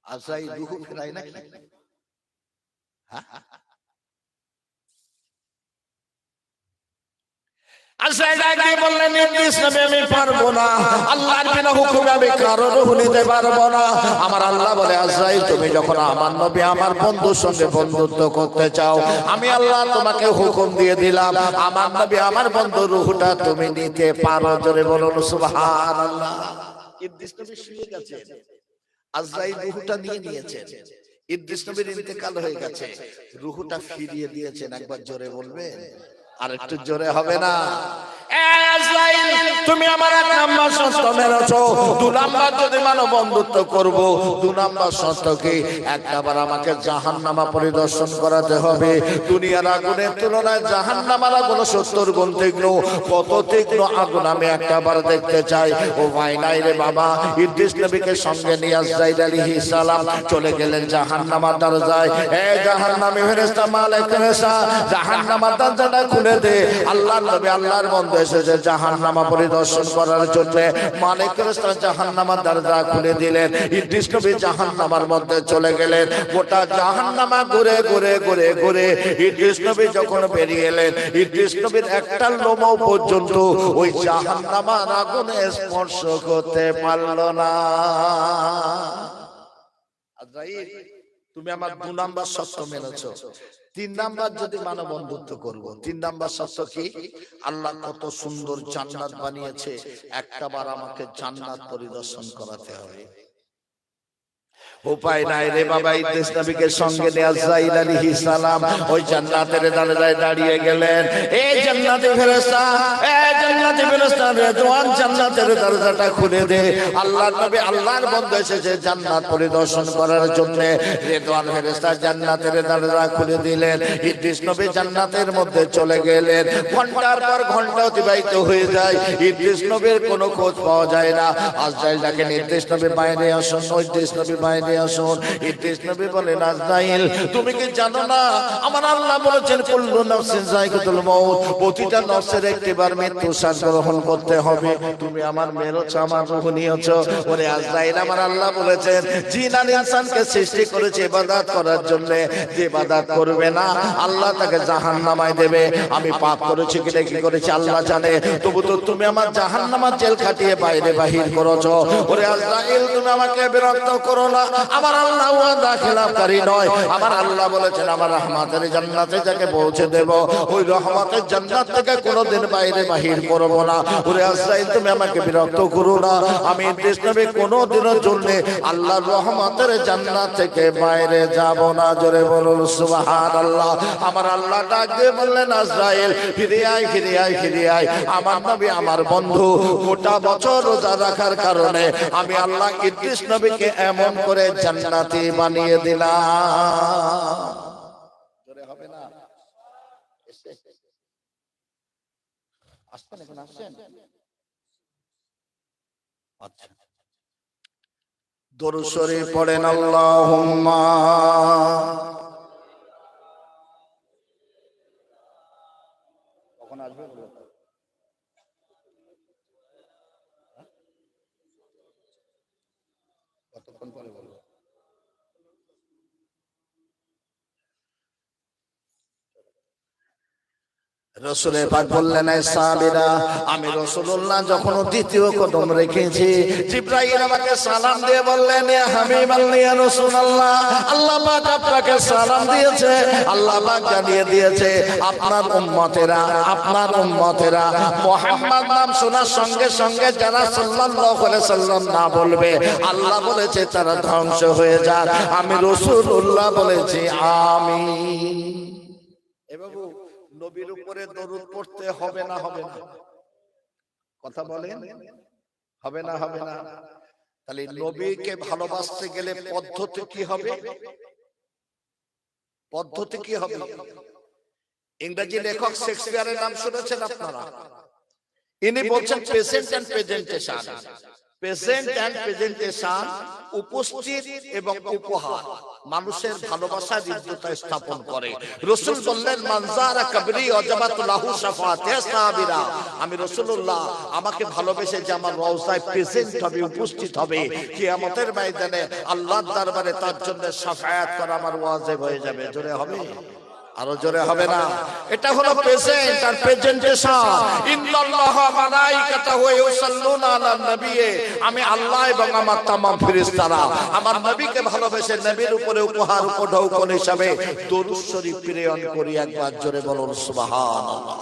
আজরাইল রূহ ফেরায় নাকি? আজরাইল আগে বললেন ইদ্রিস নবী আমি পারবো না, আল্লাহর বিনা হুকুমে আমি কারো রূহ নিতে পারবো না। আমার আল্লাহ বলে আজরাইল তুমি যখন আমার নবী আমার বন্ধুর সঙ্গে বন্ধুত্ব করতে চাও, আমি আল্লাহ তোমাকে হুকুম দিয়ে দিলাম আমার নবী আমার বন্ধুর রূহটা তুমি নিতে পারো। জোরে বলুন সুবহানাল্লাহ। ইদ্রিস নবী শুয়ে গেছে, আজরাইল রূহটা নিয়ে নিয়েছে, ইদ্রিস নবীর ইন্তেকাল হয়ে গেছে, রূহটা ফিরিয়ে দিয়েছেন। একবার জোরে বলবেন, আর একটু জোরে হবে না? তুমি আমার 1 নাম্বার শর্ত মেনেছো, 2 নাম্বার যদি মানো বন্ধুত্ব করব। 2 নাম্বার শর্ত কি? 1 নাম্বার আমাকে জাহান্নামা পরিদর্শন করাতে হবে। দুনিয়ার আগুনের তুলনায় জাহান্নামের আগুন 70 গুণ তীক্ষ্ণ। কত তীক্ষ্ণ আগুন আমি একবার দেখতে চাই। ও ভাই নাই রে বাবা, ইদ্রিস নবীকে সঙ্গে নিয়ে আজরাইল আলাইহিস সালাম চলে গেলেন জাহান্নামের দরজায়। এ জাহান্নামী ফেরেশতা মালিক ফেরেশতা, জাহান্নামের দরজাটা খুলে দে। আল্লাহর নবী আল্লাহর বন্ধু এসেছে জাহান্নামা পরিদর্শন করার জন্য। মালিক ফেরেশতা জাহান্নামার দরজা খুলে দিলেন। ইদ্রিস নবী জাহান্নামার মধ্যে চলে গেলেন। গোটা জাহান্নামা ঘুরে ঘুরে ঘুরে ঘুরে ইদ্রিস নবী যখন বেরিয়ে এলেন, ইদ্রিস নবীর একটা লোমও পর্যন্ত ওই জাহান্নামার আগুনে স্পর্শ করতে পারল না। আজরাইল, তুমি আমার 2 নাম্বার শর্ত মেনেছো, 3 নাম্বার যদি মানো বন্ধুত্ব করব। 3 নাম্বার শর্ত কি? আল্লাহ কত সুন্দর জান্নাত বানিয়েছে, একটাবার আমাকে জান্নাত পরিদর্শন করাতে হবে। উপায় নাই রে বাবা, ইদ্রিস নবীকে সঙ্গে নিয়ে আজরাইল আলাইহিস সালাম ওই জান্নাতের দরজায় দাঁড়িয়ে গেলেন। এই জান্নাতি ফেরেশতা, এই জান্নাতি ফেরেশতা রেদওয়ান, জান্নাতের দরজাটা খুলে দে। আল্লাহর নবী, আল্লাহর বন্ধু এসেছে জান্নাত পরিদর্শন করার জন্য। রেদওয়ান ফেরেশতা জান্নাতের দরজা খুলে দিলেন। ইদ্রিস নবী জান্নাতের মধ্যে চলে গেলেন। ঘন্টার পর ঘন্টা অতিবাহিত হয়ে যায়, ইদ্রিস নবীর কোনো খোঁজ পাওয়া যায় না। আজরাইল ডাকেন, ইদ্রিস নবী বাইরে আসুন, ইদ্রিস নবী বাইরে আসুন। ইদ্রিস নবী বলেন, আজরাইল তুমি কি জানো না আমার আল্লাহ বলেছেন কুল্লু নাফসিন যায়কাতুল মাউত, প্রতিটা নফসের একবার মৃত্যু স্বাদ গ্রহণ করতে হবে। তুমি আমার মেরেছো, আমার রূহ নিয়েছো। ওরে আজরাইল, আমার আল্লাহ বলেছেন জিন আর ইনসানকে সৃষ্টি করেছে ইবাদত করার জন্য, যে ইবাদত করবে না আল্লাহ তাকে জাহান্নামায় দেবে। আমি পাপ করেছি কি কি করেছি আল্লাহ জানে, তবু তো তুমি আমার জাহান্নামার জেল খাটিয়ে বাইরে বাহির করেছো। ওরে আজরাইল, তুমি আমাকে বিরক্ত করো না, আমার আল্লাহ ওয়াদা খেলাফকারী নয়। আমার আল্লাহ বলেছেন আমার রহমতের জান্নাতে যাকে পৌঁছে দেব, ওই রহমতের জান্নাত থেকে কোনোদিন বাইরে বাহির করব না। ওরে আজরাইল, তুমি আমাকে বিরক্ত করো না, আমি ইদ্রিস নবী কোনোদিনের জন্য আল্লাহর রহমতের জান্নাত থেকে বাইরে যাব না। জোরে বলুন সুবহানাল্লাহ। আমার আল্লাহ ডাক দিয়ে বললেন, আজরাইল ফিরে আয়, ফিরে আয়, ফিরে আয়। আমার নবী, আমার বন্ধু, গোটা বছর রোজা রাখার কারণে আমি আল্লাহ ইদ্রিস নবীকে এমন করে জান্নাতি বানিয়ে দিলাম। জোরে হবে না? আসছেন, এখন আসছেন? আচ্ছা, দরুদ শরীফ পড়েন। আল্লাহুম্মা কখন আসবে? কতক্ষণ পরে বলবো? রাসূল পাক বললেন, এই সাহাবীরা, আমি রাসূলুল্লাহ যখন দ্বিতীয় কদম রেখেছি, জিবরাইল আমাকে সালাম দিয়ে বললেন, ইয়া হাবিবাল্লাহ, ইয়া রাসূলুল্লাহ, আল্লাহ পাক আপনাকে সালাম দিয়েছে। আল্লাহ পাক জানিয়ে দিয়েছে আপনার উম্মতেরা, আপনার উম্মতেরা মুহাম্মদ নাম শোনার সঙ্গে সঙ্গে যারা সাল্লাল্লাহু আলাইহি সাল্লাম না বলবে, আল্লাহ বলেছে তারা ধ্বংস হয়ে যাক। আমি রাসূলুল্লাহ বলেছি আমিন। এ বাবু, নবীর উপরে দরুদ পড়তে হবে না, হবে না? কথা বলেন, হবে না, হবে না? তাহলে নবীকে ভালোবাসতে গেলে পদ্ধতি কি হবে? পদ্ধতি কি হবে? ইংরেজি লেখক শেক্সপিয়ারের নাম শুনেছেন আপনারা? ইনি বলছেন present and presentation. Present and presentation, উপস্থিত এবং উপহার মানুষের ভালোবাসা হৃদ্যতা স্থাপন করে। রাসূল বললেন, মানজারা কবরি ওয়াজাবাত লাহু শাফাআত। সাহাবীরা, আমি রাসূলুল্লাহ, আমাকে ভালোবেসে যে আমার রওজায় প্রেজেন্ট হবে, উপস্থিত হবে, কিয়ামতের ময়দানে আল্লাহর দরবারে তার জন্য শাফায়াত করা আমার ওয়াজিব হয়ে যাবে। জোরে হবে? আরো জোরে হবে না? এটা হলো প্রেজেন্ট আর প্রেজেন্টেশন। ইন্নাল্লাহা ওয়া মালাইকাতাহু ইউসাল্লুনা আলান নবী, আমি আল্লাহ এবং আমার तमाम ফেরেশতারা আমার নবীকে ভালোবেসে নবীর উপরে উপহার উপঢৌকন হিসাবে দরুদ শরীফ প্রেরণ করি। একবার জোরে বলুন সুবহানাল্লাহ।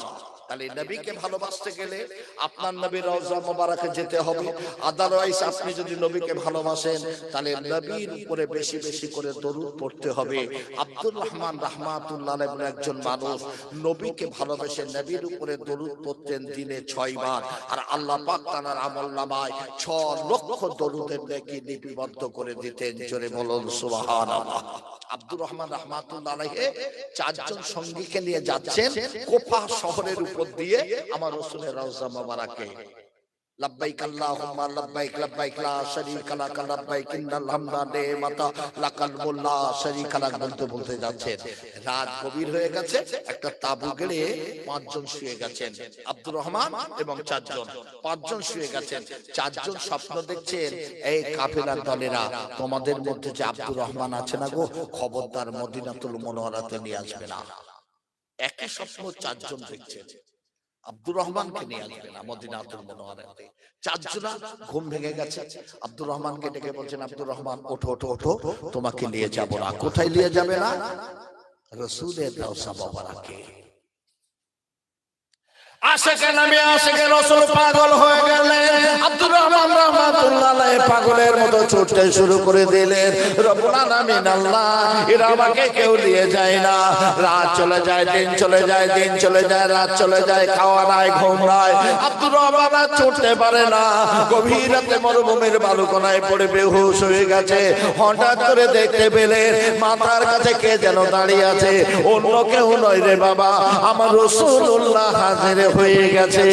তাহলে নবীকে ভালোবাসতে গেলে আপনার নবীর রওজা মোবারকে যেতে হবে। আদারওয়াইজ আপনি যদি নবীকে ভালোবাসেন তাহলে নবীর উপরে বেশি বেশি করে দরুদ পড়তে হবে। আব্দুর রহমান রাহমাতুল্লাহ আলাইহি বলেন, একজন মানুষ নবীকে ভালোবেসে নবীর উপরে দরুদ পড়তেন দিনে 6 বার, আর আল্লাহ পাক তার আমলনামায় 6 লক্ষ দরুদের নেকি লিপিবদ্ধ করে দিতেন। জোরে বলুন সুবহানাল্লাহ। আব্দুর রহমান রাহমাতুল্লাহ আলাইহি 4 জন সঙ্গীকে নিয়ে যাচ্ছেন কোফা শহরের উপর দিয়ে আমার রাসূলের রওজা মোবারকে। লব্বাইক আল্লাহুম্মা লব্বাইক লব্বাইক লা শারীকা লাক লব্বাইক ইন্নাল হামদা নি'মাতা লাকাল মুলক লা শারীকা লাক বলতে বলতে যাচ্ছেন। রাত গভীর হয়ে গেছে, একটা তাবু গেড়ে 5 জন শুয়ে গেছেন, আব্দুর রহমান এবং 4 জন, 5 জন শুয়ে গেছেন। 4 জন স্বপ্ন দেখছেন, এই কাফেলার দলেরা, তোমাদের মধ্যে যে আব্দুর রহমান আছে না গো, খবরদার মদিনাতুল মুনাওয়ারাতে নিয়ে আসবে না। একই স্বপ্ন 4 জন দেখছেন, আব্দুর রহমানকে নিয়ে আসবে না মদিনাতুল মুনাওয়ারাতে। 4 জন ঘুম ভেঙে গেছে, আব্দুর রহমানকে ডেকে বলছেন, আব্দুর রহমান ওঠো ওঠো ওঠো, তোমাকে নিয়ে যাব না। কোথায় নিয়ে যাবে না? রাসূলের রওজা মোবারকে। আশিকে নবী আশিকে রাসূল পাগল হয়ে গেলেন। আব্দুর রহমান রাহমাতুল্লাহ আলাইহি পাগলের মতো ছুটতে শুরু করে দিলেন। রব্বুল আলামিন আল্লাহ, এরা আমাকে কেউ নিয়ে যায় না। রাত চলে যায়, দিন চলে যায়, দিন চলে যায়, রাত চলে যায়, খাওয়া নাই, ঘুম নাই। আব্দুর রহমান আর ছুটতে পারে না। গভীর রাতে মরুভূমির বালুকণায় পড়ে বেহুশ হয়ে গেছে। হঠাৎ করে দেখতে পেলেন মাথার কাছে কে যেন দাঁড়িয়ে আছে। অন্য কেউ নয় রে বাবা, আমার রাসূলুল্লাহ হাজির হয়ে গেছে।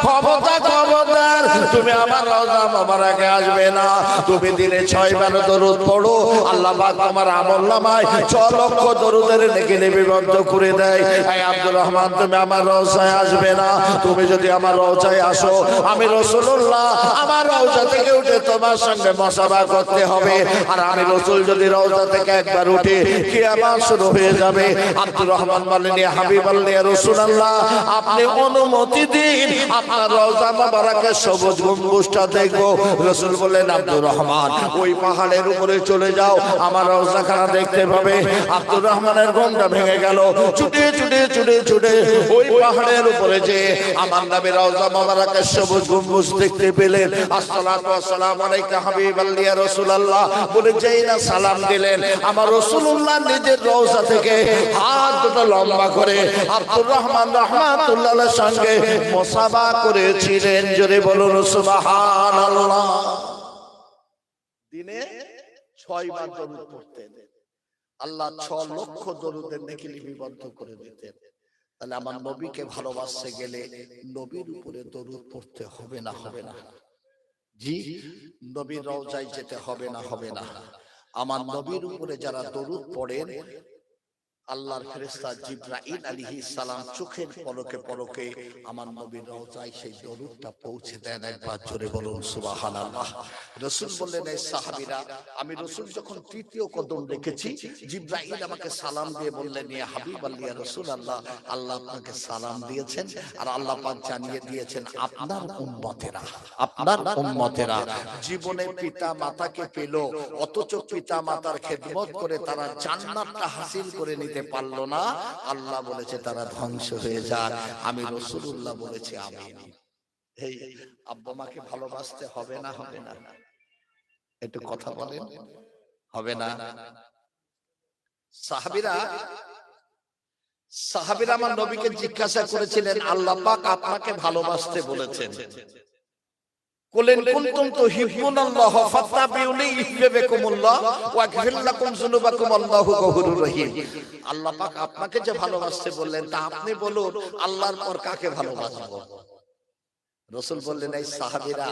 খবরদার, তুমি আমার রওজা মোবারকে আসবে না। তুমি দিনে 6 বার দরুদ পড়ো, আল্লাহ পাক তোমার আমলনামায় 6 লক্ষ দরুদের নেকি লিপিবদ্ধ করে দেয়। এই আব্দুর রহমান, তুমি আমার রওজায় আসবে না। তুমি যদি আমার রওজায় আসো, আমি রাসূলুল্লাহ আমার রওজা থেকে উঠে তোমার সঙ্গে মুসাফা করতে হবে। আর আমি রাসূল যদি রওজা থেকে একবার উঠে, কিয়ামত শুরু হয়ে যাবে। আব্দুর রহমান বললেন, ইয়া হাবিবাল্লাহ, ইয়া রাসূলুল্লাহ, আপনি অনুমতি দিন, আপনার রওজা মোবারকের সবুজ গম্বুজটা দেখবো। রাসূল বললেন, আব্দুর রহমান, ওই পাহাড়ের উপরে চলে যাও, আমার রওজাখানা দেখতে পাবে। আব্দুর রহমানের ঘুমটা ভেঙে গেল। ছুটে ছুটে ছুটে ছুটে ওই পাহাড়ের উপরে যে আমার নবীর রওজা মোবারকের সবুজ গম্বুজ দেখতে পেলেন। আসসালাতু ওয়াসসালামু আলাইকা হাবিবাল্লাহ, ইয়া রাসূলুল্লাহ বলে যেই না সালাম দিলেন, আমার রাসূলুল্লাহ নিজের রওজা থেকে হাত দুটো লম্বা করে আব্দুর রহমান রাহমাতুল্লাহর সঙ্গে মুসাফা করেছিলেন। জোরে বলুন সুবহানাল্লাহ। দিনে 6 বার দরুদ পড়তেন, আল্লাহ 6 লক্ষ দরুদের নেকি লিপিবদ্ধ করে দিতেন। তাহলে আমার নবীকে ভালোবাসতে গেলে নবীর উপরে দরুদ পড়তে হবে না? হবে না? জি, নবীর রওজায় যেতে হবে না? হবে না? আমার নবীর উপরে যারা দরুদ পড়েন, আল্লাহর ফেরেশতা জিবরাইল আলাইহিস সালাম চোখের পলকে পলকে আমার নবীর রওজায় সেই দরুদটা পৌঁছে দেন। একবার জোরে বলুন সুবহানাল্লাহ। রাসূল বললেন, এই সাহাবীরা, আমি রাসূল যখন তৃতীয় কদম রেখেছি, জিবরাইল আমাকে সালাম দিয়ে বললেন, ইয়া হাবিবাল্লাহ, ইয়া রাসূলুল্লাহ, আল্লাহ আপনাকে সালাম দিয়েছেন, আর আল্লাহ পাক জানিয়ে দিয়েছেন আপনার উম্মতেরা জীবনে পিতা মাতাকে পেল, অথচ পিতা মাতার খেদমত করে তারা জান্নাতটা হাসিল করে নিতে পারলো না। আল্লাহ বলেছে তারা ধ্বংস হয়ে যাক। আমি রাসূলুল্লাহ বলেছি আমিন। এই আব্বা মাকে ভালোবাসতে হবে না? হবে না? একটু কথা বলেন, হবে না? সাহাবীরা আমার নবীকে জিজ্ঞাসা করেছিলেন, আল্লাহ পাক আপনাকে ভালোবাসতে বলেছেন, কুলিন কুনতুম তুহিব্বুনাল্লাহ ফাত্তাবিউনি ইউহিব্বুকুমুল্লাহ ওয়া ইয়াগফির লাকুম যুনুবাকুম আল্লাহু গফুরুর রহিম। আল্লাহ পাক আপনাকে যে ভালোবাসতে বললেন, তা আপনি বলুন আল্লাহর পর কাকে ভালোবাসবো? রাসূল বললেন, এই সাহাবীরা,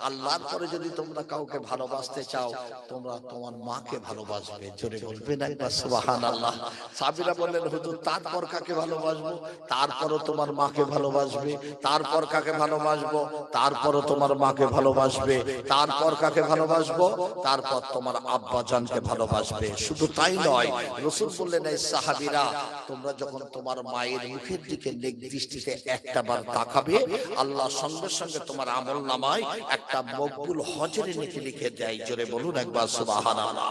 আল্লাহর পরে যদি তোমরা কাউকে ভালোবাসতে চাও, তোমরা তোমার মাকে ভালোবাসবে। জোরে বলবেন একবার সুবহানাল্লাহ। সাহাবীরা বললেন, হুজুর তারপর কাকে ভালোবাসবো? তারপরও তোমার মাকে ভালোবাসবে। তারপর কাকে ভালোবাসবো? তারপরও তোমার মাকে ভালোবাসবে। তারপর কাকে ভালোবাসবো? তারপর তোমার আব্বা জানকে ভালোবাসবে। শুধু তাই নয়, রাসূল বললেন, এই সাহাবীরা, তোমরা যখন তোমার মায়ের মুখের দিকে নেক দৃষ্টিতে একটা বার তাকাবে, আল্লাহ সঙ্গে সঙ্গে তোমার আমলনামায় একটা মকবুল হজের নেকি লিখে দেয়। জোরে বলুন একবার সুবহানাল্লাহ।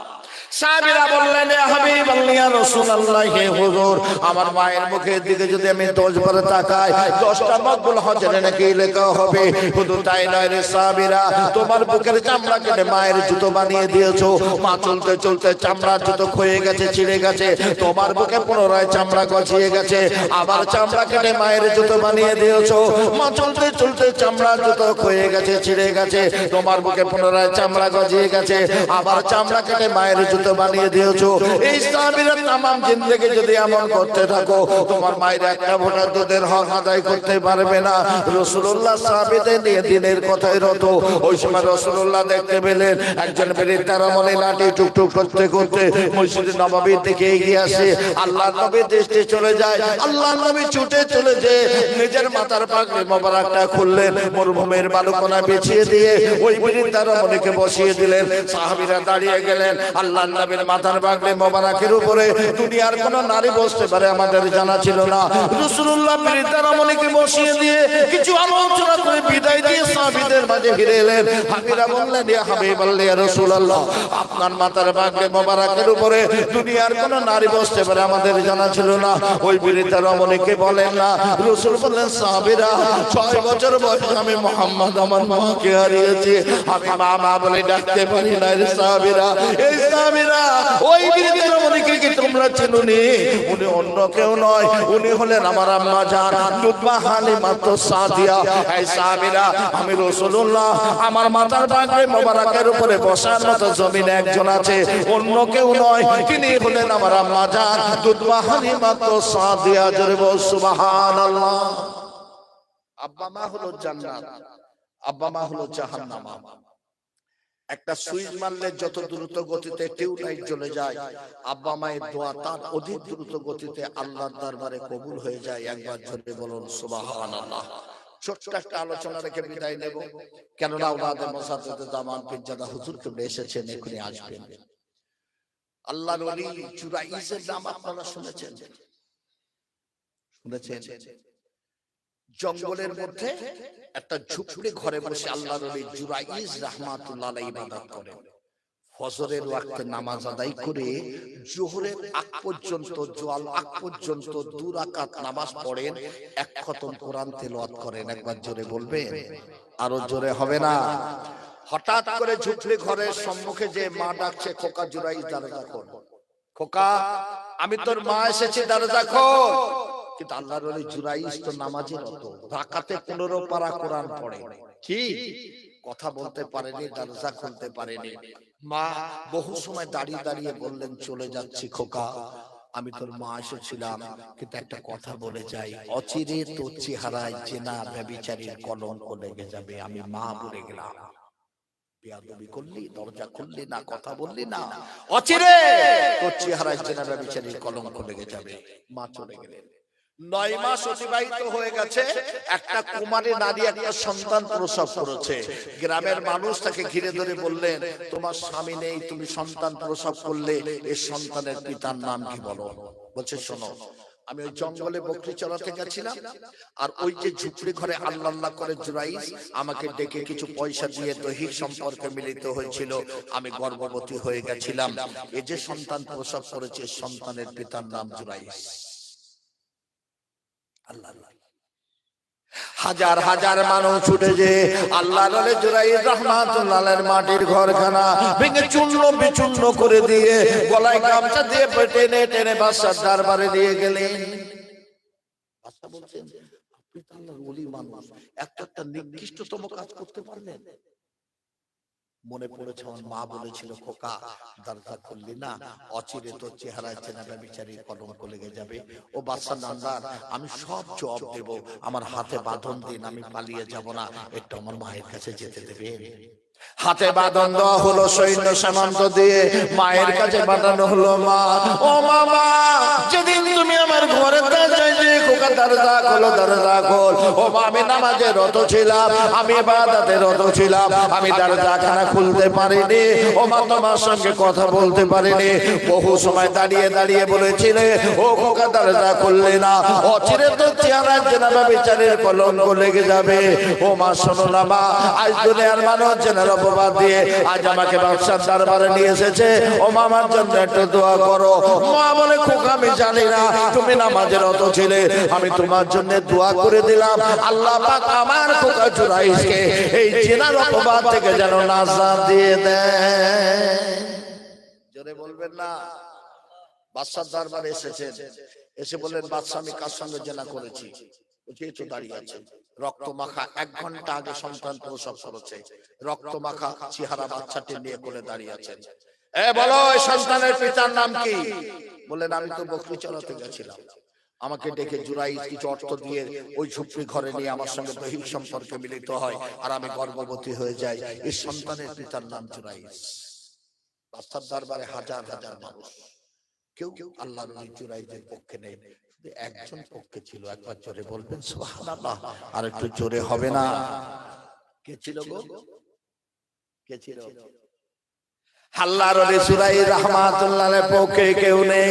সাহাবীরা বললেন, ইয়া হাবিবাল্লাহ, ইয়া রাসূলুল্লাহ, হে হুজুর, আমার মায়ের মুখের দিকে যদি আমি 10 বার তাকাই, 10টা মকবুল হজের নেকি লেখা হবে। শুধু তাই নয় রে সাহাবীরা, তোমার বুকের চামড়া কেটে মায়ের জুতো বানিয়ে দিয়েছো। মা চলতে চলতে চামড়ার জুতো ক্ষয়ে গেছে, ছিঁড়ে গেছে, তোমার বুকে পুনরায় চামড়া গজিয়ে গেছে, আবার চামড়া কেটে মায়ের জুতো বানিয়ে দিয়েছো। মা চলতে চলতে চামড়া জুতো ক্ষয়ে গেছে, ছিঁড়ে গেছে, তোমার বুকে পুনরায় চামড়া গজিয়ে গেছে, আবার চামড়া কেটে মায়ের জুতো বানিয়ে দিয়েছো। এই সাহাবীরা তামাম জিন্দেগি যদি এমন করতে থাকো, তোমার মায়ের একটা ফোঁটা দুধের হক আদায় করতে পারবে না। রাসূলুল্লাহ সাহাবীদের নিয়ে দিনের কথায় রত। ওই সময় রাসূলুল্লাহ দেখতে পেলেন একজন বৃদ্ধার আমলে লাঠি টুকটুক করতে করতে মসজিদ নববীর দিকে এগিয়ে আসে। আল্লাহর নবী দৃষ্টি চলে যায়, আল্লাহর নবী ছুটে চলে যে নিজের মাথার পাগড়ি মোবারকটা খুললেন, মরুভূমির বালুকণা বিছিয়ে দিয়ে ওই বৃদ্ধার আমলেকে বসিয়ে দিলেন। সাহাবীরা দাঁড়িয়ে গেলেন। আল্লাহর নবীর মাথার পাগড়ি মোবারকের উপরে দুনিয়ার কোন নারী বসতে পারে আমাদের জানা ছিল না। রাসূলুল্লাহ বৃদ্ধার আমলেকে বসিয়ে দিয়ে কিছু আলোচনা করে বিদায় দিয়ে সাহাবীদের মাঝে ফিরে এলেন। সাহাবীরা বললেন, ইয়া হাবিবাল্লাহ, ইয়া রাসূলুল্লাহ, আপনার মাথার পাগড়ি মোবারকের উপরে দুনিয়ার কোন নারী বসতে পারে আমাদের জানা ছিল না। ওই বৃদ্ধার আমলেকে বলেন না। রাসূল বললেন, সাহাবীরা 6 বছর বয়সে আমি মুহাম্মদ আমার মাকে হারিয়েছি, আমি মা মা বলে ডাকতে পারি না। রে সাহাবীরা, এই সাহাবীরা ওই বৃদ্ধার আমলেকে কি তোমরা চেনোনি? উনি অন্য কেউ নয়, উনি হলেন আমার আম্মা জান লুতফা হালিমা সাদিয়া। এই সাহাবীরা, আমি রাসূলুল্লাহ আমার মাথার পাগড়ি মোবারকের উপরে বসার মতো জমিনে একজন আছে, অন্য কেউ নয়, তিনি হলেন আমার আম্মা জান লুতফা হালিমা সাদিয়া। জোরে বল সুবহানাল্লাহ। আব্বা মা হলো জান্নাত, আব্বা মা হলো জাহান্নাম। একটা সুইচ মারলে যত দ্রুত গতিতে টিউবলাইট জ্বলে যায়, আব্বা মায়ের দোয়া তার অধিক দ্রুত গতিতে আল্লাহর দরবারে কবুল হয়ে যায়। একবার জোরে বলুন সুবহানাল্লাহ। ছোট্ট একটা আলোচনা রেখে বিদায় নেব, কেননা ওনাদের মোসাদ্দেদে জামান পীরজাদা হুজুর কেবলা এসেছেন, এখনই আসবেন। আল্লাহর ওলি জুরাইজের নাম আপনারা শুনেছেন? শুনেছেন? জঙ্গলের মধ্যে একটা ঝুপড়ি ঘরে বসে আল্লাহর ওলি জুরাইজ রাহমাতুল্লাহ আলাইহি ইবাদত করেন। ফজরের ওয়াক্তে নামাজ আদায় করে জোহরের আগ পর্যন্ত, জোয়াল আগ পর্যন্ত 2 রাকাত নামাজ পড়েন, এক খতম কোরআন তেলাওয়াত করেন। একবার জোরে বলবেন, আরো জোরে হবে না? হঠাৎ করে ঝুপড়ি ঘরের সম্মুখে যে মা ডাকছে, খোকা জুরাইজ দরজা খোল, খোকা আমি তোর মা এসেছি, দরজা খোল। কিন্তু আল্লাহর ওলি জুরাইজ তো নামাজে রত, রাকাতে 15 পারা কোরআন পড়ে, কি কথা বলতে পারেনি, দরজা খুলতে পারেনি। মা বহু সময় দাঁড়িয়ে দাঁড়িয়ে বললেন, চলে যাচ্ছি খোকা, আমি তোর মা এসেছিলাম, কিন্তু একটা কথা বলে যাই, অচিরে তোর চেহারায় জেনা ব্যভিচারীর কলঙ্ক লেগে যাবে। আমি মা বলে গেলাম, বেয়াদবি করলি, দরজা খুললি না, কথা বললি না, অচিরে তোর চেহারায় জেনা ব্যভিচারীর কলঙ্ক লেগে যাবে। মা চলে গেলেন। 9 মাস অতিবাহিত হয়ে গেছে। একটা কুমারী নারী একটা সন্তান প্রসব করেছে। গ্রামের মানুষ তাকে ঘিরে ধরে বললেন, তোমার স্বামী নেই, তুমি সন্তান প্রসব করলে, এই সন্তানের পিতার নাম কি বলো? বলছে, শোনো, আমি ওই জঙ্গলে বকরি চড়াতে গেছিলাম, আর ওই যে ঝুপড়ি ঘরে আল্লাহ আল্লাহ করে জুরাইজ আমাকে ডেকে কিছু পয়সা দিয়ে দৈহিক সম্পর্কে মিলিত হয়েছিল, আমি গর্ভবতী হয়ে গেছিলাম, এই যে সন্তান প্রসব করেছে, সন্তানের পিতার নাম জুরাইজ। আল্লাহ হাজার হাজার মানুষ ছুটে যে আল্লাহর ওলি জুরাইজ রাহমাতুল্লাহ আলাইহির মাটির ঘরখানা ভেঙে চূর্ণ বিচূর্ণ করে দিয়ে গলায় গামছা দিয়ে টেনে টেনে বাদশার দরবারে দিয়ে গেলেন। বাদশা বলছেন, আপনি তো আল্লাহর ওলি মানুষ, একটা নিকৃষ্টতম কাজ করতে পারলেন? মনে পড়েছে আমার মা বলেছিল, খোকা দরজা খুললি না, অচিরে তোর চেহারায় চেনা ব্যভিচারীর কলঙ্ক লেগে যাবে। ও বাদশা নামদার, আমি সব জবাব দেব, আমার হাতে বাঁধন দিন, আমি পালিয়ে যাব না, একটু আমার মায়ের কাছে যেতে দেবেন? হাতে বাঁধন দেওয়া হলো, সৈন্য সামন্ত দিয়ে মায়ের কাছে বাঁধানো হলো। মা, ও মামা, যেদিন তুমি আমার ঘরে খোকা দরজা খোলো, দরজা খোল। ও মা, আমি নামাজে রত ছিলাম, আমি ইবাদতে রত ছিলাম, আমি দরজাখানা খুলতে পারিনি। ও মা, তোমার সঙ্গে কথা বলতে পারিনি। বহু সময় দাঁড়িয়ে দাঁড়িয়ে বলেছিলে, ও খোকা দরজা খুললে না, অচিরে তো চেহারা জেনা ব্যভিচারীর কলঙ্ক লেগে যাবে। ও মা, শোনো না মা, আজ দুনিয়ার মানুষ জেনার অপবাদ দিয়ে আজ আমাকে বাদশার দরবারে নিয়ে এসেছে, ও মামার জন্য একটু দোয়া করো। মা বলে, খোকা আমি জানি না তুমি নামাজে রত ছিলে, আমি তোমার জন্য দোয়া করে দিলাম, আল্লাহ পাক আমার খোকা জুরাইজকে এই জেনার অপবাদ থেকে যেন নাজাত দিয়ে দেন। জোরে বলবেন না? বাদশার দরবারে এসেছেন, এসে বললেন, বাদশা আমি কার সঙ্গে জেনা করেছি? যেহেতু দাঁড়িয়ে আছে, রক্ত মাখা 1 ঘন্টা আগে সন্তান প্রসব করেছে, রক্ত মাখা চেহারা বাচ্চাটি নিয়ে করে দাঁড়িয়ে আছেন। বলো এই সন্তানের পিতার নাম কি? বললেন আমি তো বকরি চড়াতে গেছিলাম, আমাকে ডেকে জুরাইজ কিছু অর্থ দিয়ে ওই ঝুপড়ি ঘরে নিয়ে আমার সঙ্গে দৈহিক সম্পর্কে মিলিত হয় আর আমি গর্ভবতী হয়ে যাই। এই সন্তানের পিতার নাম জুরাইজ। বাদশার দরবারে হাজার হাজার মানুষ, কেউ কেউ আল্লাহর ওলি জুরাইজের পক্ষে নেই, একজন পক্ষে ছিল। একবার জোরে বলবেন সুবহানাল্লাহ, আর একটু জোরে হবে না? কে ছিল গো? কে ছিল? আল্লাহর ওলি জুরাইজ রাহমাতুল্লাহ আলাইহির পক্ষে কেউ নেই,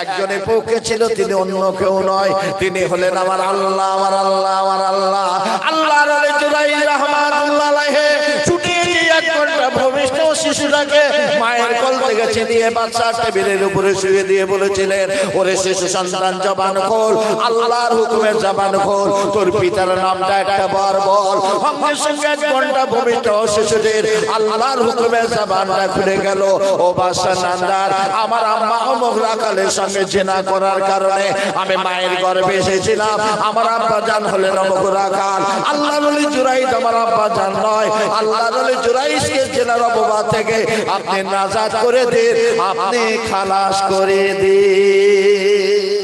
একজনের পক্ষে ছিল, তিনি অন্য কেউ নয়, তিনি হলেন আমার আল্লাহ, আমার আল্লাহ, আমার আল্লাহ। আল্লাহর ওলি জুরাইজ রাহমাতুল্লাহ আলাইহি ছুটে গিয়ে 1 ঘন্টা ভূমিষ্ঠ শিশুটাকে মায়ের কোল থেকে ছিনিয়ে বাচ্চা টেবিলের উপরে শুয়ে দিয়ে বলেছিলেন, ওরে শিশু সন্তান জবান খোল, আল্লাহর হুকুমের জবান খোল, তোর পিতার নামটা একটা বার বল। সঙ্গে সঙ্গে 1 ঘন্টা ভূমিষ্ঠ শিশুদের আল্লাহর হুকুমের জবানটা খুলে গেল। ও বাদশা নান্দার, আমার আম্মা অমুক রাখালের সঙ্গে জিনা করার কারণে আমি মায়ের গর্ভে এসেছিলাম, আমার আব্বা জান হলেন অমুক রাখাল। আল্লাহর ওলি জুরাইজ আমার আব্বা জান নয়, আল্লাহর ওলি জুরাইজকে জিনার অপবাদ থেকে আপনি নাজাত করে দিন, আপনি খালাস করে দিন।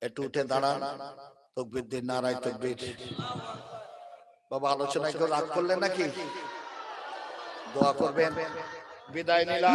একটু উঠে দাঁড়ান, তাকবীর দিন, নারায়ে তাকবীর। বাবা আলোচনায় কেউ রাগ করলেন নাকি? দোয়া করবেন, বিদায় নিলাম।